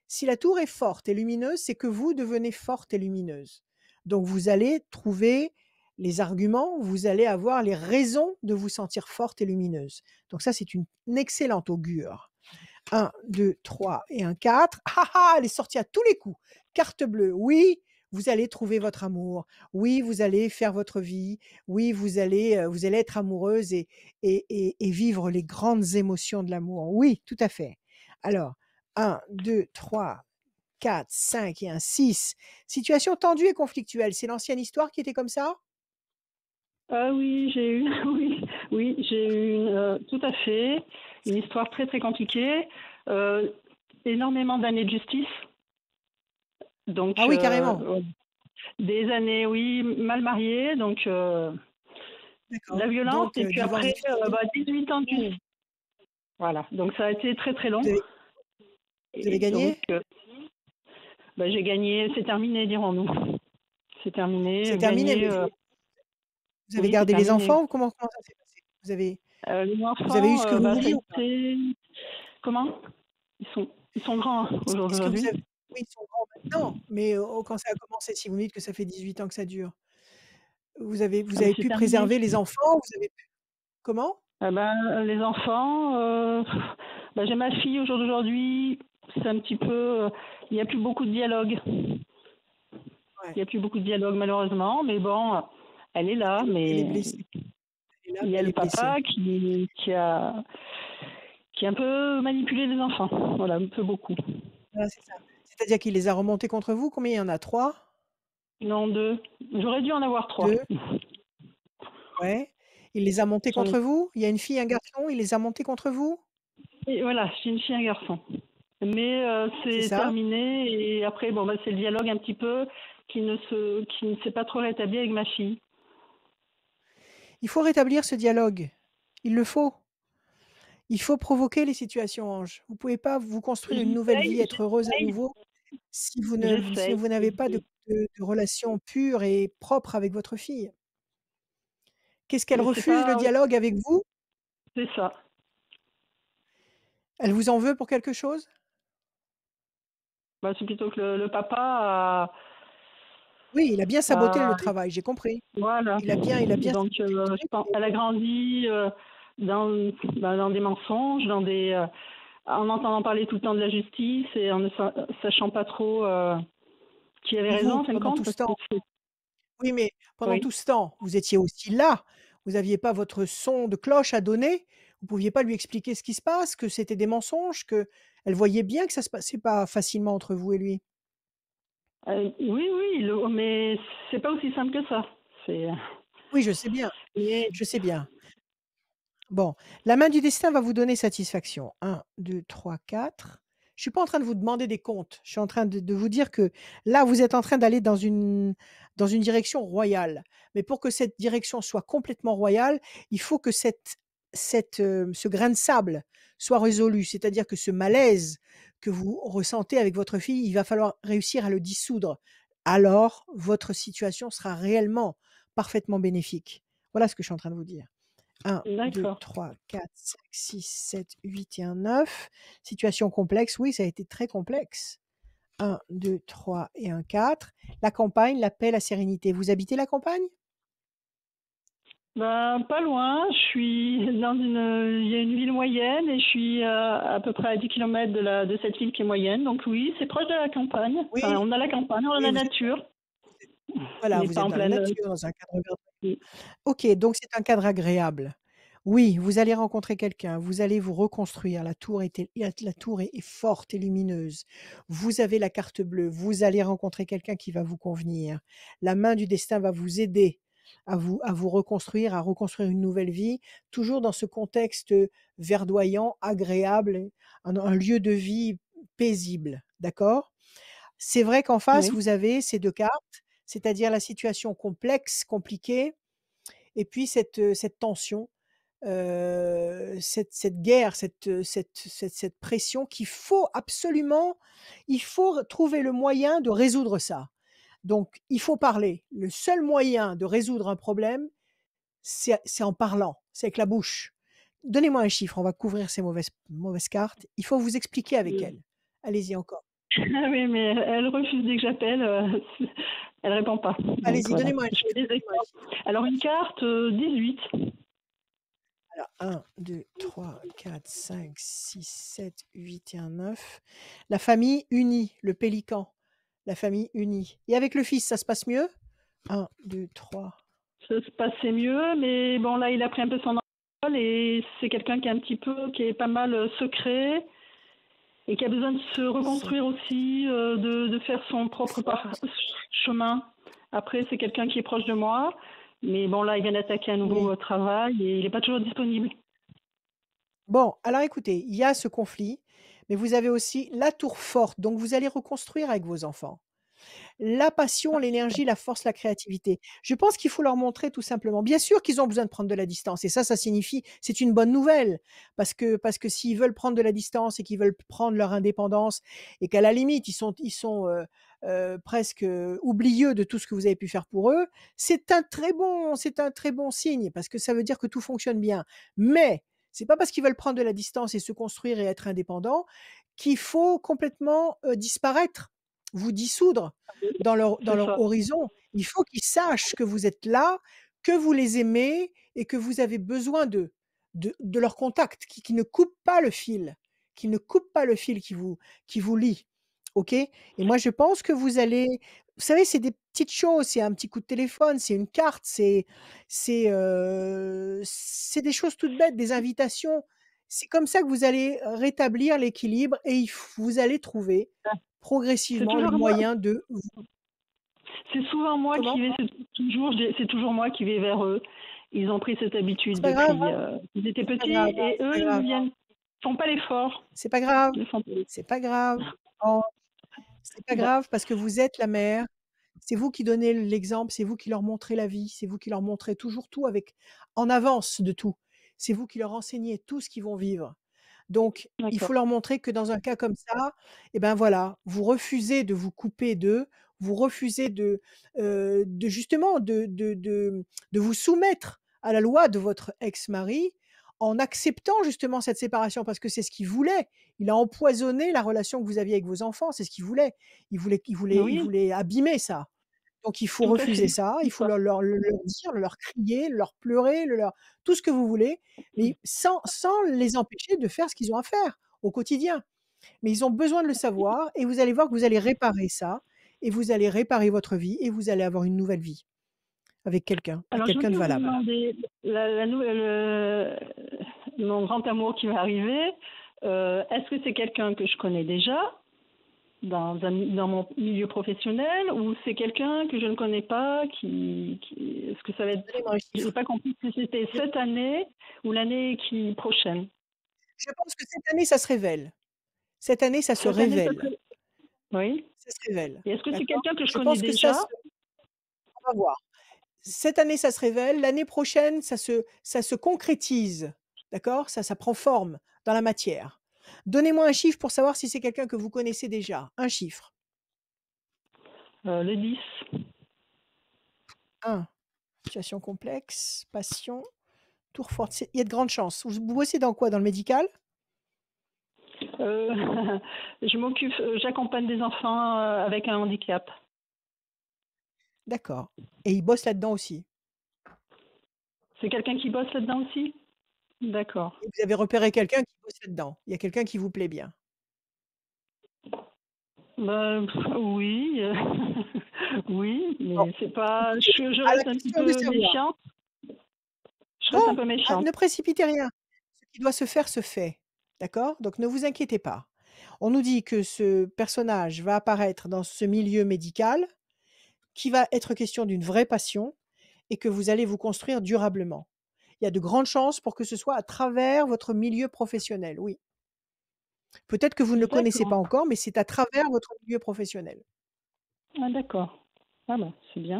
Speaker 1: Si la tour est forte et lumineuse, c'est que vous devenez forte et lumineuse. Donc, vous allez trouver les arguments, vous allez avoir les raisons de vous sentir forte et lumineuse. Donc ça, c'est une excellente augure. 1, 2, 3 et un 4. Ah ah, elle est sortie à tous les coups. Carte bleue, oui, vous allez trouver votre amour. Oui, vous allez faire votre vie. Oui, vous allez être amoureuse et vivre les grandes émotions de l'amour. Oui, tout à fait. Alors, 1, 2, 3, 4, 5 et un 6. Situation tendue et conflictuelle. C'est l'ancienne histoire qui était comme ça?
Speaker 9: Ah oui, j'ai eu, oui, j'ai eu tout à fait une histoire très très compliquée, énormément d'années de justice. Donc,
Speaker 1: ah oui, carrément.
Speaker 9: Des années, oui, mal mariée, donc la violence, donc, et puis après 18 ans de justice. Voilà, donc ça a été très très long.
Speaker 1: Vous avez gagné?
Speaker 9: Donc, j'ai gagné, c'est terminé, dirons-nous. C'est terminé.
Speaker 1: C'est terminé, mais vous avez gardé les enfants ou comment ça s'est passé? Vous avez eu ce que vous vouliez ou pas?
Speaker 9: Comment? Ils sont grands aujourd'hui.
Speaker 1: Oui, ils sont grands maintenant, mais quand ça a commencé, si vous me dites que ça fait 18 ans que ça dure, vous avez pu préserver les enfants? Vous avez pu... Comment?
Speaker 9: Les enfants, j'ai ma fille au jour d'aujourd'hui, c'est un petit peu... il n'y a plus beaucoup de dialogue. Il n'y a plus beaucoup de dialogue malheureusement, mais bon, elle est là, mais
Speaker 1: elle est blessée.
Speaker 9: Il y a le papa qui a un peu manipulé les enfants, voilà, un peu beaucoup.
Speaker 1: Voilà, c'est ça. C'est-à-dire qu'il les a remontés contre vous? Combien il y en a? 3?
Speaker 9: Non, 2. J'aurais dû en avoir 3.
Speaker 1: 2, ouais. Il les a montés
Speaker 9: J'en ai...
Speaker 1: contre vous? Il y a une fille et un garçon, il les a montés contre vous?
Speaker 9: Et voilà, j'ai une fille et un garçon. Mais
Speaker 1: C'est
Speaker 9: c'est
Speaker 1: ça?
Speaker 9: terminé et après, bon, bah, c'est le dialogue un petit peu qui ne s'est pas trop rétabli avec ma fille.
Speaker 1: Il faut rétablir ce dialogue. Il le faut. Il faut provoquer les situations, Ange. Vous pouvez pas vous construire une nouvelle vie, être heureuse à nouveau si vous
Speaker 9: J'essaye.
Speaker 1: n'avez pas de relation pure et propre avec votre fille. Qu'est-ce qu'elle
Speaker 9: Mais c'est
Speaker 1: refuse le
Speaker 9: pas...
Speaker 1: dialogue avec vous?
Speaker 9: C'est ça.
Speaker 1: Elle vous en veut pour quelque chose?
Speaker 9: Bah, c'est plutôt que le papa a...
Speaker 1: Oui, il a bien saboté le travail, j'ai compris.
Speaker 9: Voilà.
Speaker 1: Il a bien
Speaker 9: Donc,
Speaker 1: saboté le
Speaker 9: je
Speaker 1: truc.
Speaker 9: pense, elle a grandi dans des mensonges, en entendant parler tout le temps de la justice et en ne sachant pas trop qui avait
Speaker 1: Et
Speaker 9: raison,
Speaker 1: vous,
Speaker 9: en fin de
Speaker 1: pendant
Speaker 9: compte.
Speaker 1: tout ce temps? Oui, mais pendant
Speaker 9: Oui.
Speaker 1: tout ce temps, vous étiez aussi là. Vous n'aviez pas votre son de cloche à donner. Vous pouviez pas lui expliquer ce qui se passe, que c'était des mensonges, qu'elle voyait bien que ça se passait pas facilement entre vous et lui.
Speaker 9: Oui, mais c'est pas aussi simple que ça. C'est...
Speaker 1: Oui, je sais bien,
Speaker 9: Mais
Speaker 1: je sais bien. Bon, la main du destin va vous donner satisfaction. 1, 2, 3, 4. Je suis pas en train de vous demander des comptes. Je suis en train de vous dire que là, vous êtes en train d'aller dans une direction royale. Mais pour que cette direction soit complètement royale, il faut que ce grain de sable soit résolu. C'est-à-dire que ce malaise que vous ressentez avec votre fille, il va falloir réussir à le dissoudre. Alors, votre situation sera réellement parfaitement bénéfique. Voilà ce que je suis en train de vous dire. 1, 2,
Speaker 9: d'accord.
Speaker 1: 3, 4, 5, 6, 7, 8 et un 9. Situation complexe, oui, ça a été très complexe. 1, 2, 3 et un 4. La campagne, la paix, la sérénité. Vous habitez la campagne?
Speaker 9: Ben, pas loin. Il y a une ville moyenne et je suis à peu près à 10 km de cette ville qui est moyenne. Donc oui, c'est proche de la campagne.
Speaker 1: Oui,
Speaker 9: Enfin, on a la campagne, on a
Speaker 1: oui,
Speaker 9: la nature.
Speaker 1: voilà,
Speaker 9: Mais
Speaker 1: vous
Speaker 9: pas
Speaker 1: êtes
Speaker 9: en
Speaker 1: dans la
Speaker 9: pleine.
Speaker 1: nature, dans un cadre
Speaker 9: Oui.
Speaker 1: OK, donc c'est un cadre agréable. Oui, vous allez rencontrer quelqu'un, vous allez vous reconstruire. La tour est forte et lumineuse. Vous avez la carte bleue, vous allez rencontrer quelqu'un qui va vous convenir. La main du destin va vous aider à vous reconstruire, à reconstruire une nouvelle vie, toujours dans ce contexte verdoyant, agréable, un lieu de vie paisible, d'accord? C'est vrai qu'en face,
Speaker 9: Oui.
Speaker 1: vous avez ces 2 cartes, c'est-à-dire la situation complexe, compliquée et puis cette tension, cette guerre, cette pression qu'il faut absolument il faut trouver le moyen de résoudre ça. Donc il faut parler. Le seul moyen de résoudre un problème, c'est en parlant, c'est avec la bouche. Donnez-moi un chiffre, on va couvrir ces mauvaises cartes. Il faut vous expliquer avec elle. Allez-y encore.
Speaker 9: Ah oui, mais elle refuse dès que j'appelle. Elle répond pas. Donc
Speaker 1: Allez-y,
Speaker 9: voilà.
Speaker 1: donnez-moi un
Speaker 9: Je
Speaker 1: chiffre,
Speaker 9: fais des
Speaker 1: donnez-moi un
Speaker 9: efforts.
Speaker 1: chiffre.
Speaker 9: Alors une carte 18.
Speaker 1: Alors 1, 2, 3, 4, 5, 6, 7, 8 et un 9. La famille unie, le pélican, la famille unie. Et avec le fils, ça se passe mieux? 1, 2, 3.
Speaker 9: Ça se passait mieux, mais bon là il a pris un peu son envol et c'est quelqu'un qui est pas mal secret et qui a besoin de se reconstruire aussi, de faire son propre chemin. Après c'est quelqu'un qui est proche de moi, mais bon là il vient d'attaquer un nouveau travail et il n'est pas toujours disponible.
Speaker 1: Bon, alors écoutez, il y a ce conflit, mais vous avez aussi la tour forte, donc vous allez reconstruire avec vos enfants. La passion, l'énergie, la force, la créativité. Je pense qu'il faut leur montrer tout simplement. Bien sûr qu'ils ont besoin de prendre de la distance et ça signifie c'est une bonne nouvelle parce que s'ils veulent prendre de la distance et qu'ils veulent prendre leur indépendance et qu'à la limite presque, oublieux de tout ce que vous avez pu faire pour eux, c'est un très bon signe parce que ça veut dire que tout fonctionne bien. Mais c'est pas parce qu'ils veulent prendre de la distance et se construire et être indépendants qu'il faut complètement, disparaître, vous dissoudre dans
Speaker 9: C'est
Speaker 1: leur
Speaker 9: ça.
Speaker 1: horizon. Il faut qu'ils sachent que vous êtes là, que vous les aimez et que vous avez besoin d'eux, de leur contact, qui ne coupe pas le fil, qui ne coupe pas le fil qui vous lie. OK? Et moi, je pense que vous savez, c'est des petites choses, c'est un petit coup de téléphone, c'est une carte, c'est des choses toutes bêtes, des invitations. C'est comme ça que vous allez rétablir l'équilibre et vous allez trouver
Speaker 9: C'est
Speaker 1: progressivement le
Speaker 9: toujours moi.
Speaker 1: moyen de
Speaker 9: C'est souvent moi
Speaker 1: Comment?
Speaker 9: qui vais, c'est toujours moi qui vais vers eux. Ils ont pris cette habitude
Speaker 1: C'est pas grave,
Speaker 9: depuis
Speaker 1: hein?
Speaker 9: qu'ils étaient
Speaker 1: C'est pas
Speaker 9: petits
Speaker 1: grave, hein?
Speaker 9: et
Speaker 1: C'est
Speaker 9: eux,
Speaker 1: pas grave, hein?
Speaker 9: ils font pas l'effort.
Speaker 1: C'est pas grave,
Speaker 9: Ils font pas l'effort.
Speaker 1: c'est pas grave. Oh, c'est pas
Speaker 9: Bah,
Speaker 1: grave parce que vous êtes la mère. C'est vous qui donnez l'exemple, c'est vous qui leur montrez la vie, c'est vous qui leur montrez toujours tout avec en avance de tout. C'est vous qui leur enseignez tout ce qu'ils vont vivre. Donc, il
Speaker 9: d'accord.
Speaker 1: faut leur montrer que dans un cas comme ça, eh ben voilà, vous refusez de vous couper d'eux, vous refusez de justement de vous soumettre à la loi de votre ex-mari en acceptant justement cette séparation parce que c'est ce qu'il voulait. Il a empoisonné la relation que vous aviez avec vos enfants, c'est ce qu'il voulait. Il
Speaker 9: Oui,
Speaker 1: voulait abîmer ça. Donc il faut
Speaker 9: tout à
Speaker 1: refuser
Speaker 9: fait.
Speaker 1: ça, il faut
Speaker 9: D'accord.
Speaker 1: leur dire, leur crier, leur pleurer, leur tout ce que vous voulez, mais sans les empêcher de faire ce qu'ils ont à faire au quotidien. Mais ils ont besoin de le savoir et vous allez voir que vous allez réparer ça et vous allez réparer votre vie et vous allez avoir une nouvelle vie avec
Speaker 9: Alors, je
Speaker 1: quelqu'un de
Speaker 9: voulais vous
Speaker 1: valable.
Speaker 9: demander, la nouvelle, mon grand amour qui va arriver, est-ce que c'est quelqu'un que je connais déjà dans mon milieu professionnel ou c'est quelqu'un que je ne connais pas est-ce que ça va être,
Speaker 1: Donnez-moi un
Speaker 9: je n'ai
Speaker 1: chiffre.
Speaker 9: pas compris si c'était cette année ou l'année prochaine.
Speaker 1: Je pense que cette année, ça se révèle. Cette année, ça se
Speaker 9: Cette année, ça
Speaker 1: révèle.
Speaker 9: serait, oui.
Speaker 1: Ça se révèle.
Speaker 9: Et est-ce que c'est
Speaker 1: D'accord?
Speaker 9: quelqu'un que je
Speaker 1: Je
Speaker 9: connais
Speaker 1: pense que ça se
Speaker 9: déjà?
Speaker 1: on va voir. Cette année, ça se révèle. L'année prochaine, ça se concrétise. D'accord? Ça prend forme dans la matière. Donnez-moi un chiffre pour savoir si c'est quelqu'un que vous connaissez déjà. Un chiffre.
Speaker 9: Le 10.
Speaker 1: 1. Situation complexe, passion, tour fort. Il y a de grandes chances. Vous bossez dans quoi? Dans le médical?
Speaker 9: J'accompagne des enfants avec un handicap.
Speaker 1: D'accord. Et il bosse là-dedans aussi.
Speaker 9: C'est quelqu'un qui bosse là-dedans aussi? D'accord.
Speaker 1: Et vous avez repéré quelqu'un qui bosse là-dedans. Il y a quelqu'un qui vous plaît bien.
Speaker 9: Bah, oui, oui,
Speaker 1: Bon,
Speaker 9: mais c'est pas.
Speaker 1: écoutez,
Speaker 9: Je
Speaker 1: à la
Speaker 9: reste un petit
Speaker 1: question de
Speaker 9: peu
Speaker 1: savoir.
Speaker 9: méfiante. Je reste un
Speaker 1: Non,
Speaker 9: peu méfiante.
Speaker 1: ne précipitez rien. Ce qui doit se faire se fait. D'accord? Donc ne vous inquiétez pas. On nous dit que ce personnage va apparaître dans ce milieu médical, qu'il va être question d'une vraie passion et que vous allez vous construire durablement. Il y a de grandes chances pour que ce soit à travers votre milieu professionnel, oui. Peut-être que vous ne le connaissez pas
Speaker 9: D'accord.
Speaker 1: encore, mais c'est à travers votre milieu professionnel.
Speaker 9: Ah, d'accord. Ah bah, c'est bien.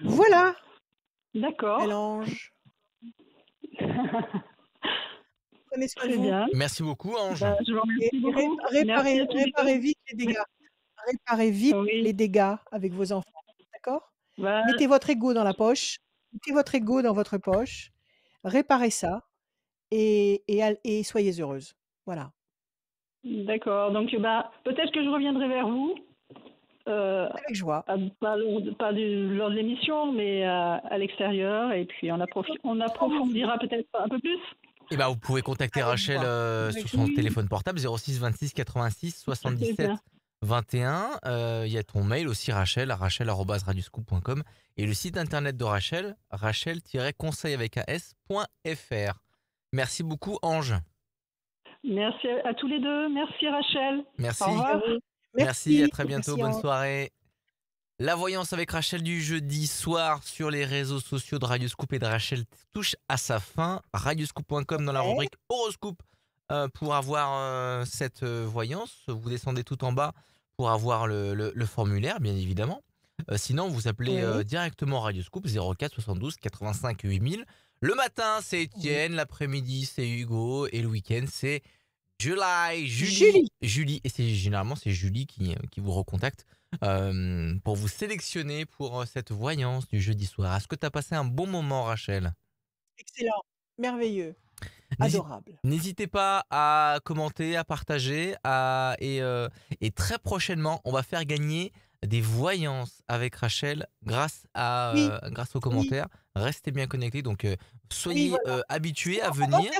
Speaker 1: Voilà,
Speaker 9: D'accord.
Speaker 1: Mélange. Prenez soin de
Speaker 9: Très
Speaker 1: vous
Speaker 9: bien.
Speaker 2: Merci beaucoup, Ange.
Speaker 9: Bah, je vous
Speaker 1: et
Speaker 9: remercie beaucoup. Merci à tous les
Speaker 1: réparez
Speaker 9: deux.
Speaker 1: vite les dégâts. Réparez vite
Speaker 9: Oui.
Speaker 1: les dégâts avec vos enfants, d'accord?
Speaker 9: Bah,
Speaker 1: Mettez votre ego dans la poche, mettez votre ego dans votre poche, réparez ça et soyez heureuse. Voilà.
Speaker 9: d'accord. Donc, bah, peut-être que je reviendrai vers vous.
Speaker 1: Avec joie.
Speaker 9: Lors de l'émission, mais à l'extérieur. Et puis, on approfondira peut-être un peu plus.
Speaker 2: Et bah, vous pouvez contacter
Speaker 1: Avec
Speaker 2: Rachel
Speaker 1: joie.
Speaker 2: sur son téléphone portable 06 26 86 77 21. Il y a ton mail aussi, rachel@radioscoop.com et le site internet de Rachel, rachel-conseil avec as.fr. Merci beaucoup, Ange.
Speaker 9: Merci à tous les deux. Merci Rachel.
Speaker 2: Merci.
Speaker 9: Au revoir.
Speaker 2: Merci, à très bientôt.
Speaker 1: Merci,
Speaker 2: Bonne
Speaker 1: Ange.
Speaker 2: soirée. La voyance avec Rachel du jeudi soir sur les réseaux sociaux de Radioscoop et de Rachel touche à sa fin. Radioscoop.com dans la rubrique horoscope pour avoir cette voyance. Vous descendez tout en bas pour avoir le formulaire, bien évidemment. Sinon, vous appelez directement Radioscoop 04 72 85 8000. Le matin, c'est Étienne. L'après-midi, c'est Hugo. Et le week-end, c'est Julie. Et généralement, c'est Julie qui vous recontacte pour vous sélectionner pour cette voyance du jeudi soir. Est-ce que tu as passé un bon moment, Rachel?
Speaker 1: Excellent, merveilleux, adorable.
Speaker 2: N'hésitez pas à commenter, à partager. Et très prochainement, on va faire gagner des voyances avec Rachel grâce aux commentaires. Restez bien connectés. Donc, soyez habitués à venir.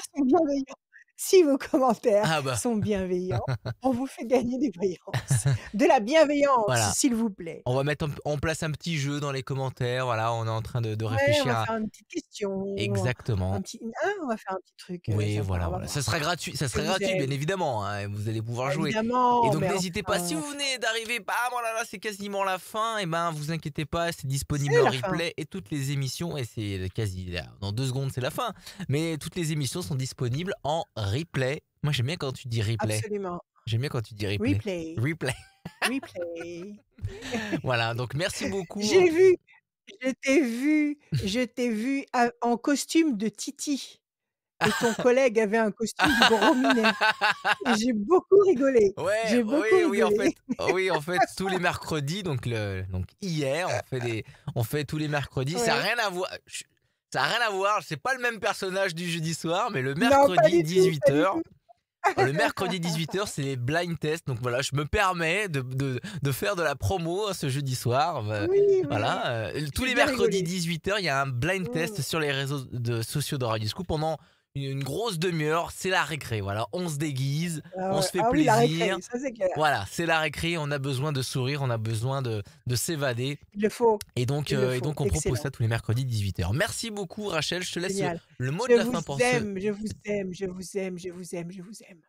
Speaker 1: Si vos commentaires
Speaker 2: Ah bah,
Speaker 1: sont bienveillants, on vous fait gagner des voyances. De la bienveillance,
Speaker 2: voilà.
Speaker 1: s'il vous plaît.
Speaker 2: On va mettre en place un petit jeu dans les commentaires. Voilà, on est en train de
Speaker 1: Ouais, on
Speaker 2: réfléchir
Speaker 1: va
Speaker 2: à
Speaker 1: faire une petite question,
Speaker 2: exactement.
Speaker 1: on va faire un petit truc,
Speaker 2: Oui,
Speaker 1: sympa,
Speaker 2: voilà,
Speaker 1: on va
Speaker 2: voilà. Ça
Speaker 1: voir.
Speaker 2: sera gratuit,
Speaker 1: Je vous
Speaker 2: bien
Speaker 1: aime.
Speaker 2: évidemment, hein, et vous allez pouvoir jouer. Et
Speaker 1: Évidemment,
Speaker 2: donc
Speaker 1: mais
Speaker 2: n'hésitez pas, si
Speaker 1: enfin,
Speaker 2: vous venez d'arriver, bam, oh là là, c'est quasiment la fin, et ben vous inquiétez pas, c'est disponible
Speaker 1: c'est
Speaker 2: en
Speaker 1: la fin.
Speaker 2: replay et toutes les émissions, et c'est quasi là, dans 2 secondes c'est la fin, mais toutes les émissions sont disponibles en replay. Moi j'aime bien quand tu dis replay.
Speaker 1: Absolument.
Speaker 2: J'aime bien quand tu dis replay.
Speaker 1: Replay,
Speaker 2: Replay.
Speaker 1: replay.
Speaker 2: Voilà, donc merci beaucoup.
Speaker 1: J'ai vu, je t'ai vu en costume de Titi et ton collègue avait un costume de Gros Minet et j'ai beaucoup rigolé.
Speaker 2: Ouais,
Speaker 1: J'ai beaucoup
Speaker 2: oui,
Speaker 1: rigolé.
Speaker 2: oui, en fait, tous les mercredis, donc hier, on fait tous les mercredis. Ça a
Speaker 1: Ouais.
Speaker 2: rien à voir. Ça a rien à voir. C'est pas le même personnage du jeudi soir, mais le
Speaker 1: Non, pas
Speaker 2: mercredi
Speaker 1: du tout, pas du
Speaker 2: 18h.
Speaker 1: tout.
Speaker 2: Le mercredi 18h, c'est les blind tests. Donc voilà, je me permets de faire de la promo ce jeudi soir.
Speaker 1: Oui,
Speaker 2: Voilà, tous
Speaker 1: j'ai
Speaker 2: les
Speaker 1: bien
Speaker 2: mercredis
Speaker 1: rigolé.
Speaker 2: 18h, il y a un blind test
Speaker 1: Mmh.
Speaker 2: sur les réseaux sociaux de Radio Scoop pendant une grosse demi-heure. C'est la récré. Voilà, on se déguise,
Speaker 1: Ah
Speaker 2: on
Speaker 1: ouais.
Speaker 2: se fait
Speaker 1: Ah oui, la
Speaker 2: plaisir.
Speaker 1: récré, ça c'est clair.
Speaker 2: Voilà, c'est la récré, on a besoin de sourire, on a besoin de s'évader.
Speaker 1: Il le faut,
Speaker 2: Et donc,
Speaker 1: il le faut.
Speaker 2: on propose
Speaker 1: Excellent,
Speaker 2: ça tous les mercredis 18h. Merci beaucoup Rachel, je te laisse
Speaker 1: génial.
Speaker 2: le mot de
Speaker 1: Je
Speaker 2: la
Speaker 1: vous
Speaker 2: fin pour ce
Speaker 1: aime, je vous aime, je vous aime, je vous aime, je vous aime.